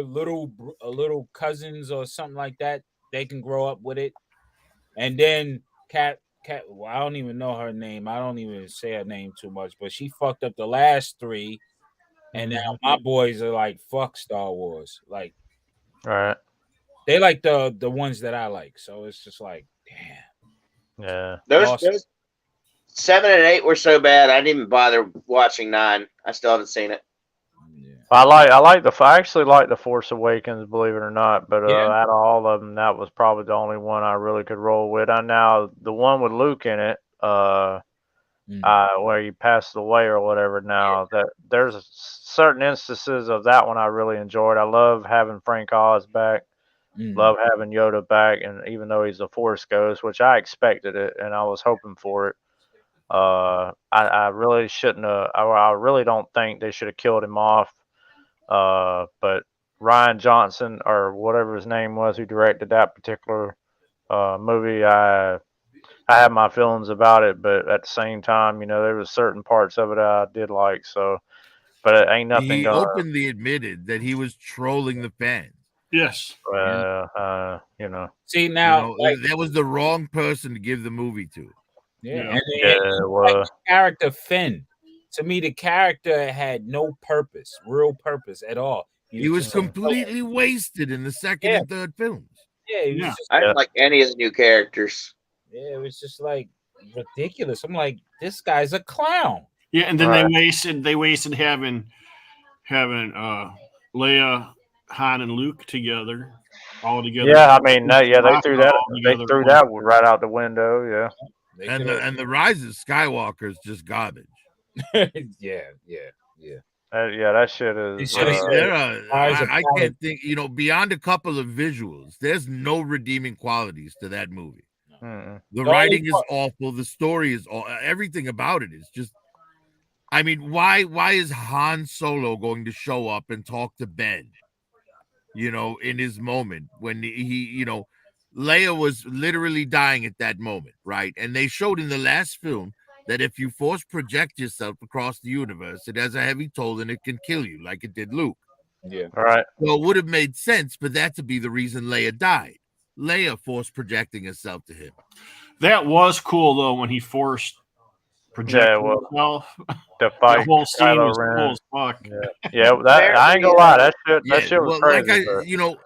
O: little cousins or something like that, they can grow up with it. And then Cat, well, I don't even know her name. I don't even say her name too much, but she fucked up the last three. And now my boys are like, fuck Star Wars. Like,
K: Right.
O: they like the ones that I like. So it's just like, damn.
K: Yeah.
N: Those 7 and 8 were so bad I didn't even bother watching 9. I still haven't seen it.
K: I actually like the Force Awakens, believe it or not. But out of all of them, that was probably the only one I really could roll with. And now the one with Luke in it, where he passed away or whatever. Now that there's certain instances of that one I really enjoyed. I love having Frank Oz back. Love having Yoda back, and even though he's a Force ghost, which I expected it and I was hoping for it. I really shouldn't have. I really don't think they should have killed him off. But Ryan Johnson or whatever his name was, who directed that particular movie, I had my feelings about it, but at the same time, there was certain parts of it I did like. So, but it ain't nothing.
P: He openly admitted that he was trolling the fans.
M: Yes.
O: See now,
P: that was the wrong person to give the movie to.
O: Yeah, the character Finn. To me, the character had no purpose, real purpose at all.
P: He was completely wasted in the second and third films.
O: Yeah, he was just,
N: I didn't like any of the new characters.
O: Yeah, it was just like ridiculous. I'm like, this guy's a clown.
M: Yeah, and then they wasted having having Leia, Han, and Luke together, all together.
K: Yeah, I mean, they threw that
M: all together at
K: that
M: once.
K: right out the window. Yeah.
P: And the Rise of Skywalker is just garbage.
O: yeah.
K: That shit is.
P: I mean, there are.
O: Eyes of
P: I
O: Pilot.
P: can't think. Beyond a couple of visuals, there's no redeeming qualities to that movie.
K: Mm-mm.
P: The writing is awful. The story is everything about it is just. I mean, why is Han Solo going to show up and talk to Ben? In his moment when he Leia was literally dying at that moment, right? And they showed in the last film that if you force project yourself across the universe, it has a heavy toll and it can kill you, like it did Luke.
O: Yeah.
K: All right.
P: So it would have made sense for that to be the reason Leia died. Leia force projecting herself to him.
M: That was cool though when he forced projecting himself.
K: The fight,
M: That whole scene
K: Kylo
M: was
K: Ren.
M: cool as fuck.
K: Yeah, that I ain't gonna lie, that shit was
P: well,
K: crazy.
P: like
K: but-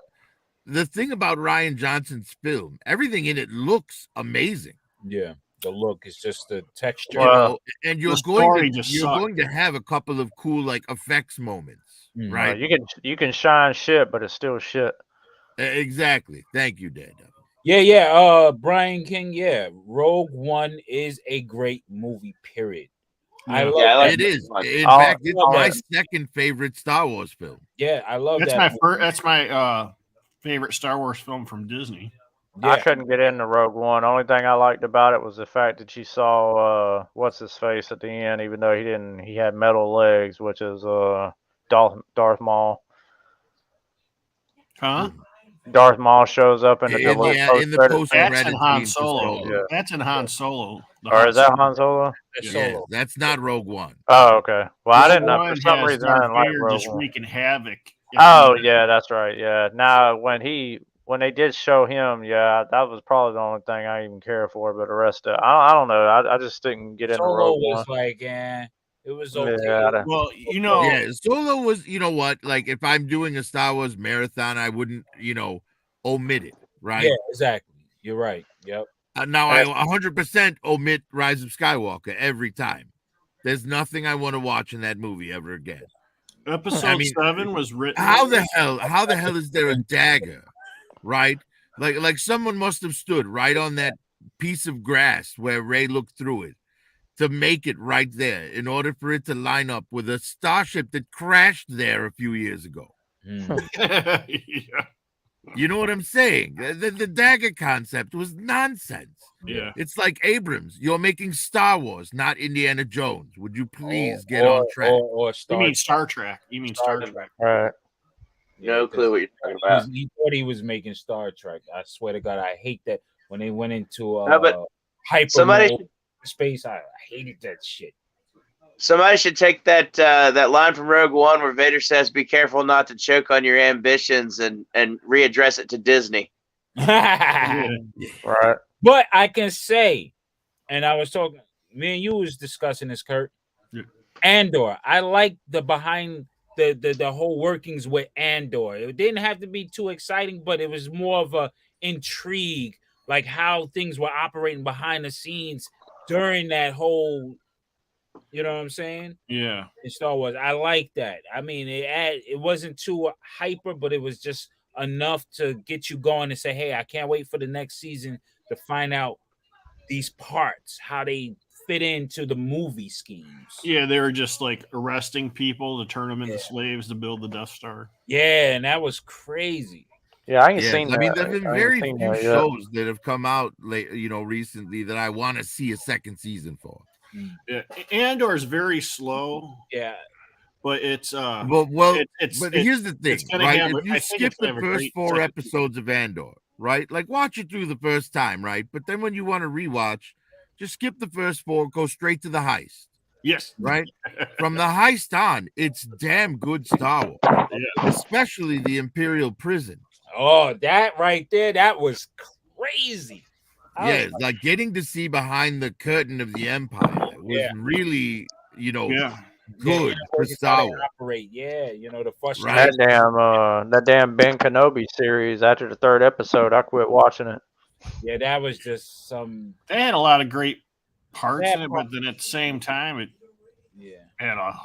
P: the thing about Rian Johnson's film, everything in it looks amazing.
O: Yeah, the look is just the texture.
P: And you're
M: the
P: going
M: story
P: to have a couple of cool like effects moments, right?
K: You can shine shit, but it's still shit.
P: Exactly. Thank you, Dad.
O: Yeah. Brian King. Yeah, Rogue One is a great movie. Period. I love
P: it. Is in fact it's my second favorite Star Wars film.
O: Yeah, I love
M: That's
O: that.
M: That's my favorite Star Wars film from Disney.
K: I couldn't get into Rogue One. Only thing I liked about it was the fact that you saw what's his face at the end, even though he had metal legs, which is Darth Maul.
M: Huh?
K: Darth Maul shows up in the
P: post
M: That's in Han Solo. That's in Han Solo.
K: Or is that Han Solo?
P: Yeah, that's not Rogue One.
K: Oh, okay. Well, I didn't know.
M: Rogue
K: For some
M: One has
K: reason, I didn't
M: Darth
K: like
M: Vader
K: Rogue
M: just
K: One.
M: wreaking havoc.
K: Oh, yeah, that's right. Yeah. Now, when they did show him, yeah, that was probably the only thing I even cared for. But the rest of I don't know. I just didn't get into
O: Solo
K: Rogue
O: was
K: One.
O: like, it was okay.
K: Yeah,
M: well,
P: yeah, Solo was. You know what? Like, if I'm doing a Star Wars marathon, I wouldn't, omit it, right?
O: Yeah, exactly. You're right. Yep.
P: Now I 100% omit Rise of Skywalker every time. There's nothing I want to watch in that movie ever again.
M: Episode 7 was written.
P: How the hell is there a dagger, right? Like someone must have stood right on that piece of grass where Rey looked through it to make it right there in order for it to line up with a starship that crashed there a few years ago.
M: Yeah.
P: You know what I'm saying? The dagger concept was nonsense.
M: Yeah.
P: It's like Abrams, you're making Star Wars, not Indiana Jones. Would you please get on track?
O: Or
M: You mean Star Trek? You mean Star Trek?
K: All right.
N: No clue what you're talking about.
O: He thought he was making Star Trek. I swear to God, I hate that when they went into
N: No, but
O: hyper
N: somebody
O: space. I hated that shit.
N: Somebody should take that line from Rogue One where Vader says, "Be careful not to choke on your ambitions," and readdress it to Disney.
K: Right.
O: But I can say, and I was talking, me and you was discussing this, Kurt.
M: Yeah.
O: Andor. I like the behind the whole workings with Andor. It didn't have to be too exciting, but it was more of a intrigue, like how things were operating behind the scenes during that whole. You know what I'm saying?
M: Yeah.
O: In Star Wars, I like that. I mean, it wasn't too hyper, but it was just enough to get you going and say, "Hey, I can't wait for the next season to find out these parts, how they fit into the movie schemes."
M: Yeah, they were just like arresting people to turn them into slaves to build the Death Star.
O: Yeah, and that was crazy.
K: Yeah, I ain't seen that.
P: I mean, there've been
K: I
P: very
K: ain't seen
P: few
K: that yet.
P: shows that have come out late, recently that I want to see a second season for.
M: Yeah, Andor is very slow.
O: Yeah,
M: but it's
P: but here's the thing, right? If you skip the first 4 episodes of Andor, right? Like watch it through the first time, right? But then when you want to rewatch, just skip the first 4, go straight to the heist.
M: Yes,
P: right. From the heist on, it's damn good Star Wars, especially the Imperial prison.
O: Oh, that right there, that was crazy.
P: Yeah, like getting to see behind the curtain of the Empire was really, good for Star Wars.
O: Operate. Yeah, the frustration.
K: That damn Ben Kenobi series. After the 3rd episode, I quit watching it.
O: Yeah, that was just some.
M: They had a lot of great parts in it, but then at the same time, it had a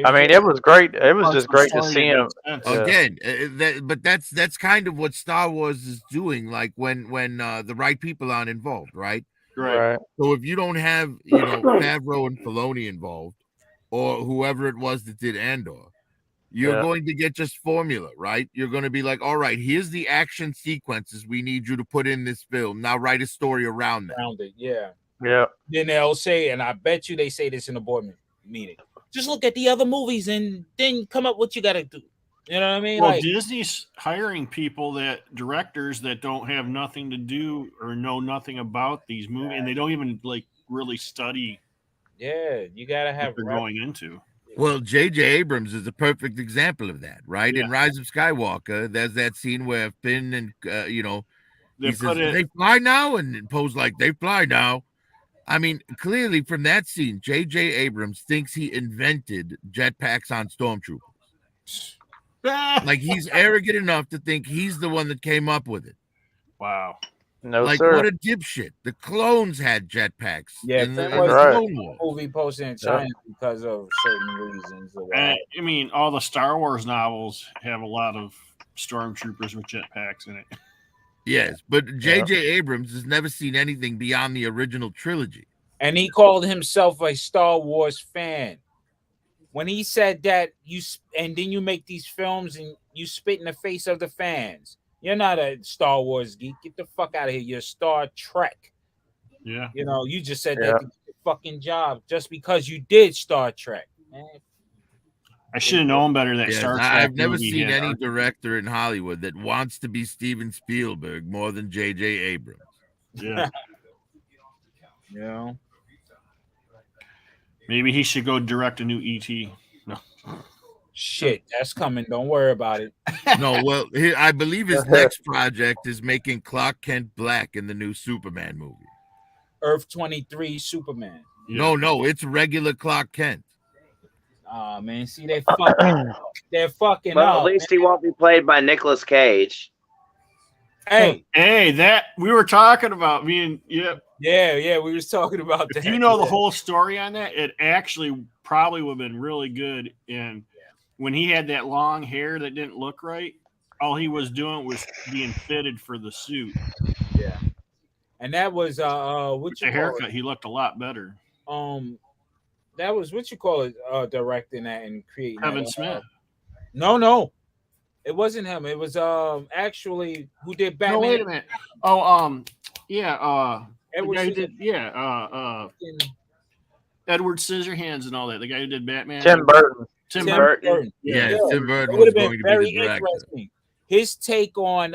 K: I mean, it was great. It was just great to
M: story
K: see
M: that
K: him.
M: makes sense.
P: Again, but that's kind of what Star Wars is doing. Like when the right people aren't involved, right?
M: Right.
P: So if you don't have Favreau and Filoni involved, or whoever it was that did Andor, you're
K: Yeah.
P: going to get just formula, right? You're going to be like, all right, here's the action sequences we need you to put in this film. Now write a story around that.
O: Around it, yeah.
K: Yeah.
O: Then they'll say, and I bet you they say this in the board meeting. Just look at the other movies and then come up what you got to do. You know what I mean?
M: Well,
O: like
M: Disney's hiring directors that don't have nothing to do or know nothing about these movies, and they don't even like really study.
O: Yeah, you gotta have
M: what they're going into.
P: Well, J.J. Abrams is a perfect example of that, right?
M: Yeah.
P: In Rise of Skywalker, there's that scene where Finn and
M: They
P: he says,
M: put it-
P: "They fly now," and Poe's like, "They fly now." I mean, clearly from that scene, J.J. Abrams thinks he invented jetpacks on stormtroopers. Like he's arrogant enough to think he's the one that came up with it.
M: Wow.
K: No,
P: like
K: sir.
P: what a dipshit. The clones had jetpacks.
O: Yeah,
P: in the
O: Finn was
P: Clone Wars.
O: movie posted in China because of certain reasons. Or
M: And, I mean, all the Star Wars novels have a lot of stormtroopers with jetpacks in it.
P: Yes, but J.J. Abrams has never seen anything beyond the original trilogy.
O: And he called himself a Star Wars fan. When he said that and then you make these films and you spit in the face of the fans. You're not a Star Wars geek. Get the fuck out of here. You're Star Trek.
M: Yeah.
O: You know, you just said
K: Yeah.
O: that to get your fucking job just because you did Star Trek. Man.
M: I should have known better that
P: Yes,
M: Star Trek.
P: I've never
M: movie
P: seen
M: had
P: any
M: art-
P: director in Hollywood that wants to be Steven Spielberg more than J.J. Abrams.
M: Yeah.
O: You know?
M: Maybe he should go direct a new ET. No.
O: Shit, that's coming. Don't worry about it.
P: No, well, I believe his next project is making Clark Kent black in the new Superman movie.
O: Earth 23 Superman.
P: No, it's regular Clark Kent.
O: Oh man, see they're fucking
N: Well,
O: up.
N: at least he won't be played by Nicolas Cage.
O: Hey,
M: that we were talking about me and
O: yeah, we was talking about
M: If
O: that.
M: you know the
O: Yeah.
M: whole story on that, it actually probably would have been really good. And when he had that long hair that didn't look right, all he was doing was being fitted for the suit.
O: Yeah. And that was what
M: With
O: you
M: the
O: call
M: haircut, he looked a lot better.
O: it? That was what you call it, directing that and creating
M: Kevin
O: that.
M: Smith.
O: No. It wasn't him. It was actually who did Batman.
M: No, wait a minute. Oh, yeah,
O: Edward
M: the guy who
O: Scissorhands.
M: did, Edward Scissorhands and all that. The guy who did Batman.
K: Tim Burton.
M: Tim
N: Tim
M: Burton.
N: Burton.
P: Yes, Tim Burton
O: It
P: was
O: would have
P: going
O: been
P: to
O: very
P: be the director.
O: interesting. His take on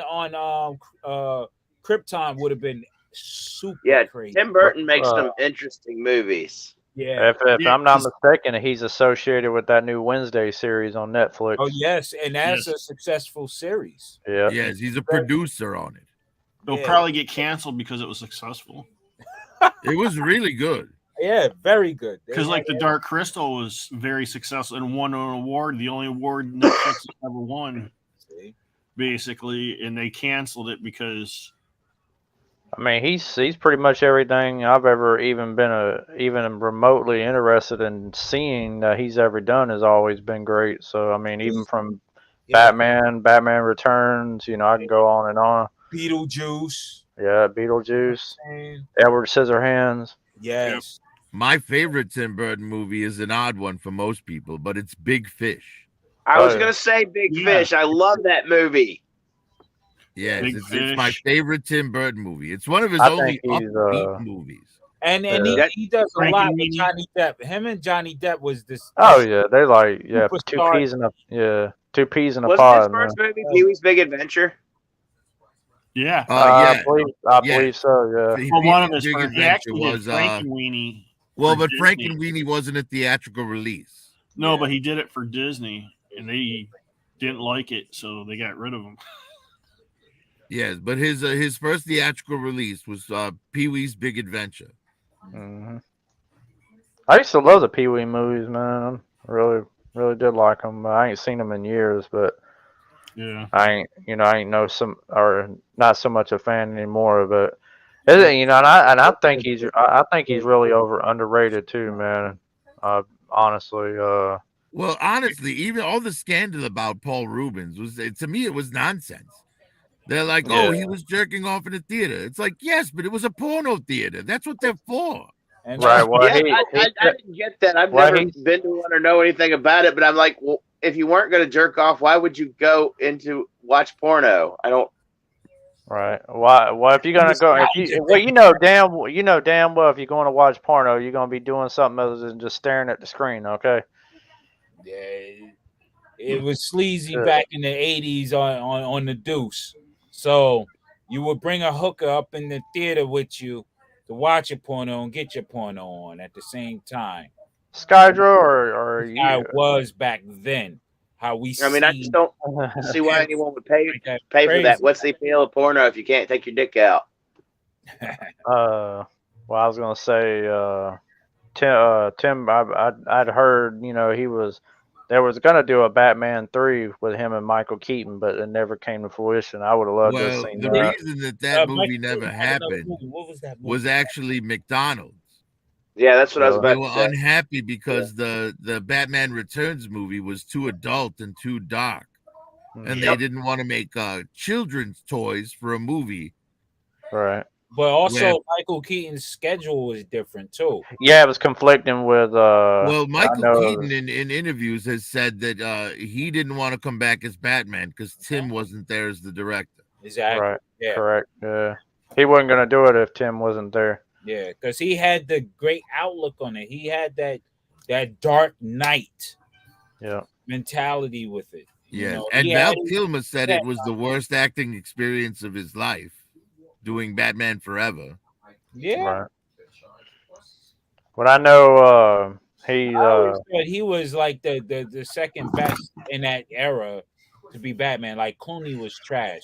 O: Krypton would have been super
N: Yeah,
O: crazy.
N: Tim Burton makes
K: Uh,
N: some interesting movies.
O: Yeah.
K: If
M: Yeah,
K: I'm not
M: 'cause-
K: mistaken, he's associated with that new Wednesday series on Netflix.
O: Oh yes, and that's
M: Yes.
O: a successful series.
K: Yeah.
P: Yes, he's a producer on it.
M: It'll
O: Yeah.
M: probably get canceled because it was successful.
P: It was really good.
O: Yeah, very good. They
M: Because like
O: had
M: the Dark Crystal was very successful and won an award, the only award Netflix has ever won, basically, and they canceled it because
K: I mean, he's pretty much everything I've ever even been even remotely interested in seeing that he's ever done has always been great. So I mean, even from Batman Returns, I can go on and on.
O: Beetlejuice.
K: Yeah, Beetlejuice,
O: Man.
K: Edward Scissorhands.
O: Yes.
P: My favorite Tim Burton movie is an odd one for most people, but it's Big Fish.
N: I was
K: yeah.
N: going to say Big
M: Yeah.
N: Fish. I love that movie.
P: Yes,
M: Big
P: it's my
M: Fish.
P: favorite Tim Burton movie. It's one of his
K: I
P: only
K: think he's,
P: upbeat movies.
O: And
K: Yeah.
O: he does a
M: Frankie
O: lot with
M: Muniz.
O: Johnny Depp. Him and Johnny Depp was this.
K: Oh yeah, they like two
O: Superstar.
K: peas in a two peas in a
N: Wasn't his
K: pod. Man.
N: first movie Pee-wee's Big Adventure?
M: yeah.
K: I
P: Yeah.
K: believe so. Yeah.
P: He-
M: Well, one of
P: Big
M: his first, he
P: Adventure
M: actually did
P: was,
M: Frankenweenie.
P: Well,
M: for
P: but Frank
M: Disney.
P: and Weenie wasn't a theatrical release.
M: No, but he did it for Disney, and they didn't like it, so they got rid of him.
P: Yes, but his first theatrical release was Pee-wee's Big Adventure.
K: hmm I used to love the Pee Wee movies, man. I really did like them. I ain't seen them in years, but
M: Yeah.
K: I ain't not so much a fan anymore. But and I think he's really underrated too, man. Honestly,
P: Well, honestly, even all the scandal about Paul Rubens was, to me, it was nonsense. They're like, oh, he was jerking off in a theater. It's like, yes, but it was a porno theater. That's what they're for.
O: And
K: Right. Well,
N: Yeah, I didn't get that. I've never been to one or know anything about it, but I'm like, well, if you weren't going to jerk off, why would you go into watch porno? I don't.
K: Right. Why? Well, if you're gonna go, if you well, you know damn well if you're going to watch porno, you're gonna be doing something other than just staring at the screen. Okay.
O: Yeah, it was sleazy
K: Yeah.
O: back in the 80s on the Deuce. So you would bring a hooker up in the theater with you to watch your porno and get your porno on at the same time.
K: Skydro or
O: That's
K: you?
O: how it was back then. How we
N: I mean, I just don't see why anyone would pay for that. What's the appeal of porno if you can't take your dick out?
K: Well, I was gonna say, Tim. I'd heard, they was gonna do a Batman 3 with him and Michael Keaton, but it never came to fruition. I would have loved to have
P: Well,
K: seen
P: the
K: that.
P: reason that movie never happened
O: What was that movie?
P: was actually McDonald's.
N: Yeah, that's what I was
P: They
N: about
P: were
N: to say.
P: unhappy because the Batman Returns movie was too adult and too dark, and they didn't want to make children's toys for a movie.
K: Right.
O: But also, Michael Keaton's schedule was different too.
K: Yeah, it was conflicting with.
P: Well, Michael
K: I know
P: Keaton in interviews has said that he didn't want to come back as Batman because Tim wasn't there as the director.
O: Exactly.
K: Right.
O: Yeah.
K: Correct. Yeah. He wasn't gonna do it if Tim wasn't there.
O: Yeah, because he had the great outlook on it. He had that Dark Knight mentality with it.
P: Yeah, and Val Kilmer said it was the worst acting experience of his life, doing Batman Forever.
O: Yeah.
K: Right. But I know he.
O: I always thought he was like the second best in that era to be Batman. Like Clooney was trash.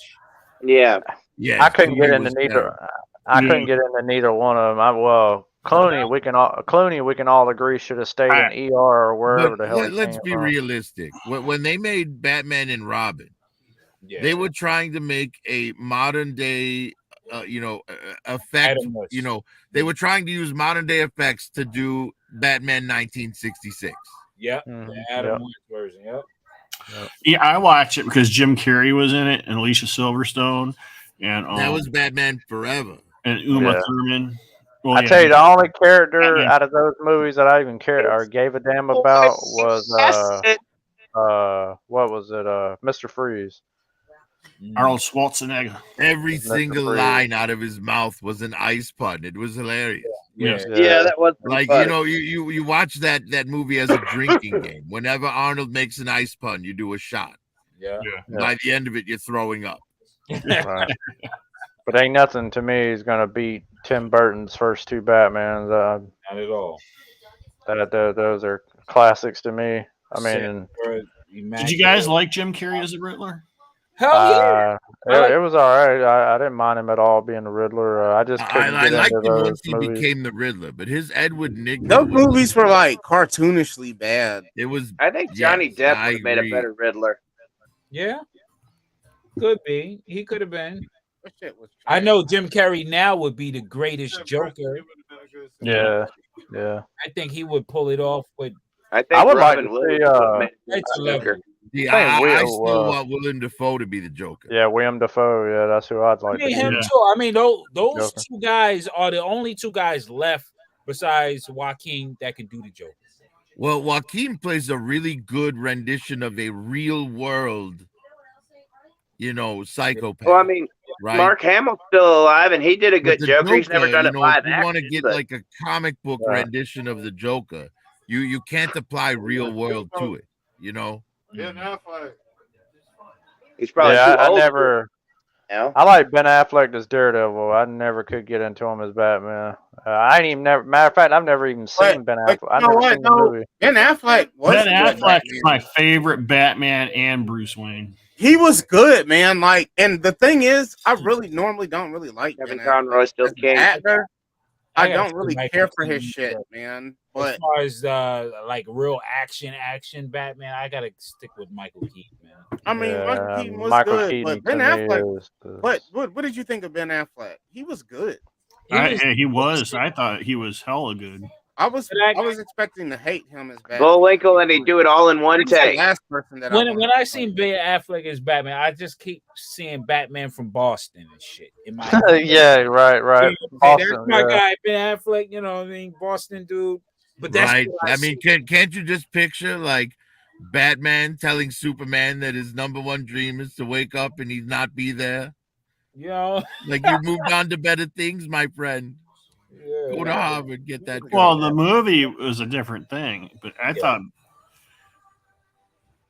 N: Yeah.
P: Yeah.
K: I couldn't get into neither. I couldn't get into neither one of them. Clooney, we can all agree should have stayed in ER or wherever the hell he
P: Let's
K: came
P: be
K: from.
P: realistic. When they made Batman and Robin, they were trying to make a modern day, effect. They were trying to use modern day effects to do Batman 1966.
O: Yep, the Adam West version. Yep.
M: Yeah, I watched it because Jim Carrey was in it and Alicia Silverstone, and
P: that was Batman Forever
M: and Uma Thurman. Well,
K: I tell you, the only character out of those movies that I even cared or gave a damn about was what was it? Mr. Freeze.
M: Arnold Schwarzenegger.
P: Every single line out of his mouth was an ice pun. It was hilarious.
N: Yeah, that was
P: like
N: funny.
P: you watch that movie as a drinking game. Whenever Arnold makes an ice pun, you do a shot.
O: Yeah.
P: By the end of it, you're throwing up.
K: Right. But ain't nothing to me is gonna beat Tim Burton's first two Batmans.
O: Not at all.
K: Those are classics to me. I mean,
M: did you guys like Jim Carrey as a Riddler?
O: Hell yeah!
K: It was all right. I didn't mind him at all being the Riddler. I just couldn't
P: I
K: get
P: liked
K: into
P: him
K: those
P: once he
K: movies.
P: became the Riddler, but his Edward Nygma.
J: Those movies were like cartoonishly bad.
P: It was.
N: I think Johnny Depp would have made a better Riddler.
O: Yeah, could be. He could have been. I know Jim Carrey now would be the greatest Joker.
K: Yeah.
O: I think he would pull it off with.
K: I would like to see.
P: Yeah, I still want Willem Dafoe to be the Joker.
K: Yeah, William Dafoe. Yeah, that's who I'd like to see.
O: Him too. I mean, those
K: Joker.
O: two guys are the only two guys left besides Joaquin that can do the Joker.
P: Well, Joaquin plays a really good rendition of a real world, psychopath.
N: Well, I mean,
P: right?
N: Mark Hamill's still alive, and he did a good Joker. He's never done it live.
P: If you want to get like a comic book rendition of the Joker, you can't apply real world to it.
B: Ben Affleck.
N: He's probably too old.
K: I like Ben Affleck as Daredevil. I never could get into him as Batman. I ain't even never. Matter of fact, I've never even seen Ben Affleck. I've never seen the movie.
J: Ben Affleck
M: is my favorite Batman and Bruce Wayne.
J: He was good, man. Like, and the thing is, I really normally don't really like
N: Kevin Conroy still king.
J: Actor. I don't really care for his shit, man. But
O: as far as like real action Batman, I gotta stick with Michael Keaton, man.
J: I mean, Michael Keaton was
K: Michael
J: good,
K: Keaton
J: but Ben
K: to me
J: Affleck.
K: is
J: What did you think of Ben Affleck? He was good.
M: He was. I thought he was hella good.
J: I was expecting to hate him as Batman.
N: Bullwinkle, and he'd do it all in one
J: He's the
N: take.
J: last person that
O: When I seen Ben Affleck as Batman, I just keep seeing Batman from Boston and shit in my head.
K: Yeah, right.
O: That's
K: Awesome,
O: my
K: yeah.
O: guy, Ben Affleck. You know what I mean? Boston dude. But that's
P: Right.
O: what
P: I mean, can't you just picture like Batman telling Superman that his number one dream is to wake up and he'd not be there?
O: you know.
P: Like you moved on to better things, my friend. Go to Harvard, get that.
M: Well, the movie was a different thing, but I thought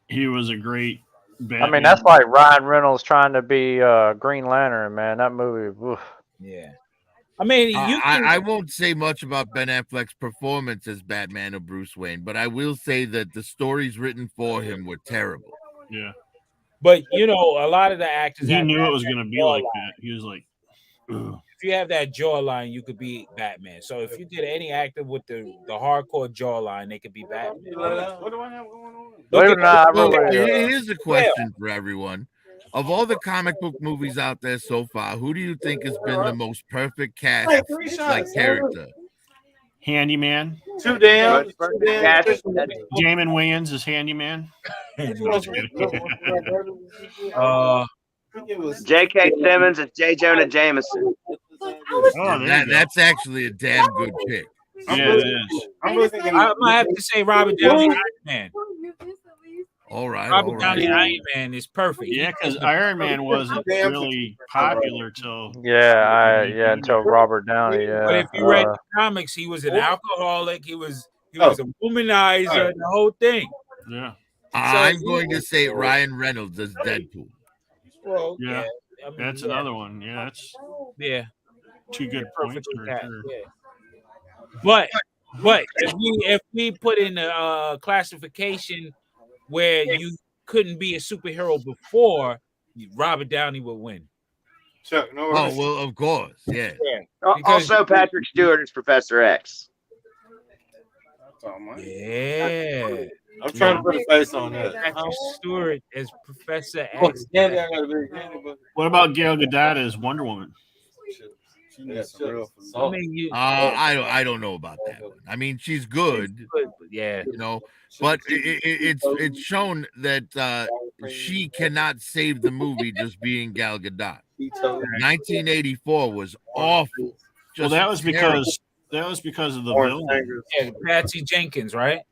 M: he was a great Batman.
K: I mean, that's like Ryan Reynolds trying to be Green Lantern, man. That movie. Oof.
O: Yeah. I mean,
P: I won't say much about Ben Affleck's performance as Batman or Bruce Wayne, but I will say that the stories written for him were terrible.
M: Yeah.
O: But you know, a lot of the actors
M: He
O: have
M: knew
O: that
M: it was going to be like
O: jawline.
M: that. He was like, ugh.
O: If you have that jawline, you could be Batman. So if you get any actor with the hardcore jawline, they could be Batman.
B: What do I have going on?
K: Believe it or not,
P: Well, here's a question for everyone. Of all the comic book movies out there so far, who do you think has been the most perfect cast like character?
M: Handyman.
B: Too damn.
M: Damon Wayans is Handyman.
N: J.K. Simmons and J. Jonah Jameson.
P: That's actually a damn good pick.
M: Yeah, it is.
O: I might have to say Robert Downey Iron Man.
P: All right.
O: Robert Downey Iron Man is perfect.
M: Yeah, because Iron Man wasn't really popular till
K: until Robert Downey. Yeah.
O: But if you read the comics, he was an alcoholic. He was a womanizer. The whole thing.
M: Yeah.
P: I'm going to say Ryan Reynolds as Deadpool.
O: Well,
M: yeah.
O: I mean,
M: That's another one. Yeah, that's two good points for sure.
O: Yeah. But if we put in a classification where you couldn't be a superhero before, Robert Downey would win.
B: Chuck, no
P: worries. Oh well, of course, yeah.
N: Also, Patrick Stewart is Professor X.
O: Yeah.
B: I'm trying to put a face on that.
O: Patrick Stewart as Professor X.
M: What about Gal Gadot as Wonder Woman?
P: I don't know about that one. I mean, she's good,
O: yeah,
P: you know, but it's shown that she cannot save the movie just being Gal Gadot. 1984 was awful.
M: Well, that was because of the villain.
O: Yeah, Patsy Jenkins, right?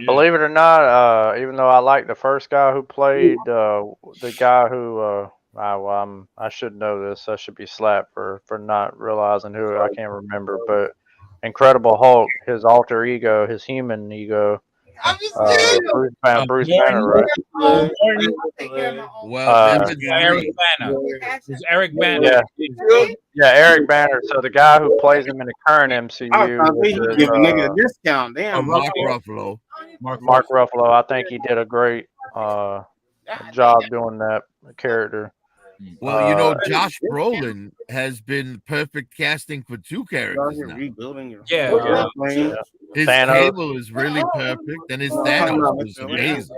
K: Believe it or not, even though I like the first guy who played the guy who I should know this. I should be slapped for not realizing who I can't remember. But Incredible Hulk, his alter ego, his human ego, Bruce Banner, right?
P: Well,
O: Eric Banner. It's Eric Banner.
K: Yeah, Eric Banner. So the guy who plays him in the current MCU,
J: give a nigga a discount. Damn,
P: Mark Ruffalo.
K: Mark Ruffalo. I think he did a great job doing that character.
P: Well, you know, Josh Brolin has been perfect casting for two characters now.
O: Yeah.
P: His
K: Thanos.
P: Cable is really perfect, and his Thanos was amazing.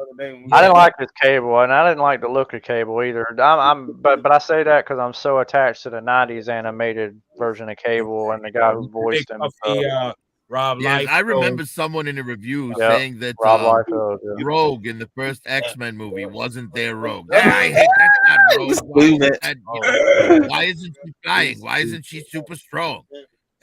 K: I didn't like his Cable, and I didn't like the look of Cable either. But I say that because I'm so attached to the '90s animated version of Cable and the guy who voiced him.
O: Rob
P: Yes,
O: Liefeld.
P: I remember someone in a review
K: Yeah,
P: saying that
K: Rob Liefeld, yeah.
P: Rogue in the first X-Men movie wasn't their Rogue. I hate that's not Rogue. Why isn't she flying? Why isn't she super strong?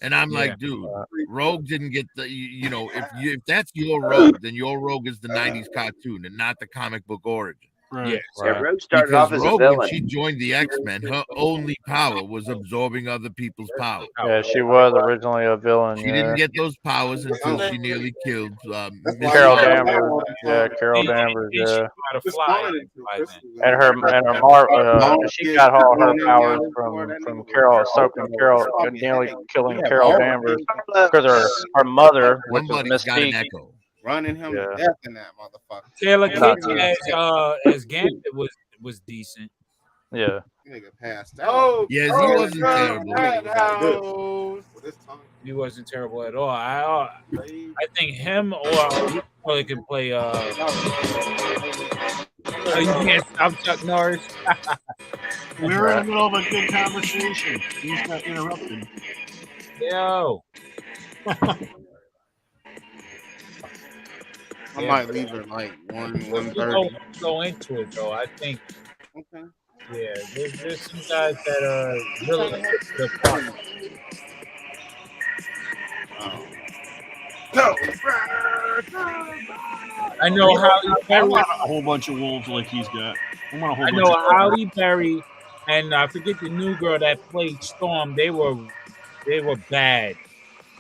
P: And I'm like, dude, Rogue didn't get the, you know, if that's your Rogue, then your Rogue is the 90s cartoon and not the comic book origin.
N: Right. Yeah, Rogue started off as a
P: Rogue,
N: villain.
P: when she joined the X-Men, her only power was absorbing other people's power.
K: Yeah, she was originally a villain.
P: She didn't get those powers until she nearly killed
K: Carol Danvers. Yeah, Carol Danvers. Yeah, and she got all her powers from Carol, soaking Carol, nearly killing Carol Danvers because her mother, which was
P: Somebody's got an
K: Mystique.
P: echo.
J: Running him to death in that motherfucker.
O: Taylor Kitsch as Gambit was decent.
K: Yeah.
J: Nigga passed out.
B: Oh,
P: Yes, he wasn't
B: terrible.
O: He wasn't terrible at all. I think him or probably can play. You can't stop Chuck Norris.
M: We were in the middle of a good conversation. He just got interrupted.
O: Yo.
J: I might leave it like 1:30.
O: Go into it though. I think.
J: Okay.
O: Yeah, there's some guys that are really good to the part. I know Halle
M: I
O: Berry.
M: want a whole bunch of wolves like he's got. I want a whole
O: I
M: bunch
O: know
M: of
O: Halle Berry, and I forget the new girl that played Storm. They were bad.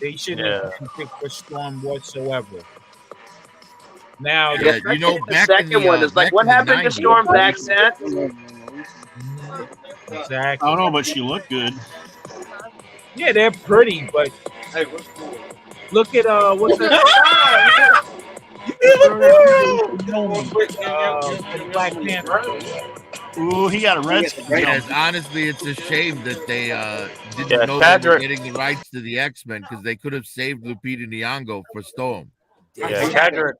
O: They shouldn't have
K: Yeah.
O: been picked for Storm whatsoever. Now,
N: Yeah,
P: you know,
N: the
P: back in
N: second
P: the
N: one is like,
P: back
N: what
P: in the
N: happened to
P: 90s.
N: Storm's accent?
O: exactly.
M: I don't know, but she looked good.
O: Yeah, they're pretty, but
B: Hey, what's cool?
O: look at what's that? From Black Panther.
M: Ooh, he got a red.
P: Yes, honestly, it's a shame that they didn't
K: Yeah,
P: know they were
K: Chadwick.
P: getting the rights to the X-Men because they could have saved Lupita Nyong'o for Storm.
K: Yeah, Chadwick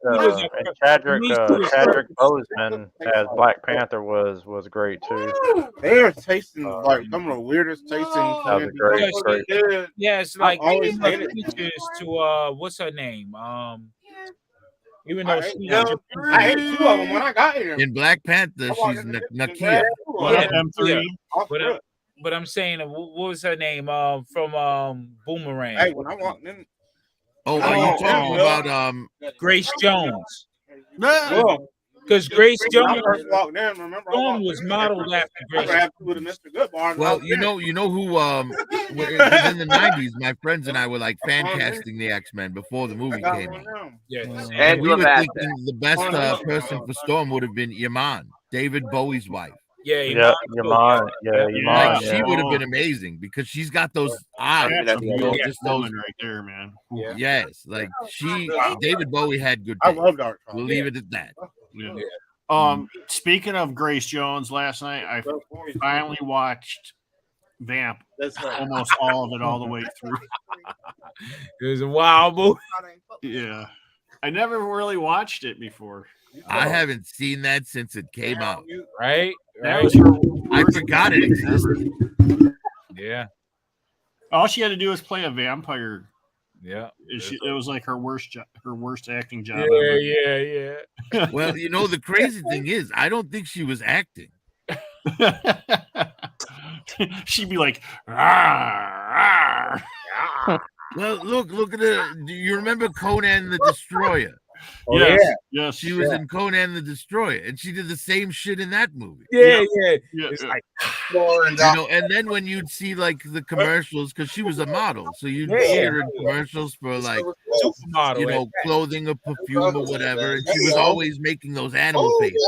K: Boseman as Black Panther was great too.
J: They're tasting like some of the weirdest tasting
K: That was a
J: candy.
K: great.
O: Yeah, it's like
J: always
O: they
J: hated
O: give
J: them.
O: features to what's her name? Even though
J: I
O: she's
J: ate two of them when I got here.
P: In Black Panther, she's Nakia.
O: But I'm saying, what was her name? From Boomerang.
J: Hey, when I walked in.
P: Oh, are you talking about
O: Grace Jones?
J: No.
O: Because Grace
J: When I
O: Jones
J: first walked in, remember?
O: Storm was modeled after Grace.
J: I have two of the Mr. Good bars.
P: Well, you know who within the 90s, my friends and I were like fan casting the X-Men before the movie came out.
O: Yes.
P: And we
N: Angela
P: were
N: Bassett.
P: thinking the best person for Storm would have been Iman, David Bowie's wife.
O: Yeah,
K: Yeah, Yaman. Yeah, Yaman.
P: Like she would have been amazing because she's got those eyes,
M: That's
P: you know, just those.
M: woman right there, man.
O: Yeah.
P: Yes, like David Bowie had good.
J: I
P: taste.
J: love Dark.
P: We'll leave it at that.
M: Yeah. Speaking of Grace Jones, last night I finally watched Vamp. Almost all of it, all the way through.
O: It was a wild movie.
M: Yeah, I never really watched it before.
P: I haven't seen that since it came out.
O: Right?
M: That was her.
P: I forgot it existed.
O: Yeah.
M: All she had to do was play a vampire.
O: Yeah.
M: It was like her worst acting job.
O: Yeah.
P: Well, you know, the crazy thing is, I don't think she was acting.
M: She'd be like, "Rawr, rawr."
P: Well, look at it. Do you remember Conan the Destroyer?
M: Yes.
P: She was in Conan the Destroyer, and she did the same shit in that movie.
O: Yeah.
M: It's
O: like,
P: you know, and then when you'd see like the commercials, because she was a model, so you'd see her in commercials for like
O: supermodel,
P: you know, clothing or perfume or whatever, and she was always making those animal faces.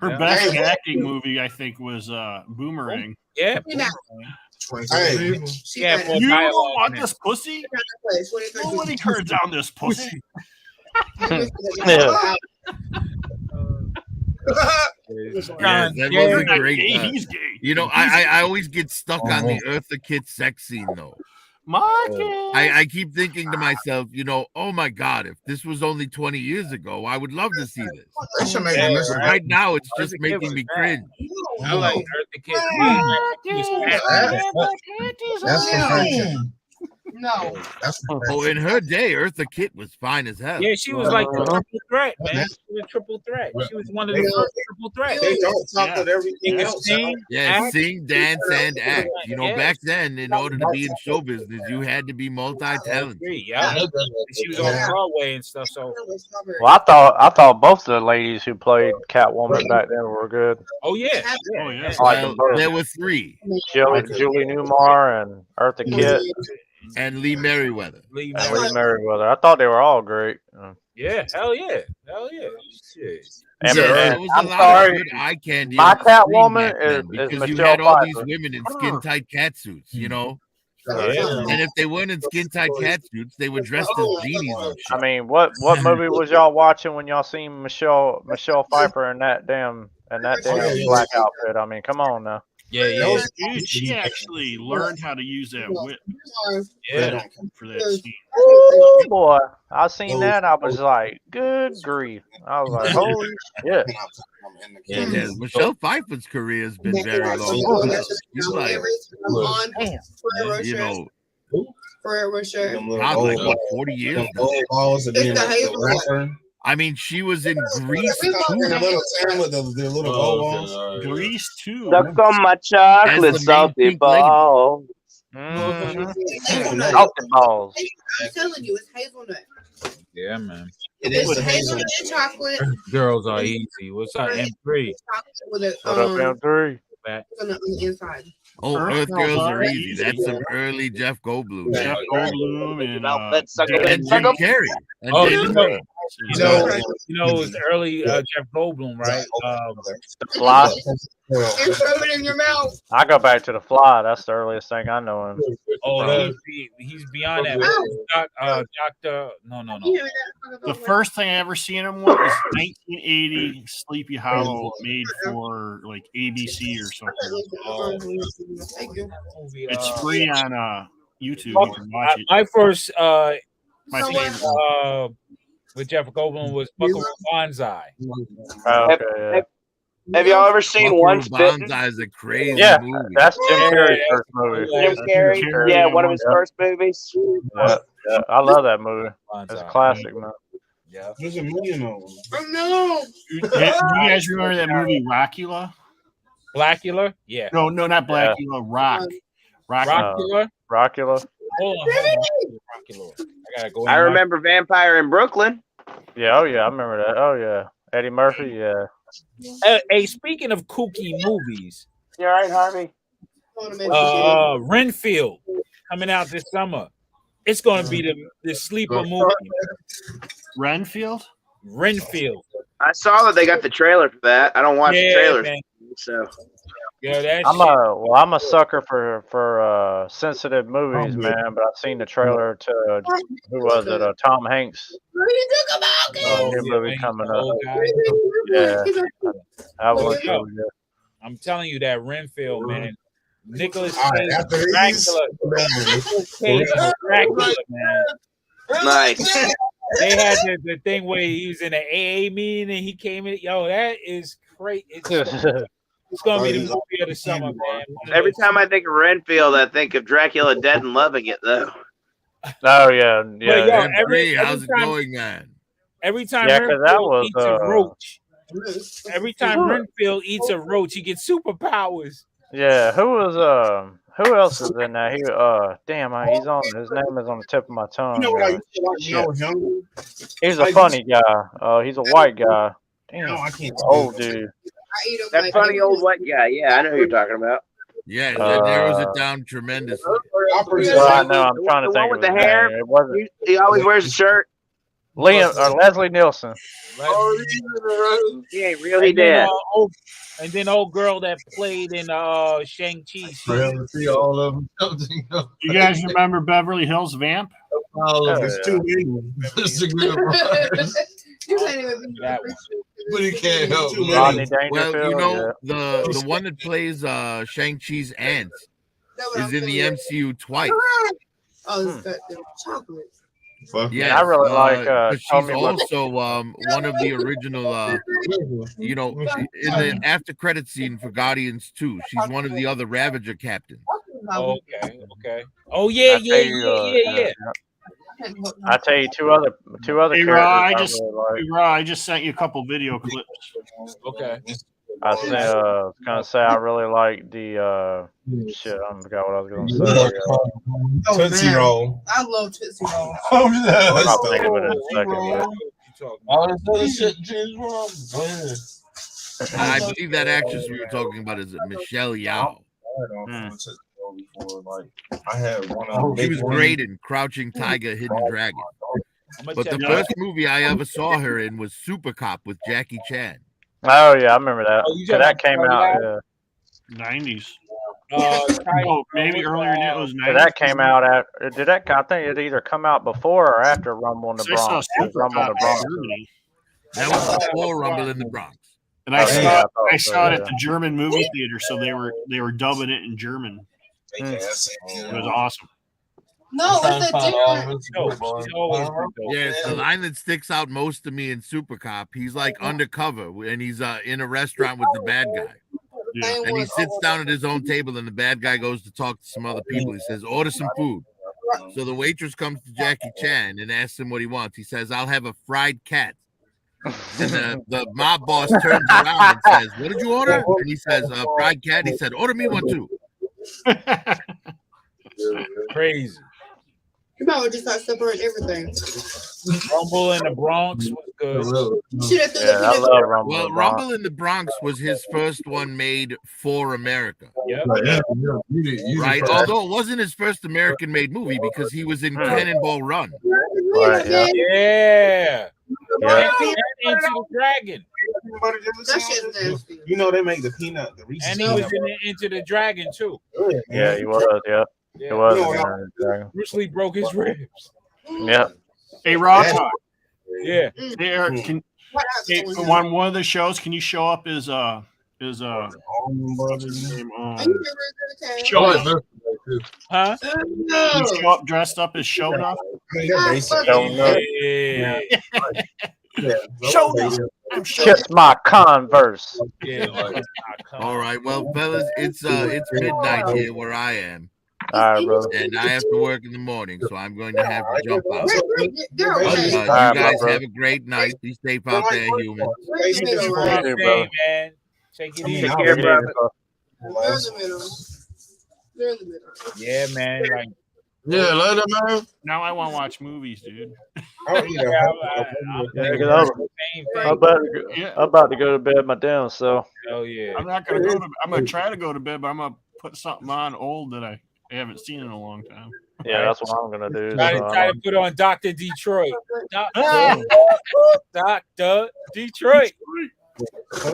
M: Her best acting movie, I think, was Boomerang.
O: Yeah.
M: You don't want this pussy? Nobody turns down this pussy.
P: Yeah. That was a great.
M: He's gay.
P: You know, I always get stuck on the Eartha Kitt sex scene though. I keep thinking to myself, you know, oh my God, if this was only 20 years ago, I would love to see this. But right now, it's just making me cringe.
O: I like Eartha Kitt.
D: No.
P: Oh, in her day, Eartha Kitt was fine as hell.
O: Yeah, she was like the triple threat, man. She was a triple threat. She was one of the first triple threats.
B: They don't talk about everything else.
P: Sing, dance, and act. You know, back then, in order to be in show business, you had to be multi-talented.
O: Yeah, she was on Broadway and stuff. So,
K: well, I thought both of the ladies who played Catwoman back then were good.
O: Oh yeah.
P: Well, there were three:
K: Julie Newmar and Eartha Kitt.
P: And Lee Merriweather.
K: Lee Merriweather. I thought they were all great.
O: Yeah, hell yeah. Shit.
K: And,
P: there was a lot of good eye candy.
K: My Catwoman is
P: because
K: Michelle
P: you had all
K: Pfeiffer.
P: these women in skin tight cat suits, you know.
K: Yeah.
P: And if they weren't in skin tight cat suits, they were dressed as genies and shit.
K: I mean, what movie was y'all watching when y'all seen Michelle Pfeiffer in that damn black outfit? I mean, come on now.
O: Yeah.
M: Dude, she actually learned how to use that whip.
O: Yeah.
M: For that scene.
K: Ooh, boy, I seen that. I was like, good grief. I was like, holy shit.
P: Yeah, Michelle Pfeiffer's career has been very long. She's like, you know,
G: Forever shirt.
P: God, like what, 40 years?
Q: Balls of being
G: It's the
Q: the
G: hazel
Q: rapper.
P: I mean, she was in Grease
Q: The
P: too.
Q: little Sam with the little bow balls.
M: Grease too.
N: Suck on my
P: As
N: chocolate,
P: the main
N: salty
P: pink lady.
N: ball.
K: Salted balls.
G: I'm telling you, it's hazelnut.
O: Yeah, man.
Q: It is
G: It's
Q: the
G: hazelnut and chocolate.
O: Girls are easy. What's up, M3?
G: With a,
K: What up, M3?
G: on the inside.
P: Oh,
M: Earth
P: Earth
M: Girls
P: Girls
M: are
P: are easy.
M: easy.
P: That's some early Jeff Goldblum.
M: Jeff Goldblum
P: And Jim Carrey. And
O: Oh,
P: David Blaine.
O: you know, it was early Jeff Goldblum, right?
K: The Fly.
G: And throw it in your mouth.
K: I go back to The Fly. That's the earliest thing I know him.
O: Oh, he's beyond that. Doctor, no.
M: The first thing I ever seen him was 1980 Sleepy Hollow, made for like ABC or something. It's free on YouTube. You can watch it.
O: My first
M: My favorite.
O: with Jeff Goldblum was Buckaroo Banzai.
N: Have y'all ever seen Once Bitten?
P: Banzai is a crazy
K: movie. That's Jim Carrey's first movie.
N: Jim Carrey, yeah, one of his first movies.
K: Yeah, I love that movie. It's a classic, man.
O: Yeah,
Q: there's a million of them.
G: Oh no!
M: Do you guys remember that movie Rockula?
O: Blackula? Yeah.
M: No, not Blackula.
O: Rockula.
K: Rockula.
O: Hold on. Rockula. I gotta go.
N: I remember Vampire in Brooklyn.
K: Yeah, oh yeah, I remember that. Oh yeah, Eddie Murphy. Yeah.
O: Hey, speaking of kooky movies,
N: you all right, Harvey?
O: Renfield coming out this summer. It's going to be the sleeper movie.
M: Renfield.
N: I saw that they got the trailer for that. I don't watch the trailers,
O: man.
N: so
O: yeah,
K: I'm a sucker for sensitive movies, man. But I've seen the trailer to who was it? Tom Hanks. New movie coming up. Yeah, that was really good.
O: I'm telling you that Renfield, man. Nicholas
Q: Cage,
O: Dracula, man.
N: Nice.
O: They had the thing where he was in an AA meeting and he came in. Yo, that is great. It's gonna be the movie of the summer, man.
N: Every time I think of Renfield, I think of Dracula Dead and Loving It, though.
K: Oh yeah.
O: But yo, every
P: how's it
O: time,
P: going, man?
O: Every time
K: Renfield
O: eats a roach, every time Renfield eats a roach, he gets superpowers.
K: Yeah, who else is in that? He's on. His name is on the tip of my tongue. He's a funny guy. He's a white guy. Damn, old dude.
N: That funny old white guy. Yeah, I know who you're talking about.
P: Yeah, that narrows it down tremendously.
K: I know. I'm trying to think
N: with
K: of
N: the
K: his
N: hair.
K: name. It wasn't
N: He always wears a shirt.
K: Leslie Nielsen.
N: He ain't really dead.
O: And then old girl that played in Shang-Chi.
Q: All of them.
M: You guys remember Beverly Hills Vamp?
Q: It's too many.
G: You can't even be
O: that one.
Q: But he can't help.
K: Rodney
P: Well,
K: Dangerfield.
P: you know, the one that plays Shang-Chi's aunt is in the MCU twice.
G: Oh, it's got the chocolate.
P: Yeah,
K: I really like.
P: she's also one of the original. You know, in the after credit scene for Guardians 2, she's one of the other Ravager captains.
O: Okay. Oh yeah.
K: I tell you, two other
M: Hey,
K: characters.
M: I just sent you a couple video clips.
O: Okay.
K: I was gonna say I really like the shit. I forgot what I was gonna say.
Q: Tootsie Roll.
G: I love Tootsie Roll.
K: I'll think of it in a second.
Q: All this other shit, cheese roll.
P: I believe that actress we were talking about is Michelle Yeoh.
Q: I had one of
P: She was great in Crouching Tiger, Hidden Dragon. But the first movie I ever saw her in was Super Cop with Jackie Chan.
K: Oh yeah, I remember that. That came out.
M: 90s. Maybe earlier than it was 90s.
K: That came out after. I think it either come out before or after Rumble in the Bronx. Rumble in the Bronx.
P: That was before Rumble in the Bronx.
M: And I saw it at the German movie theater, so they were dubbing it in German. It was awesome.
G: No, it's a different.
P: Yeah, the line that sticks out most to me in Super Cop, he's like undercover and he's in a restaurant with the bad guy.
M: Yeah.
P: And he sits down at his own table and the bad guy goes to talk to some other people. He says, order some food. So the waitress comes to Jackie Chan and asks him what he wants. He says, "I'll have a fried cat." And the mob boss turns around and says, "What did you order?" And he says, "Fried cat." He said, "Order me one too."
O: Crazy.
G: You might just start separating everything.
O: Rumble in the Bronx was good.
K: I love Rumble.
P: Well,
K: in the Bronx.
P: Rumble in the Bronx was his first one made for America.
O: Yep.
P: Right? Although it wasn't his first American-made movie because he was in Cannonball Run.
K: Right, yeah.
O: Yeah.
K: Yeah.
O: And Into the Dragon.
Q: You know they make the peanut, the Reese's.
O: And he was in Into the Dragon too.
K: Yeah, he was. Yeah, he was.
O: Bruce Lee broke his ribs.
K: Yeah.
M: Hey, Rob.
O: Yeah.
M: Hey, Eric, one of the shows, can you show up as what's his name? Show up.
O: Huh?
M: You show up dressed up as Shoda?
K: Shoda. Kiss my Converse.
P: All right, well, fellas, it's midnight here where I am.
K: All right, brother.
P: And I have to work in the morning, so I'm going to have to jump out. You
K: right,
P: guys have a great night. Be safe out there, humans.
O: Hey, man. Take it easy.
K: Take care, brother.
O: Yeah, man. Like,
Q: yeah, later, man.
M: Now I want to watch movies, dude.
Q: Oh, yeah.
K: I'm about to go to bed myself. So.
O: Oh yeah.
M: I'm not gonna go to. I'm gonna try to go to bed, but I'm gonna put something on old that I haven't seen in a long time.
K: Yeah, that's what I'm gonna do.
O: Try to put on Dr. Detroit. Dr. Detroit.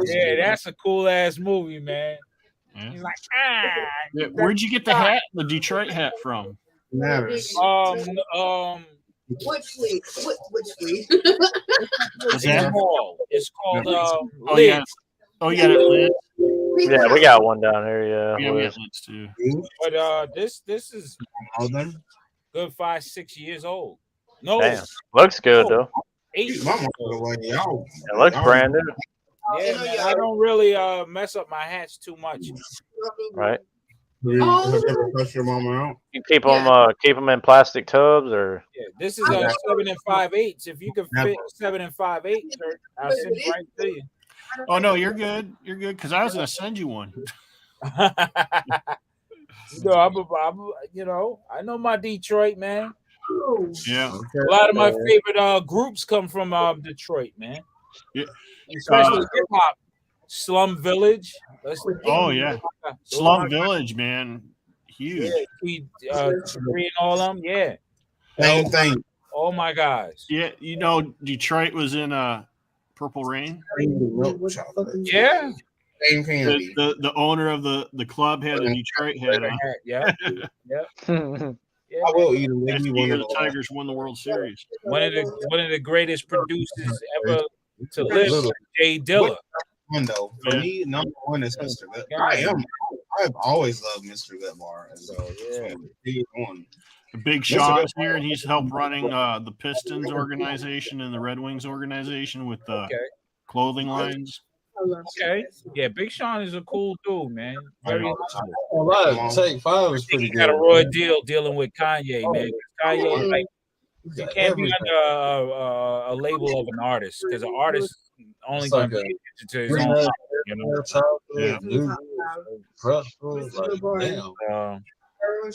O: Yeah, that's a cool ass movie, man.
M: Yeah.
O: He's like,
M: Yeah, where'd you get the hat, the Detroit hat from?
G: Which fleet? Which fleet?
O: It's called
M: Oh yeah. Oh yeah,
K: yeah, we got one down here. Yeah,
M: we got Lids too.
O: But this is good 5-6 years old. No,
K: damn, looks good though.
O: 8.
K: It looks brand new.
O: Yeah, man, I don't really mess up my hats too much.
K: Right.
Q: Push your mama out.
K: You keep them in plastic tubs, or
O: yeah, this is 7 5/8. If you can fit 7 5/8, I'll send it right to you.
M: Oh no, you're good. You're good because I was gonna send you one.
O: No, I know my Detroit, man.
M: Yeah,
O: a lot of my favorite groups come from Detroit, man.
M: Yeah,
O: especially hip hop. Slum Village.
M: Oh yeah, Slum Village, man, huge.
O: Yeah, Three and all them, yeah.
Q: Same thing.
O: Oh my gosh.
M: Yeah, Detroit was in Purple Rain.
O: Yeah.
Q: Same candy.
M: The owner of the club had a Detroit hat on.
O: Yeah. Yeah.
Q: I will eat them.
M: That's the year the Tigers won the World Series.
O: One of the greatest producers ever to live, Jay Dilla.
Q: Window for me, number one is Mr. Whitmore. I've always loved Mr. Whitmore. So
M: The Big Shot's here, and he's helped running the Pistons organization and the Red Wings organization with the clothing lines.
O: Okay, yeah, Big Sean is a cool dude, man. Very humble.
Q: Take 5 is pretty
O: He
Q: good.
O: got a raw deal dealing with Kanye, man. Kanye, like, you can't be under a label of an artist because an artist only going to be attention to his own, you know.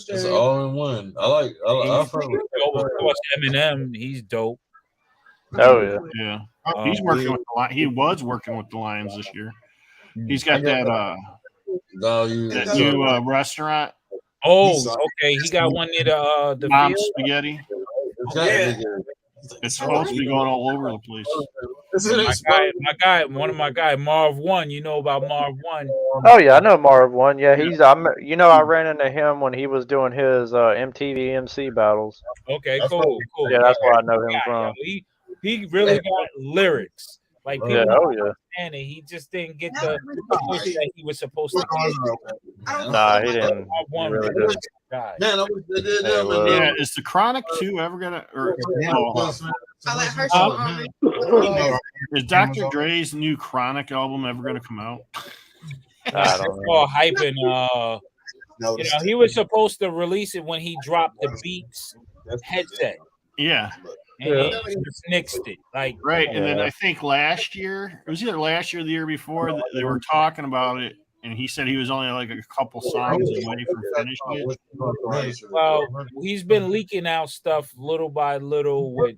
Q: It's all in one. Of
O: course, Eminem, he's dope.
K: Oh
M: yeah. He's working with he was working with the Lions this year. He's got that new restaurant.
O: Oh, okay. He got one near the
M: Mom's
O: field.
M: Spaghetti. It's supposed to be going all over the place.
O: One of my guy, Marv One. You know about Marv One?
K: Oh yeah, I know Marv One. Yeah, I ran into him when he was doing his MTV MC battles.
O: Okay, cool.
K: Yeah, that's where I know him from.
O: He really got lyrics. Like people understand it. He just didn't get the push that he was supposed to get.
K: Nah, he didn't.
O: He
K: really didn't.
M: Yeah, is the Chronic 2 ever gonna? Is Dr. Dre's new Chronic album ever gonna come out?
K: I don't know.
O: Hyping You know, he was supposed to release it when he dropped the Beats headset.
M: Yeah.
O: And he just nixed it. Like,
M: right. And then I think last year, it was either last year or the year before, they were talking about it, and he said he was only like a couple songs away from finishing it.
O: well, he's been leaking out stuff little by little with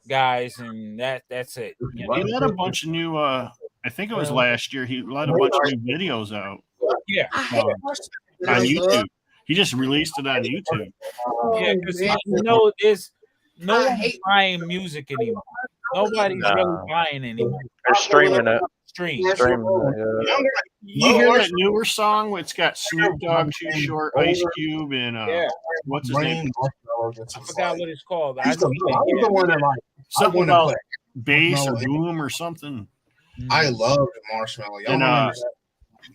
O: guys, and that's it. You know?
M: He let a bunch of new. I think it was last year. He let a bunch of new videos out.
O: Yeah,
M: on YouTube. He just released it on YouTube.
O: Yeah, because you know, there's no one buying music anymore. Nobody's really buying anymore.
K: They're streaming it.
O: Streaming
K: it, yeah.
M: You hear that newer song? It's got Snoop Dogg, Too Short, Ice Cube, and what's his name?
O: I forgot what it's called.
Q: He's the one that like
M: something about bass or boom or something.
Q: I love Marshmallow. Y'all
M: And,
Q: don't understand.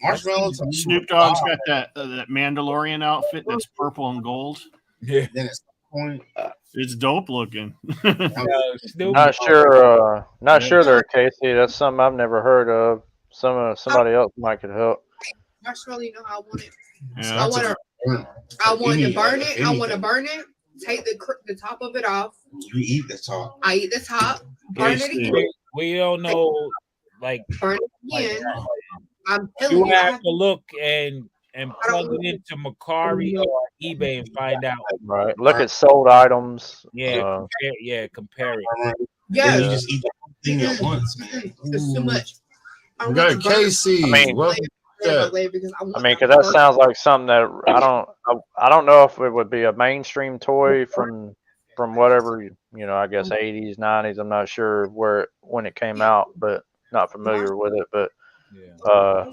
Q: Marshmallow.
M: Snoop Dogg's got that Mandalorian outfit that's purple and gold.
O: Yeah.
Q: Then at some point,
M: it's dope looking.
K: Not sure. Not sure there, Casey. That's something I've never heard of. Somebody else might could help.
G: Marshmallow, you know how I want it.
M: Yeah.
G: I want to burn it. I want to burn it. Take the top of it off.
Q: You eat the top.
G: I eat the top. Burn it again.
O: We don't know, like
G: burn it again. I'm
O: you
G: telling you.
O: have to look and plug it into Macari or eBay and find out.
K: Right. Look at sold items.
O: Yeah, compare it.
G: Yeah,
Q: you just eat the whole thing at once, man.
G: It's too much.
A: We got Casey.
K: I mean,
G: because
K: that sounds like something that I don't know if it would be a mainstream toy from whatever I guess 80s, 90s. I'm not sure when it came out, but not familiar with it. But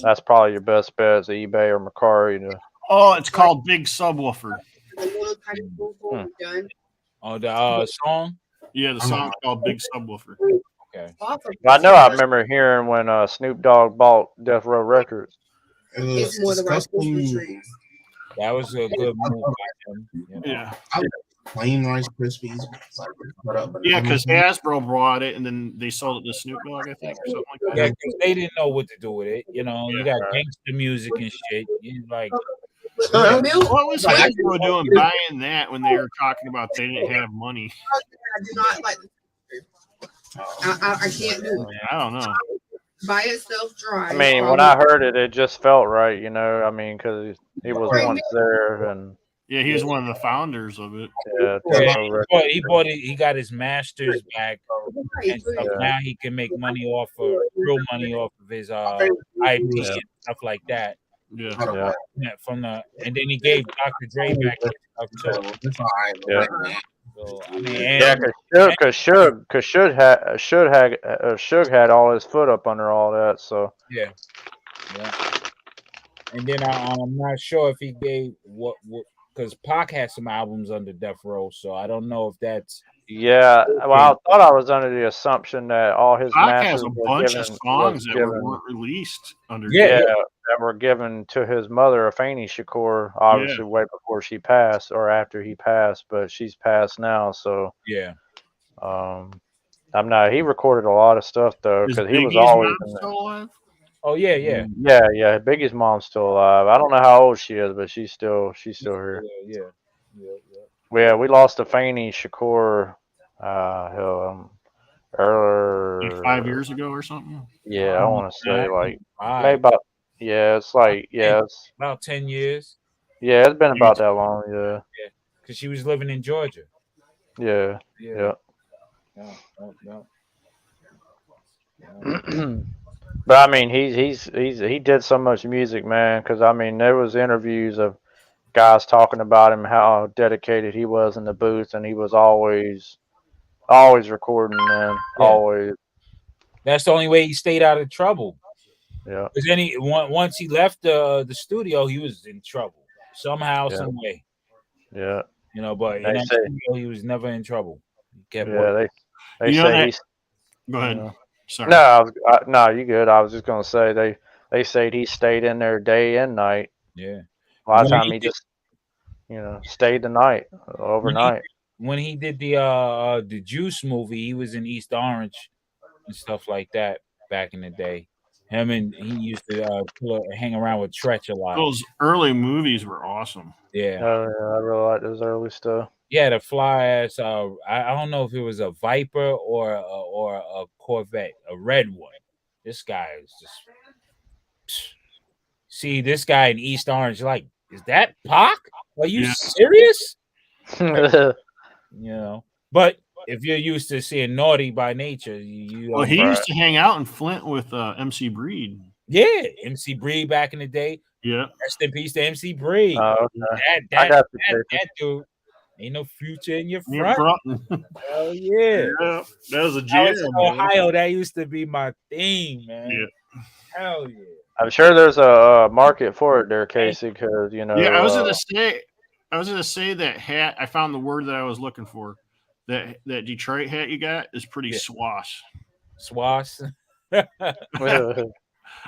K: that's probably your best bet is eBay or Macari.
M: Oh, it's called Big Subwoofer.
O: Oh, the song?
M: Yeah, the song's called Big Subwoofer.
O: Okay.
K: I know. I remember hearing when Snoop Dogg bought Death Row Records.
O: That was a good move by him.
M: Yeah.
Q: Plain Rice Krispies.
M: Yeah, because Hasbro brought it and then they sold it to Snoop Dogg, I think, or something like that.
O: Yeah, because they didn't know what to do with it. You got gangster music and shit. You like.
M: What was Hasbro doing buying that when they were talking about they didn't have money?
G: I do not like. I can't do it.
M: I don't know.
G: By itself, dry.
K: I mean, when I heard it, it just felt right. I mean, because he was once there and.
M: Yeah, he was one of the founders of it.
K: Yeah,
O: he bought it. He got his masters back, and stuff. Now he can make money real money off of his IP and stuff like that.
M: Yeah.
O: And then he gave Dr. Dre back his stuff too.
K: Yeah.
O: So, I mean,
K: because Suge had all his foot up under all that. So
O: yeah. And then I'm not sure if he gave what because Pac had some albums under Death Row, so I don't know if that's.
K: Yeah, well, I thought I was under the assumption that all his
M: Pac has
K: masters
M: a
K: were
M: bunch
K: given,
M: of songs that
K: given,
M: weren't released under.
K: that were given to his mother, Afeni Shakur, obviously way before she passed or after he passed, but she's passed now, so
O: yeah.
K: I'm not. He recorded a lot of stuff though because he was always.
M: Still alive?
O: Oh yeah.
K: Yeah. Biggie's mom's still alive. I don't know how old she is, but she's still here.
O: Yeah.
K: Yeah, we lost Afeni Shakur. Earlier,
M: like 5 years ago or something.
K: Yeah, I want to say like maybe about. Yeah, it's like it's
O: about 10 years.
K: Yeah, it's been about that long. Yeah.
O: Because she was living in Georgia.
K: Yeah. But I mean, he did so much music, man. Because I mean, there was interviews of guys talking about him, how dedicated he was in the booth, and he was always recording, man.
O: Yeah.
K: Always.
O: That's the only way he stayed out of trouble.
K: Yeah.
O: Because once he left the studio, he was in trouble somehow, some way.
K: Yeah.
O: But in that studio, he was never in trouble. He kept
K: working. They say he's.
M: Go ahead. Sorry.
K: No, you good. I was just gonna say they said he stayed in there day and night.
O: Yeah.
K: A lot of time he just stayed the night overnight.
O: When he did the Juice movie, he was in East Orange and stuff like that back in the day. Him and he used to hang around with Tretch a lot.
M: Those early movies were awesome.
O: Yeah.
K: Oh yeah, I really like those early stuff.
O: Yeah, the fly ass. I don't know if it was a Viper or a Corvette, a red one. This guy is just. See this guy in East Orange, like, is that Pac? Are you serious? But if you're used to seeing Naughty by Nature,
M: Well, he used to hang out in Flint with MC Breed.
O: Yeah, MC Breed back in the day.
M: Yeah,
O: rest in peace to MC Breed.
K: Oh, okay.
O: That dude ain't no future in your front. Hell yeah.
M: That was a
O: I
M: jam.
O: was in Ohio. That used to be my theme, man.
M: Yeah.
O: Hell yeah.
K: I'm sure there's a market for it there, Casey, because you know.
M: Yeah, I was gonna say that hat. I found the word that I was looking for. That Detroit hat you got is pretty swash.
O: Swash.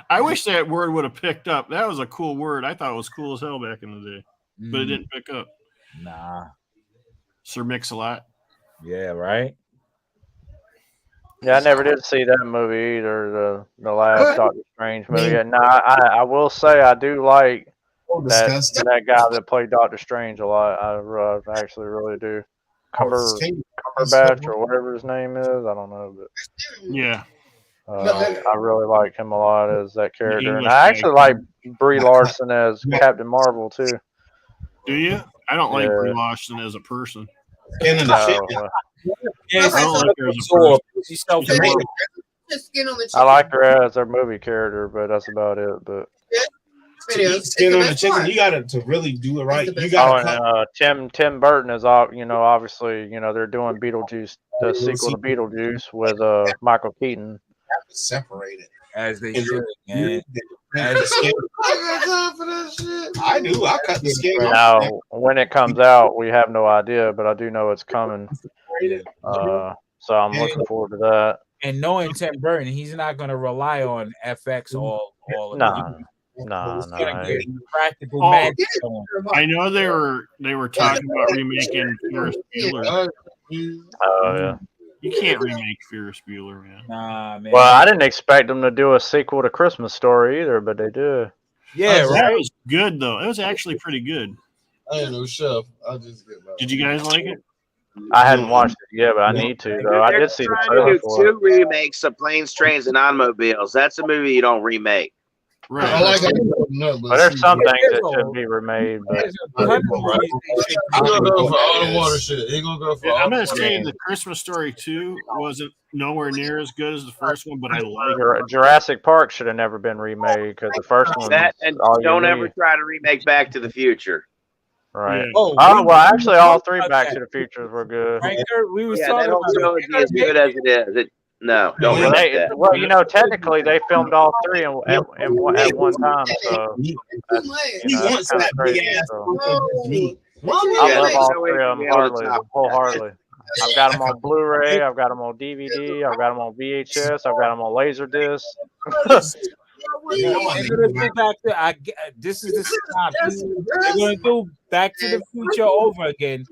M: I wish that word would have picked up. That was a cool word. I thought it was cool as hell back in the day, but it didn't pick up.
O: Nah.
M: Sir Mix-a-Lot.
O: Yeah, right.
K: Yeah, I never did see that movie either. The last Doctor Strange movie. And I will say I do like that guy that played Doctor Strange a lot. I actually really do. Cumberbatch or whatever his name is. I don't know, but
M: yeah.
K: I really like him a lot as that character, and I actually like Brie Larson as Captain Marvel too.
M: Do you? I don't like Brie Larson as a person.
K: No, I like her as her movie character, but that's about it. But
Q: skin on the chicken, you got to really do it right. You got
K: Tim Burton is obviously they're doing Beetlejuice, the sequel to Beetlejuice with Michael Keaton.
Q: Separated
O: as they should.
Q: I do. I cut the skin.
K: Now, when it comes out, we have no idea, but I do know it's coming. So I'm looking forward to that.
O: And knowing Tim Burton, he's not going to rely on FX all of it.
K: No.
O: Practical magic.
M: I know they were talking about remaking Ferris Bueller.
K: Oh yeah.
M: You can't remake Ferris Bueller, man.
O: Nah, man.
K: Well, I didn't expect them to do a sequel to Christmas Story either, but they did.
O: Yeah,
M: that was good though. It was actually pretty good.
A: I ain't no chef. I just get my.
M: Did you guys like it?
K: I hadn't watched it yet, but I need to though. I did see the trailer for it.
N: 2 remakes of Planes, Trains, and Automobiles. That's a movie you don't remake.
M: Right.
A: I like it.
K: But there's some things that should be remade. But
A: He gonna go for all the water shit. He gonna go for.
M: I'm gonna say the Christmas Story 2 wasn't nowhere near as good as the first one, but I like it.
K: Jurassic Park should have never been remade because the first one.
N: And don't ever try to remake Back to the Future.
K: Right.
M: Yeah.
K: Oh well, actually, all 3 Back to the Futures were good.
O: We was
N: Yeah,
O: talking
N: that whole
O: about
N: trilogy is good as it is. No, don't remake that.
K: Well, technically, they filmed all 3 at one time, so that's kind of crazy. So. I love all 3 of them wholeheartly. I've got them on Blu-ray, I've got them on DVD, I've got them on VHS, I've got them on Laserdisc.
O: This is the stop. They're gonna do Back to the Future over again,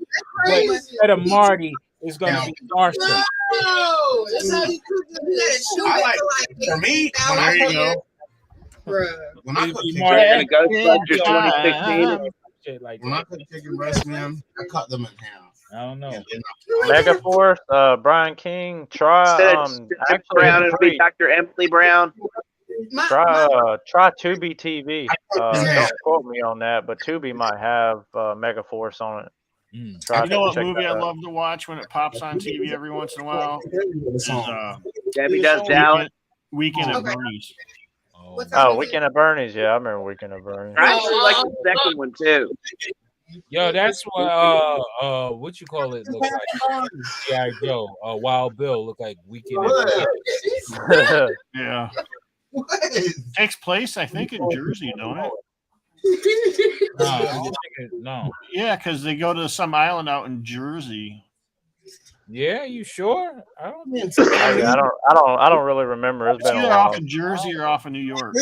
O: but instead of Marty, it's gonna be Darcy.
G: No, that's how you cook it.
Q: For me, when I cook chicken breast, man, I cut them in half.
O: I don't know.
K: Megaforce, Brian King, try
N: Brown and be Dr. Emily Brown.
K: Try Tubi TV. Don't quote me on that, but Tubi might have Megaforce on it.
M: You know what movie I love to watch when it pops on TV every once in a while?
N: Debbie Does Dallas.
M: Weekend at Bernie's.
K: Weekend at Bernie's. Yeah, I remember Weekend at Bernie's.
N: I actually like the second one too.
O: Yo, that's what you call it look like. G.I. Joe, Wild Bill look like Weekend at Bernie's.
M: Yeah. Takes place, I think, in Jersey, don't it?
O: No.
M: Yeah, because they go to some island out in Jersey.
O: Yeah, you sure? I don't.
K: I don't really remember. It's been
M: either
K: a while.
M: off of Jersey or off of New York.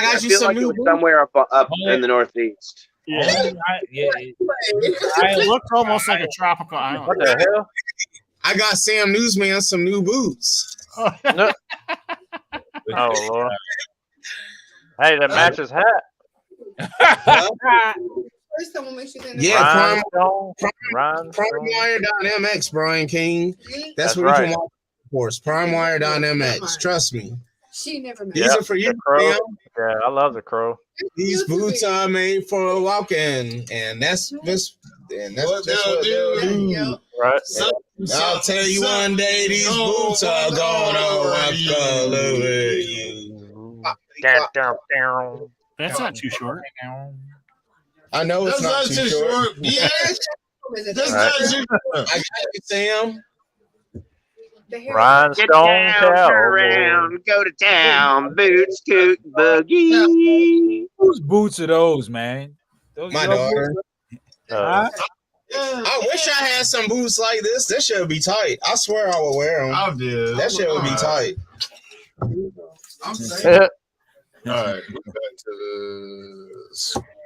N: I feel like it was somewhere up in the Northeast.
M: Yeah, it looked almost like a tropical island.
K: What the hell?
Q: I got Sam Newsman some new boots.
K: Oh Lord. Hey, that matches hat.
G: First someone makes you think
Q: Yeah,
K: PrimeWire.mx,
Q: Brian King. That's where
K: right.
Q: you can watch sports. PrimeWire.mx. Trust me.
G: She never met.
Q: These are for you,
K: Crow.
Q: Sam.
K: Yeah, I love the Crow.
Q: These boots are made for walking, and that's what they'll do.
K: Right.
Q: I'll tell you one day these boots are gonna walk all over you.
M: That's not too short.
Q: I know it's not too short. Yeah,
G: That's
Q: not too short. I got you, Sam.
K: Rhinestone Cowboy.
N: Around, go to town, boot, scoot, boogie.
O: Whose boots are those, man? Those
Q: My
O: your
Q: daughter.
O: boots? Huh?
Q: I wish I had some boots like this. This shit would be tight. I swear I would wear them.
B: I did.
Q: That shit would be tight.
B: I'm saying. All right, back to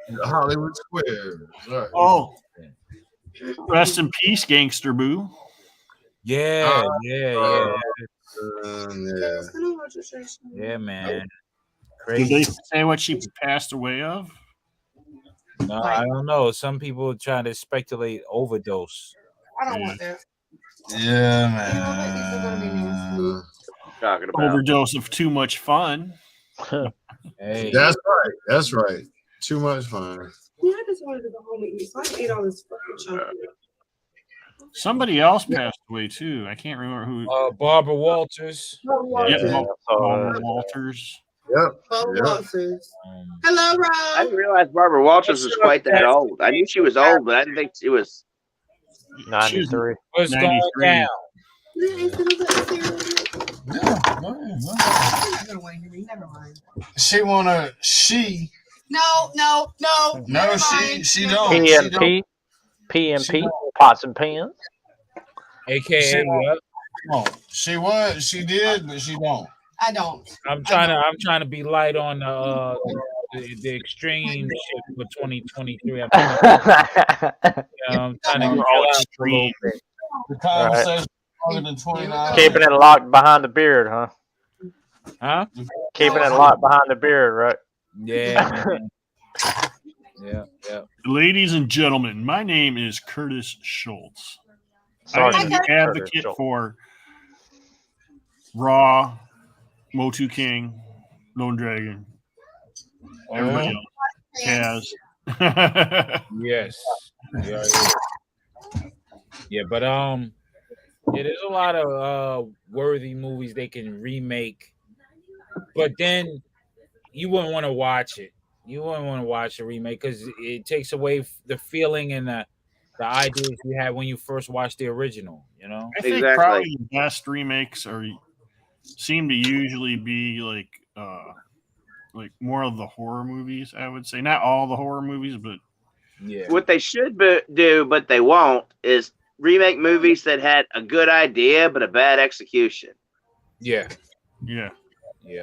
B: the Hollywood Squares. All right.
M: Oh, rest in peace, Gangster Boo.
O: Yeah, yeah.
B: Yeah.
O: Yeah, man.
M: Did
O: Crazy.
M: they say what she passed away of?
O: No, I don't know. Some people trying to speculate overdose.
G: I don't want that.
B: Yeah, man.
N: Talking about
M: Overdose of too much fun.
O: Hey.
B: That's right. That's right. Too much fun.
G: Yeah, I just wanted to go home and eat. So I can eat all this fucking chocolate.
M: Somebody else passed away too. I can't remember who.
O: Barbara Walters.
M: Yeah, Barbara Walters.
B: Yep.
G: Barbara Walters. Hello, Rob.
N: I didn't realize Barbara Walters was quite that old. I knew she was old, but I didn't think she was
K: 93.
O: What's going down?
B: She wanna she
G: No.
B: no she don't.
K: PMP. PMP. Pots and pans.
O: AKA what?
B: She was, she did, but she don't.
G: I don't.
O: I'm trying to be light on the extreme shit for 2023. I'm trying to
M: We're all extreme.
B: The conversation longer than 29.
K: Keeping it locked behind the beard, huh?
O: Huh?
K: Keeping it locked behind the beard, right?
O: Yeah. Yeah.
M: Ladies and gentlemen, my name is Curtis Schultz.
K: Sorry,
M: I am an
K: Curtis
M: advocate
K: Schultz.
M: for Raw, Motu King, Lone Dragon, everybody else. Kaz.
O: Yes. Yeah, but there's a lot of worthy movies they can remake, but then you wouldn't want to watch it. You wouldn't want to watch a remake because it takes away the feeling and the ideas you had when you first watched the original. You know,
M: I think probably the best remakes seem to usually be like more of the horror movies. I would say not all the horror movies, but
O: yeah.
N: What they should do, but they won't, is remake movies that had a good idea but a bad execution.
O: Yeah.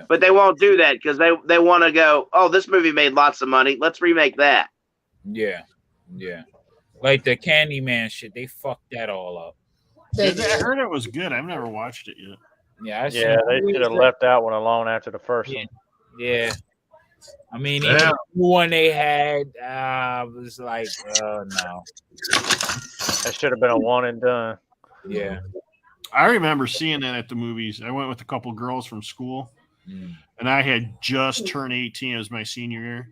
N: But they won't do that because they want to go, oh, this movie made lots of money. Let's remake that.
O: Yeah. Like the Candyman shit, they fucked that all up.
M: I heard it was good. I've never watched it yet.
O: Yeah,
K: they should have left that one alone after the first one.
O: Yeah. I mean, even the one they had was like, no.
K: That should have been a one and done.
O: Yeah.
M: I remember seeing that at the movies. I went with a couple girls from school, and I had just turned 18. It was my senior year.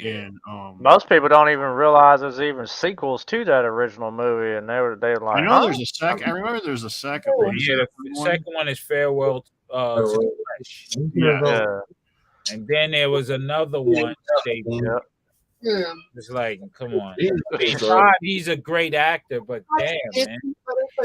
M: And
K: most people don't even realize there's even sequels to that original movie, and they were like,
M: I know there's a second. I remember there's a second one.
O: Yeah, the second one is Farewell to the Flesh.
K: Yeah.
O: And then there was another one. It's like, come on. He's a great actor, but damn, man.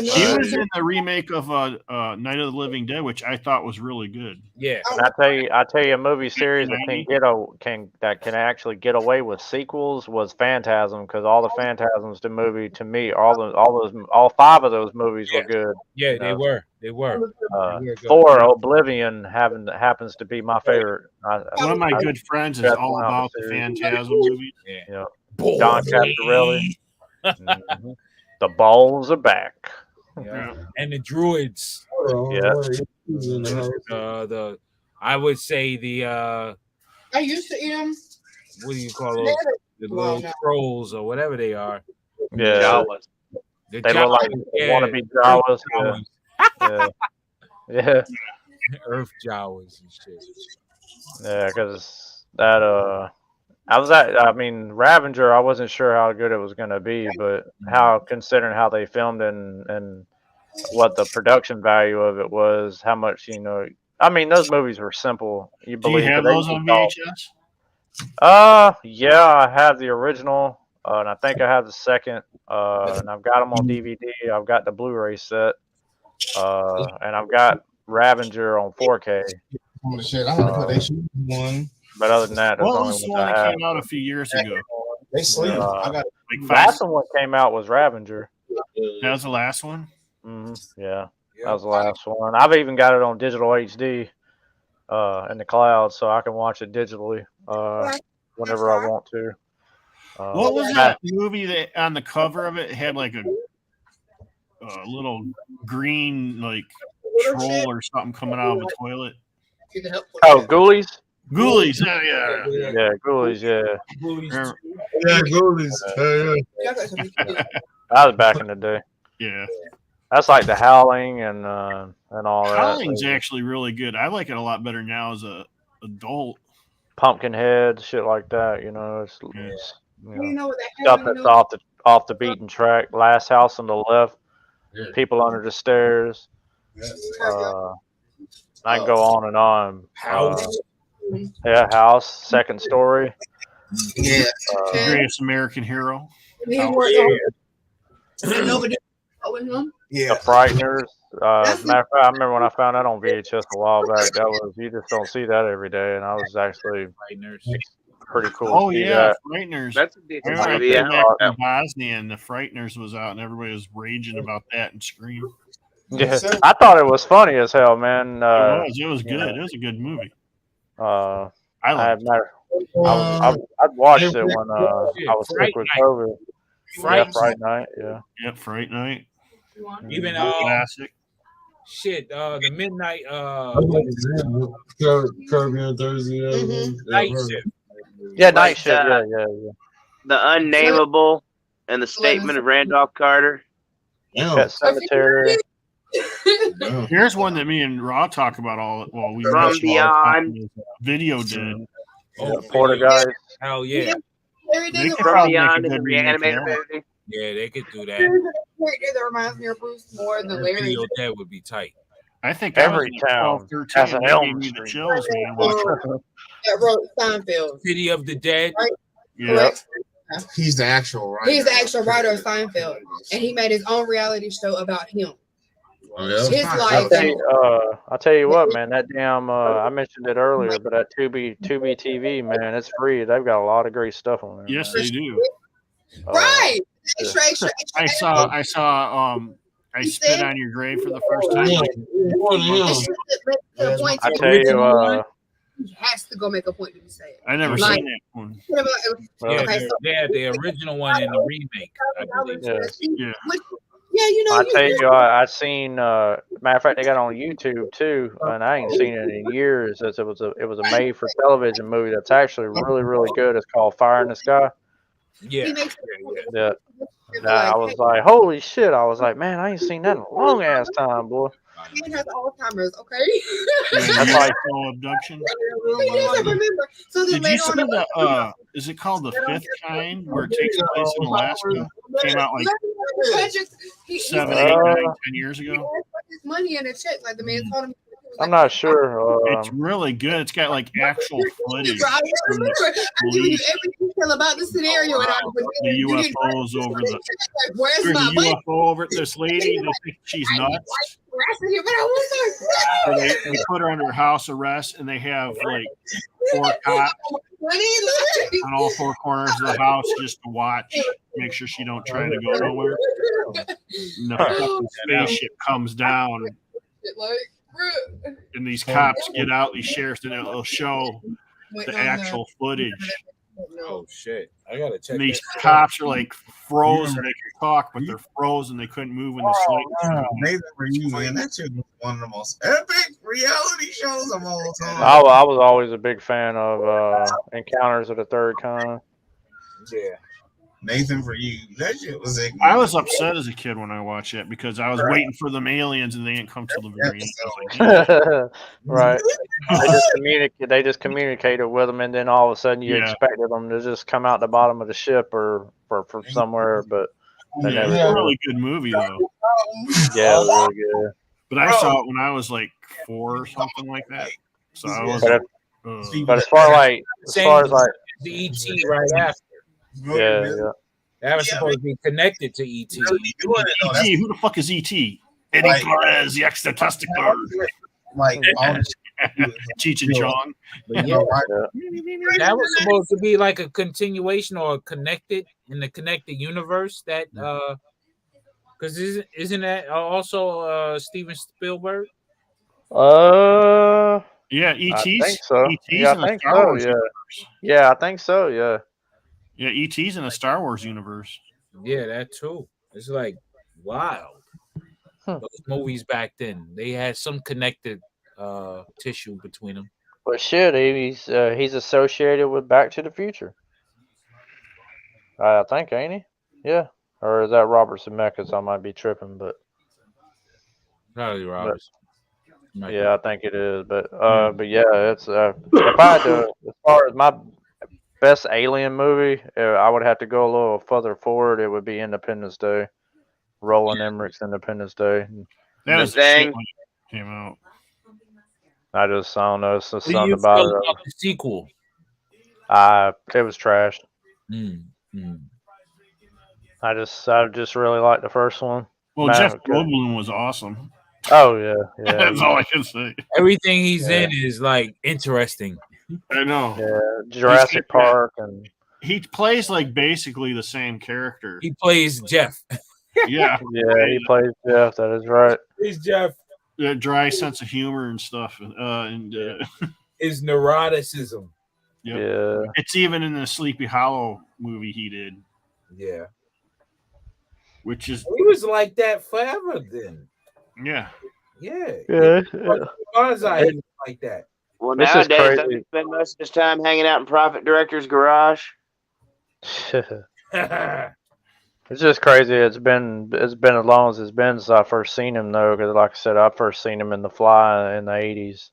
M: He was in the remake of Night of the Living Dead, which I thought was really good.
O: Yeah,
K: and I tell you, a movie series that can actually get away with sequels was Phantasm, because all the Phantasms, the movie, to me, all five of those movies were good.
O: Yeah, they were.
K: Thor: Oblivion happens to be my favorite.
M: One of my good friends is all about the Phantasm movies.
K: Yeah. John Cascarelli. The balls are back.
O: Yeah. And the druids.
K: Yeah.
O: I would say the
G: I used to eat them.
O: What do you call those? The little trolls or whatever they are.
K: Yeah.
N: Jawas.
O: The
K: They look like wannabe Jawas. Yeah. Yeah.
O: Earth Jawas and shit.
K: Yeah, because that I mean, Ravager, I wasn't sure how good it was gonna be, but how considering how they filmed and what the production value of it was, how much I mean, those movies were simple. You
M: Do you
K: believe,
M: have
K: but
M: those on VHS?
K: Yeah, I have the original, and I think I have the second, and I've got them on DVD. I've got the Blu-ray set, and I've got Ravager on 4K.
Q: Shit, I had to put that shit on.
K: But other than that, that's the
M: What
K: only
M: was the
K: one
M: one
K: I
M: that
K: have.
M: came out a few years ago?
Q: They sleep. I got
M: Like
K: last one came out was Ravager.
M: That was the last one.
K: Yeah, that was the last one. I've even got it on digital HD in the cloud, so I can watch it digitally whenever I want to.
M: What was that movie that on the cover of it had like a little green like troll or something coming out of a toilet?
K: Oh, Ghoulies.
M: Ghoulies, yeah.
K: Yeah, Ghoulies, yeah.
Q: Yeah, Ghoulies.
K: That was back in the day.
M: Yeah.
K: That's like the Howling and all that.
M: Howling's actually really good. I like it a lot better now as a adult.
K: Pumpkinhead, shit like that. It's
G: You know what that
K: stuff
G: happened,
K: that's off the beaten track. Last House on the Left. People Under the Stairs. I can go on and on.
O: House.
K: Yeah, House. Second Story.
Q: Yeah.
M: The Greatest American Hero.
G: Nobody with him.
K: The Frighteners. Matter of fact, I remember when I found that on VHS a while back. That was you just don't see that every day, and I was actually pretty cool.
M: Oh
K: to see
M: yeah,
K: that.
M: Frighteners.
N: That's a
M: I
N: decent
M: remember
N: movie.
M: I
N: Yeah.
M: came back from Bosnia and the Frighteners was out, and everybody was raging about that and screaming.
K: Yeah, I thought it was funny as hell, man.
M: It was good. It was a good movie.
K: I
M: liked
K: I'd watched it when I was sick with COVID.
O: Fright
K: Fright Night. Yeah.
M: Yep, Fright Night.
O: Even
M: classic.
O: Shit, the midnight
Q: Kirby on Thursday.
O: night shift.
K: Yeah,
N: Like
K: Night Shift.
N: the-
K: Yeah.
N: The Unnameable and the Statement of Randolph Carter.
K: Pet Cemetery.
M: Here's one that me and Raw talk about all. Well, we
N: From
M: watch all the time,
N: Beyond.
M: is, Video Dead.
O: Oh,
K: Porter guys.
O: Hell yeah.
M: They could
N: From
M: probably make a
N: Beyond is
M: good
N: a
M: remake of
N: reanimated
M: that.
N: movie.
O: Yeah, they could do that.
G: There's a character that reminds me of Bruce more than Larry.
O: Video Dead would be tight.
M: I think
K: Every
M: I was like 12,
K: town
M: 13.
K: has an
M: That
K: Elm
M: gave me the
K: Street.
M: chills, man. watching it.
G: That wrote Seinfeld.
O: City of the Dead.
G: Right?
M: Yeah.
G: Correct?
Q: He's the actual writer.
G: He's the actual writer of Seinfeld, and he made his own reality show about him.
Q: Oh, yeah?
G: His life.
K: I'll tell you what, man. That damn I mentioned it earlier, but that Tubi TV, man, it's free. They've got a lot of great stuff on there.
M: Yes,
K: man.
M: they do.
G: Right.
K: Yeah.
G: Extra.
M: I saw I spit on your grave for the first time.
K: I tell you,
G: He has to go make a point to be said.
M: I never
G: Like-
M: seen that one.
O: Yeah,
G: Okay, so-
O: the original one and the remake, I believe.
M: Yeah.
G: Yeah, you know.
K: I tell you, I seen. Matter of fact, they got it on YouTube too, and I ain't seen it in years. It was a made for television movie that's actually really good. It's called Fire in the Sky.
O: Yeah.
K: Yeah. I was like, holy shit! I was like, man, I ain't seen that in a long ass time, boy.
G: He has Alzheimer's, okay?
K: That's like
M: abduction.
G: He doesn't remember. So then
M: Did you
G: later
M: see
G: on,
M: the is it called The Fifth Kind, where it takes place in Alaska? Came out like 7, 8, 9, 10 years ago.
G: He put his money in a check, like the man told him.
K: I'm not sure.
M: It's really good. It's got like actual footage
G: I
M: from
G: remember.
M: the
G: I'm giving you
M: police,
G: every detail about the scenario, and I
M: the UFOs over the.
G: like, where's
M: There's
G: my
M: a
G: money?
M: UFO over this lady. They think she's nuts.
G: Harassing you, but I was
M: So
G: like,
M: they put her under house arrest, and they have like 4 cops on all 4 corners of the house just to watch, make sure she don't try to go nowhere. And the fucking spaceship comes down, and these cops get out, these sheriffs, and it'll show the actual footage
O: Oh shit! I gotta check.
M: And these
O: that shit out.
M: cops are like frozen. They can talk, but they're frozen. They couldn't move in the slightest.
Q: Nathan for you, man. That shit was one of the most epic reality shows of all time.
K: I was always a big fan of Encounters of the Third Kind.
O: Yeah.
Q: Nathan for you. That shit was ignorant.
M: I was upset as a kid when I watched it because I was waiting for them aliens and they didn't come till the very end. I was like,
K: Right. They just communicated with them, and then all of a sudden you
M: Yeah.
K: expected them to just come out the bottom of the ship or from somewhere, but they
M: Yeah, it
K: never
M: was
K: did.
M: a really good movie though.
K: Yeah, it was really good.
M: But I saw it when I was like 4 or something like that. So I was.
K: But as far like
O: the ET right after.
K: yeah.
O: That was supposed to be connected to ET.
M: ET, who the fuck is ET? Eddie
Q: Like-
M: Perez, the extra-testicular.
Q: Like all this
M: Cheech and Chong.
O: But yeah, that was supposed to be like a continuation or connected in the connected universe. That because isn't that also Steven Spielberg?
K: Yeah,
M: ET's.
K: I think so.
M: ET's
K: Yeah,
M: in
K: I
M: a
K: think
M: Star
K: so.
M: Wars
K: Yeah,
M: universe.
K: yeah, I think so. Yeah.
M: Yeah, ET's in a Star Wars universe.
O: Yeah, that too. It's like wild. Those movies back then, they had some connected tissue between them.
K: But shit, he's associated with Back to the Future. I think, ain't he? Yeah. Or is that Robert Zemeckis? I might be tripping, but
O: Probably Robert.
K: yeah, I think it is. But yeah, it's if I had to, as far as my best alien movie, I would have to go a little further forward. It would be Independence Day. Roland Emmerich's Independence Day.
M: That was
N: Thing.
M: when it came out.
K: I don't know. It's just
O: What do you
K: something about
O: feel
K: it.
O: about the sequel?
K: It was trash. I just really liked the first one.
M: Well, Jeff Goldblum was awesome.
K: Oh yeah.
M: That's all I can say.
O: Everything he's in is like interesting.
M: I know.
K: Yeah, Jurassic Park, and
M: he plays like basically the same character.
O: He plays Jeff.
M: Yeah,
K: he plays Jeff. That is right.
O: He's Jeff.
M: That dry sense of humor and stuff,
O: His neuroticism.
M: Yep.
K: Yeah.
M: It's even in the Sleepy Hollow movie he did.
O: Yeah.
M: Which is
O: He was like that forever then.
M: Yeah.
O: Yeah.
K: Yeah.
O: Bonsai, he was like that.
N: Well,
K: This is
N: nowadays,
K: crazy.
N: doesn't he spend most of his time hanging out in Prophet Director's garage?
K: It's just crazy. It's been as long as it's been since I first seen him though, because like I said, I first seen him in The Fly in the '80s.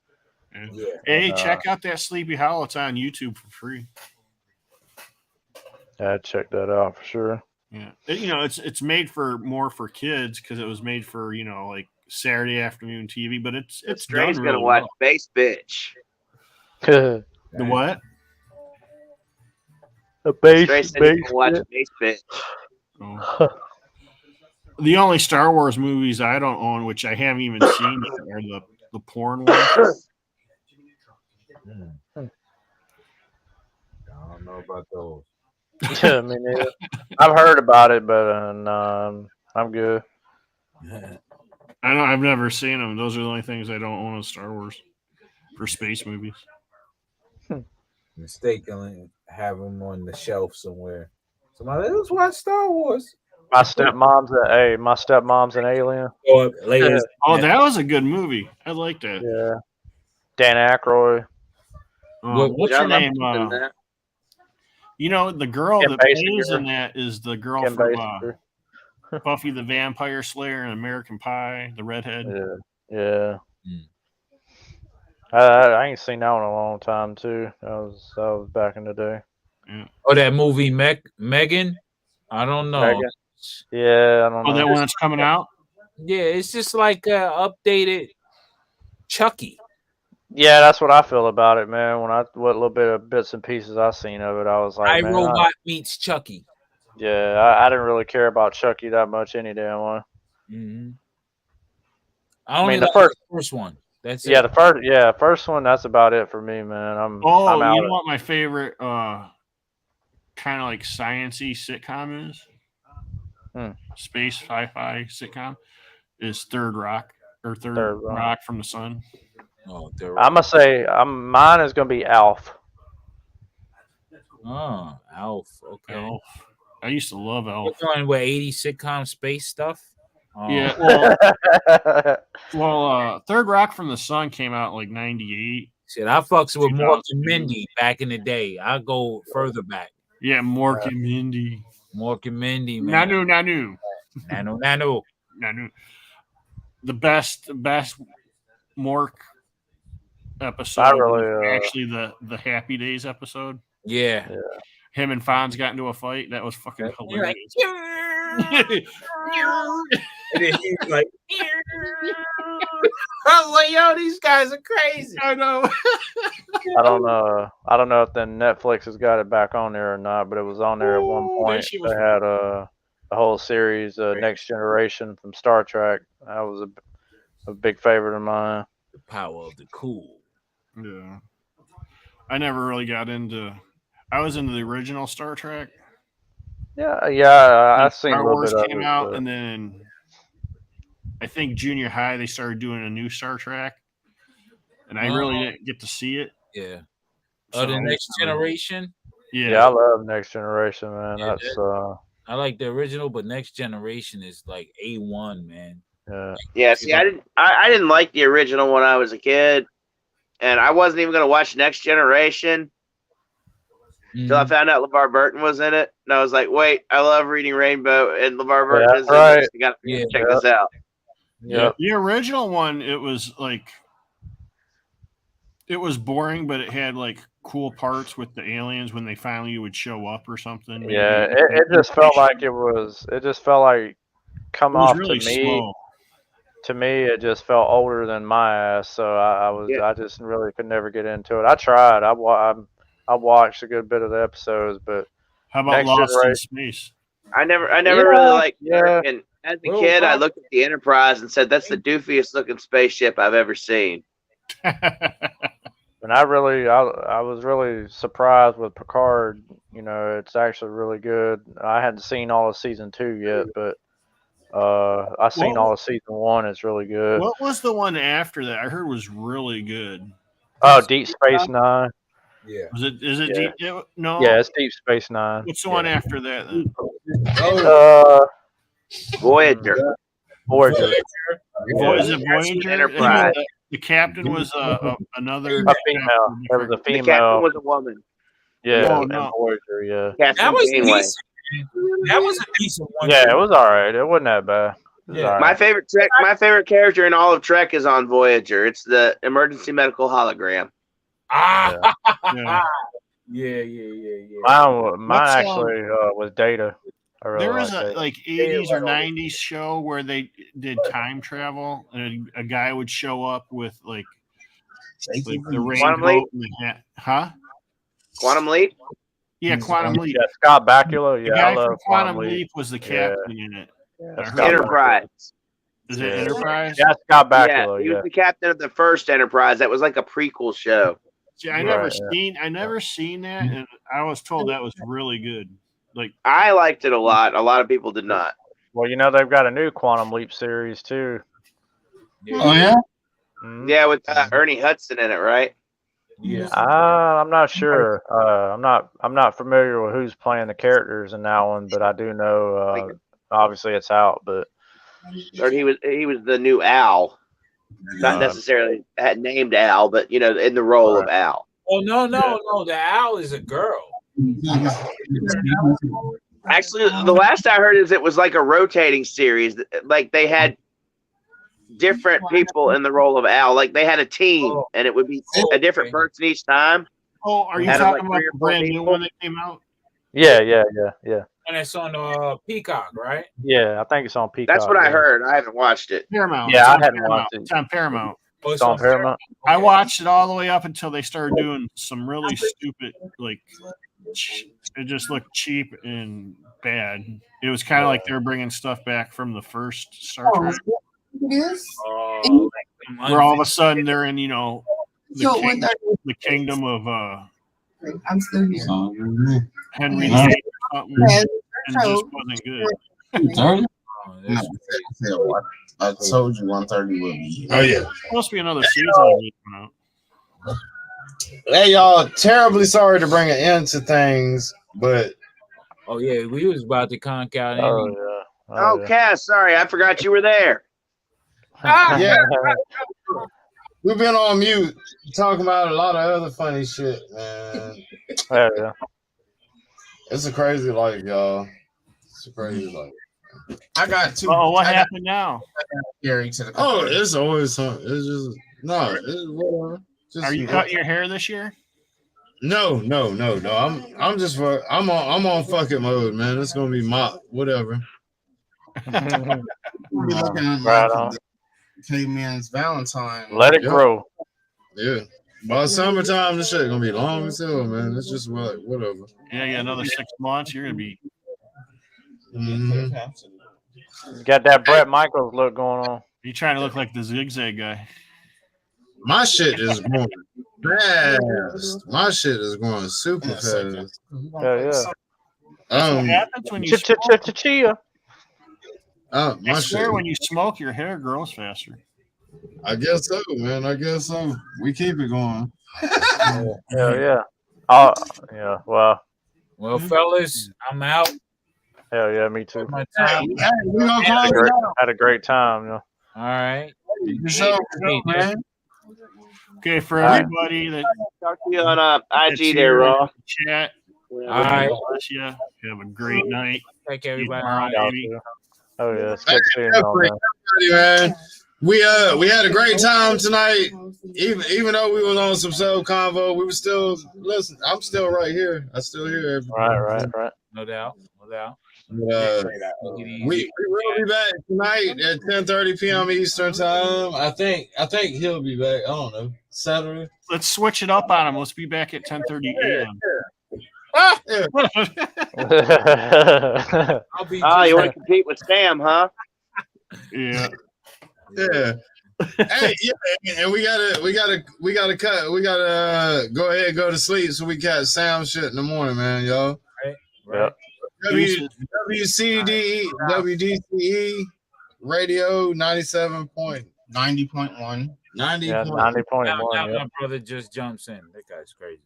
O: Yeah.
M: Hey, check out that Sleepy Hollow. It's on YouTube for free.
K: Yeah, I'd check that out for sure.
M: Yeah, it's made for more for kids because it was made for like Saturday afternoon TV, but it's
N: Stray's
M: done
N: gonna
M: really
N: watch
M: well.
N: Base Bitch.
M: The what?
K: A base
N: Stray said he's gonna watch Base Bitch.
M: Oh. The only Star Wars movies I don't own, which I haven't even seen yet, are the porn ones.
O: I don't know about those.
K: Yeah, I mean, I've heard about it, but no, I'm good.
M: I know I've never seen them. Those are the only things I don't own of Star Wars for space movies.
O: Mistakenly have them on the shelf somewhere. Somebody, let's watch Star Wars.
K: My stepmom's an alien.
O: Oh, ladies.
M: Oh, that was a good movie. I liked that.
K: Yeah. Dan Aykroyd.
M: What's her name? The girl
K: Kim
M: that plays
K: Basinger.
M: in that is the girl
K: Kim
M: from
K: Basinger.
M: Buffy the Vampire Slayer and American Pie, the redhead.
K: Yeah. I ain't seen that one in a long time too. That was back in the day.
M: Yeah.
O: Oh, that movie Megan. I don't know.
K: Megan? Yeah, I don't know.
M: Oh, that one that's coming out?
O: Yeah, it's just like updated Chucky.
K: Yeah, that's what I feel about it, man. What little bit of bits and pieces I seen of it, I was like, man,
O: iRobot meets Chucky.
K: yeah, I didn't really care about Chucky that much any damn way.
O: Mm-hmm. I only
K: the
O: like
K: first-
O: the first one. That's
K: Yeah,
O: it.
K: first one. That's about it for me, man. I'm
M: Oh,
K: out.
M: you know what my favorite kind of like science-y sitcom is? Space sci-fi sitcom is Third Rock or Third Rock from the Sun.
O: Oh,
K: I'm gonna say mine is gonna be Alf.
O: Oh, Alf. Okay.
M: Elf. I used to love Elf.
O: We're going with 80 sitcom space stuff. Oh.
M: Yeah. Well, Third Rock from the Sun came out like 98.
O: Shit, I fucks with Mork and Mindy back in the day. I'll go further back.
M: Yeah, Mork and Mindy.
O: Mork and Mindy, man.
M: Nanu. The best Mork episode was actually the Happy Days episode.
O: Yeah.
M: Him and Fonz got into a fight. That was fucking hilarious.
O: And then he's like, I was like, yo, these guys are crazy.
M: I know.
K: I don't know if then Netflix has got it back on there or not, but it was on there at one point. They had a whole series, Next Generation from Star Trek. That was a big favorite of mine.
O: The power of the cool.
M: Yeah. I never really got into. I was into the original Star Trek.
K: Yeah, I've seen
M: Star
K: a little
M: Wars
K: bit of
M: came
K: it,
M: out,
K: but-
M: and then I think junior high they started doing a new Star Trek, and I really didn't get to see it.
O: Yeah.
M: So,
O: The Next Generation.
K: Yeah, I love Next Generation, man.
O: Yeah,
K: That's
O: I like the original, but Next Generation is like A1, man.
K: Yeah.
N: Yeah, see, I didn't like the original when I was a kid, and I wasn't even going to watch Next Generation until I found out LeVar Burton was in it, and I was like, "Wait, I love reading Rainbow, and LeVar Burton is in this. I got to check this out."
M: Yeah, the original one, it was like it was boring, but it had like cool parts with the aliens when they finally would show up or something. Maybe.
K: Yeah, it just felt like it was. It just felt like come
M: It was
K: off
M: really
K: to me.
M: slow.
K: To me, it just felt older than my ass. So I just really could never get into it. I tried. I watched a good bit of the episodes, but
M: How about
K: Next
M: Lost in
K: Generation-
M: Space?
N: I never really liked Kirk, and as a kid, I looked at the Enterprise and said, "That's the doofiest looking spaceship I've ever seen."
K: And I was really surprised with Picard. You know, it's actually really good. I hadn't seen all of season 2 yet, but I seen all of season 1. It's really good.
M: What was the one after that? I heard was really good.
K: Oh, Deep Space Nine.
O: Yeah.
M: Is it
K: Yeah.
M: Deep? No.
K: Yeah, it's Deep Space Nine.
M: What's the one after that then?
N: Voyager.
K: Voyager.
M: Was it Voyager?
N: Enterprise.
M: The captain was another
K: A female. There was a
N: The
K: female.
N: captain was a woman.
K: Yeah,
M: No,
K: and
M: no.
K: Voyager. Yeah.
N: Captain
O: That was
N: Janeway.
O: decent. That was a decent one.
K: Yeah, it was all right. It wasn't that bad. It was
O: Yeah.
K: all right.
N: My favorite character in all of Trek is on Voyager. It's the emergency medical hologram.
O: Ah.
M: Yeah.
K: Mine
M: What's,
K: actually was Data. I really
M: There was
K: liked
M: a
K: Data.
M: 80s or 90s show where they did time travel, and a guy would show up with like the
N: Quantum
M: raincoat
N: Leap?
M: and the hat. Huh?
N: Quantum Leap?
M: Yeah, Quantum Leap.
K: Yeah, Scott Bakula.
M: The
K: Yeah, I
M: guy
K: love
M: from Quantum Leap was the captain in it.
K: Yeah,
M: I heard
K: Scott
N: Enterprise.
M: Is it
K: Yeah.
M: Enterprise?
K: Yeah, Scott
N: Yeah,
K: Bakula.
N: he
K: Yeah.
N: was the captain of the first Enterprise. That was like a prequel show.
M: See, I never seen that, and I was told that was really good. Like
N: I liked it a lot. A lot of people did not.
K: Well, you know they've got a new Quantum Leap series too.
P: Oh yeah.
K: Mhm.
N: Yeah, with Ernie Hudson in it, right?
O: Yeah.
K: I'm not sure. I'm not familiar with who's playing the characters in that one, but I do know. Obviously, it's out. But
N: Or he was the new Al. Not necessarily named Al, but in the role of Al.
O: Oh no. The owl is a girl.
N: Actually, the last I heard is it was like a rotating series. Like they had different people in the role of Al. Like they had a team, and it would be a different person each time.
M: Oh, are you
N: Had
M: talking
N: like
M: about
N: 3 or
M: the
N: 4
M: brand new
N: people.
M: one that came out?
K: yeah.
O: And it's on Peacock, right?
K: Yeah, I think it's on Peacock.
N: That's what I
K: yeah.
N: heard. I haven't watched it.
M: Paramount.
K: Yeah,
M: It's
K: I
M: on
K: hadn't
M: Paramount.
K: watched it.
M: It's on Paramount.
O: Oh,
K: It's on Paramount.
M: I watched it all the way up until they started doing some really stupid, like it just looked cheap and bad. It was kind of like they were bringing stuff back from the first Star Trek, where all of a sudden they're in, the kingdom of
G: I'm still here.
M: Henry VIII or something, and it just wasn't good.
Q: No, I told you 130 will be.
P: Oh yeah.
M: Supposed to be another season of it coming out.
Q: Hey, y'all, terribly sorry to bring an end to things, but
O: Oh yeah, we was about to conk out.
K: Oh
O: Any...
K: yeah.
N: Oh, Cass, sorry, I forgot you were there.
Q: yeah, we've been on mute talking about a lot of other funny shit, man.
K: Yeah.
Q: It's a crazy life, y'all. It's a crazy life.
P: I got two.
M: Oh, what happened now?
P: Gary to the.
Q: Oh, it's always something. It's just no. It's whatever. Just,
M: Are you cutting your hair this year?
Q: No. I'm just I'm on fuck it mode, man. It's gonna be mop, whatever.
P: We'll be looking at
K: Right
P: like
K: on.
P: K-Man's Valentine.
K: Let it grow.
Q: Yeah. By summertime, this shit gonna be long as hell, man. It's just like whatever.
M: Yeah, another 6 months. You're gonna be.
Q: Mm-hmm.
K: Got that Brett Michaels look going on.
M: You trying to look like the zigzag guy?
Q: My shit is going fast. My shit is going super fast.
K: Yeah.
M: What happens when you smoke?
K: Chia.
Q: My
M: I swear,
Q: shit.
M: when you smoke, your hair grows faster.
Q: I guess so, man. I guess so. We keep it going.
K: Yeah. Yeah.
O: Well, fellas, I'm out.
K: Hell yeah, me too.
O: My time.
Q: Hey, we gonna close it out.
K: Had a great time. Yeah.
O: All right.
Q: So, man.
M: Okay, for everybody that
N: Talk to you on IG there, Raw.
M: Chat.
O: All right.
M: Bless you. Have a great night.
O: Thank everybody.
K: Oh yeah, it's good seeing y'all, man.
Q: Man. We had a great time tonight. Even though we was on some sub convo, we were still listen. I'm still right here. I still hear everybody.
K: Right.
O: No doubt.
Q: We will be back tonight at 10:30 p.m. Eastern time. I think he'll be back. I don't know. Saturday.
M: Let's switch it up on him. Let's be back at 10:30 a.m.
Q: Yeah.
O: I'll be.
N: You want to compete with Sam, huh?
M: Yeah.
Q: Yeah. Hey, yeah, and we gotta go ahead and go to sleep so we got sound shit in the morning, man, y'all.
K: Right.
Q: WDCE radio
P: 90.1.
Q: 90.1.
O: Now
K: 90.1.
O: my brother just jumps in. That guy's crazy.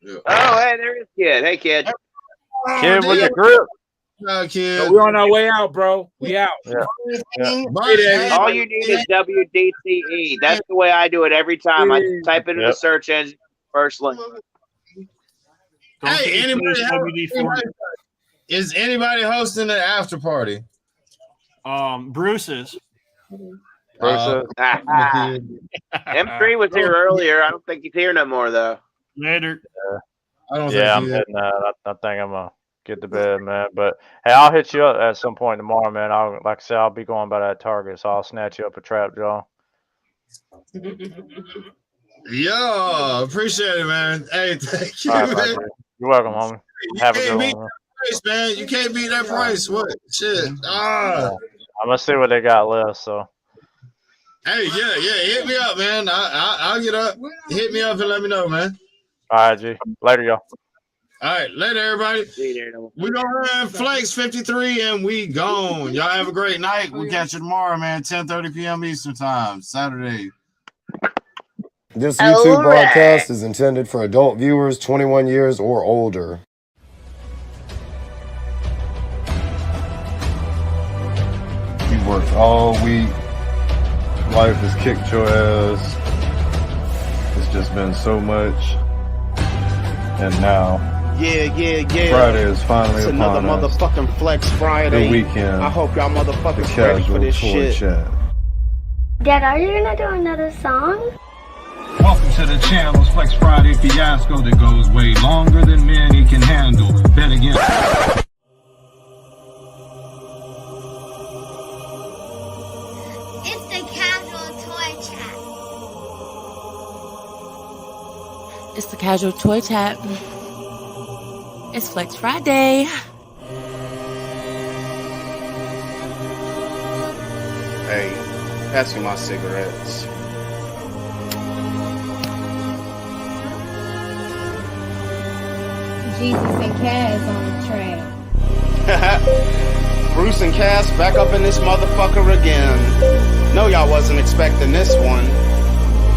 Q: Yeah.
N: Oh, hey, there's Kid. Hey, Kid.
K: Kid with the grip.
Q: Kid.
O: So we're on our way out, bro. We out.
K: Yeah.
N: All you need is WDCE. That's the way I do it every time. I type it in the search engine first link.
Q: Hey, is anybody hosting the after party?
M: Bruce is.
N: M3 was here earlier. I don't think he's here no more though.
M: Later.
Q: I
K: Yeah, I'm hitting that. I think I'm gonna get to bed, man. But hey, I'll hit you up at some point tomorrow, man. Like I said, I'll be going by that Target, so I'll snatch you up a trap jaw.
Q: Yeah, appreciate it, man. Hey, thank you,
K: All right,
Q: man.
K: You're welcome, homie. Have a good one. Man.
Q: Price, man. You can't beat that price. What shit?
K: I'm gonna see what they got left. So.
Q: Hey, yeah. Hit me up, man. I'll get up. Hit me up and let me know, man.
K: All right, G. Later, y'all.
Q: All right, later, everybody. We gonna run Flex 53 and we gone. Y'all have a great night. We'll catch you tomorrow, man. 10:30 p.m. Eastern time, Saturday.
A: This YouTube broadcast is intended for adult viewers 21 years or older.
E: You worked all week. Life has kicked your ass. It's just been so much. And now,
J: Yeah.
E: Friday is finally
J: It's
E: upon
J: another
E: us.
J: motherfucking Flex Friday.
E: The weekend.
J: I hope y'all
E: The
J: motherfuckers ready for
E: Casual
J: this
E: Toy
J: shit.
E: Chat.
D: Dad, are you gonna do another song?
R: Welcome to the channel's Flex Friday fiasco that goes way longer than many can handle. Then again.
D: It's the Casual Toy Chat.
F: It's the Casual Toy Chat. It's Flex Friday.
J: Hey, pass me my cigarettes.
L: Jesus and Kaz on the train.
J: Bruce and Cass back up in this motherfucker again. No, y'all wasn't expecting this one.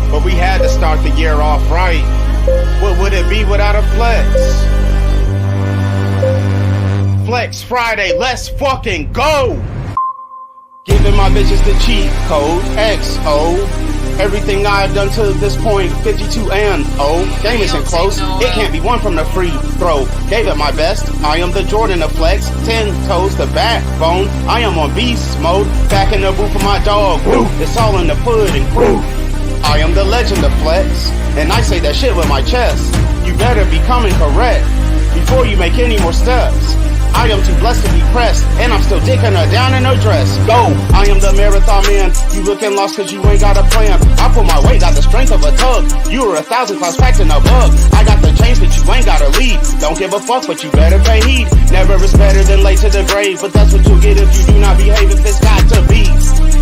J: But we had to start the year off right.
C: What would it be without a flex? Flex Friday, let's fucking go! Giving my bitches the cheat code, XO. Everything I've done to this point, 52 and O. Game isn't close, it can't be won from the free throw. Gave it my best, I am the Jordan of flex. 10 toes, the backbone, I am on beast mode. Back in the booth for my dog, it's all in the pudding. I am the legend of flex, and I say that shit with my chest. You better be coming correct before you make any more steps. I am too blessed to be pressed, and I'm still dicking her down in her dress. Go! I am the marathon man. You looking lost cause you ain't got a plan. I put my weight, got the strength of a tug. You are 1,000 class packed in a bug. I got the change, but you ain't gotta lead. Don't give a fuck, but you better pay heed. Never is better than late to the grave, but that's what you'll get if you do not behave. If it's got to be,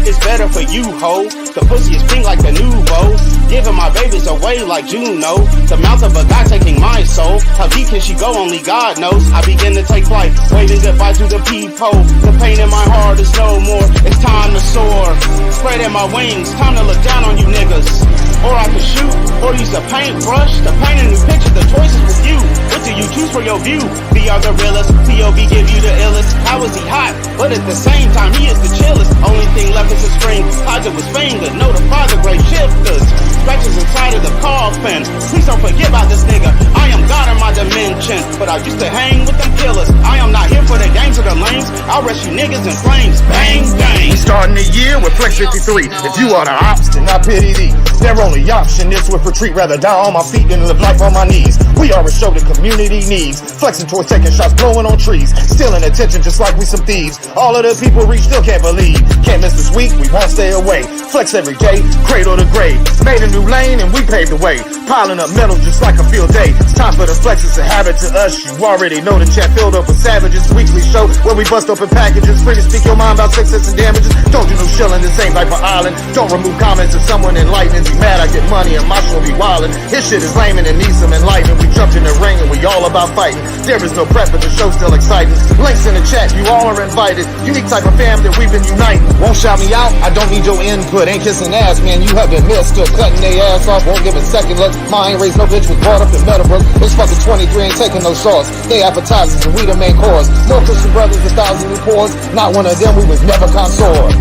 C: it's better for you, ho. The pussy is pink like the nouveau. Giving my babies away like Juno. The mouth of a guy taking my soul. How deep can she go? Only God knows. I begin to take flight, waving goodbye to the peephole. The pain in my heart is no more. It's time to soar. Spreading my wings, time to look down on you niggas. Or I can shoot, or use a paintbrush to paint a new picture. The choice is with you. What do you choose for your view? VR gorillas, POV give you the illest. How is he hot? But at the same time, he is the chillest. Only thing left is a string tied to his finger. Know the father grave shifters. Scratches inside of the coffin. Please don't forget about this nigga. I am God in my dimension, but I used to hang with them killers. I am not here for the games or the lanes. I'll rush you niggas in flames. Bang, bang.
H: We starting the year with Flex 53. If you are the ops, then I pity thee. Their only option is with retreat, rather die on my feet than live life on my knees. We are a show the community needs. Flexing towards taking shots, blowing on trees. Stealing attention just like we some thieves. All of the people reach, still can't believe. Can't miss this week, we won't stay away. Flex every day, cradle to grave. Made a new lane and we paved the way. Piling up metal just like a field day. It's time for the flex, it's a habit to us. You already know the chat filled up with savages. Weekly show where we bust open packages. Free to speak your mind about success and damages. Don't do no shilling, this ain't Viper Island. Don't remove comments if someone enlightening. Be mad I get money and my show be wildin'. His shit is lame and it needs some enlightenment. We jumped in the ring and we all about fighting. There is no prep but the show's still exciting. Links in the chat, you all are invited. Unique type of fam that we've been uniting. Won't shout me out, I don't need your input. Ain't kissing ass, man, you have been missed. Still cutting their ass off, won't give a second look. Ma ain't raised no bitch, was brought up in Meadowbrook. This fucking 23 ain't taking no sauce. They appetizers and we the main course. More Christian brothers, 1,000 reports. Not one of them, we was never consort.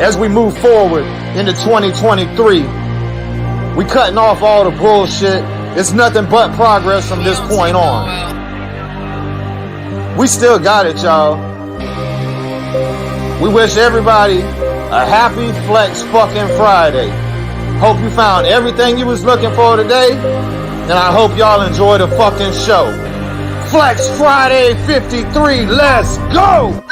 H: As we move forward into 2023, we cutting off all the bullshit. It's nothing but progress from this point on. We still got it, y'all. We wish everybody a happy Flex fucking Friday. Hope you found everything you was looking for today, and I hope y'all enjoy the fucking show. Flex Friday 53, let's go!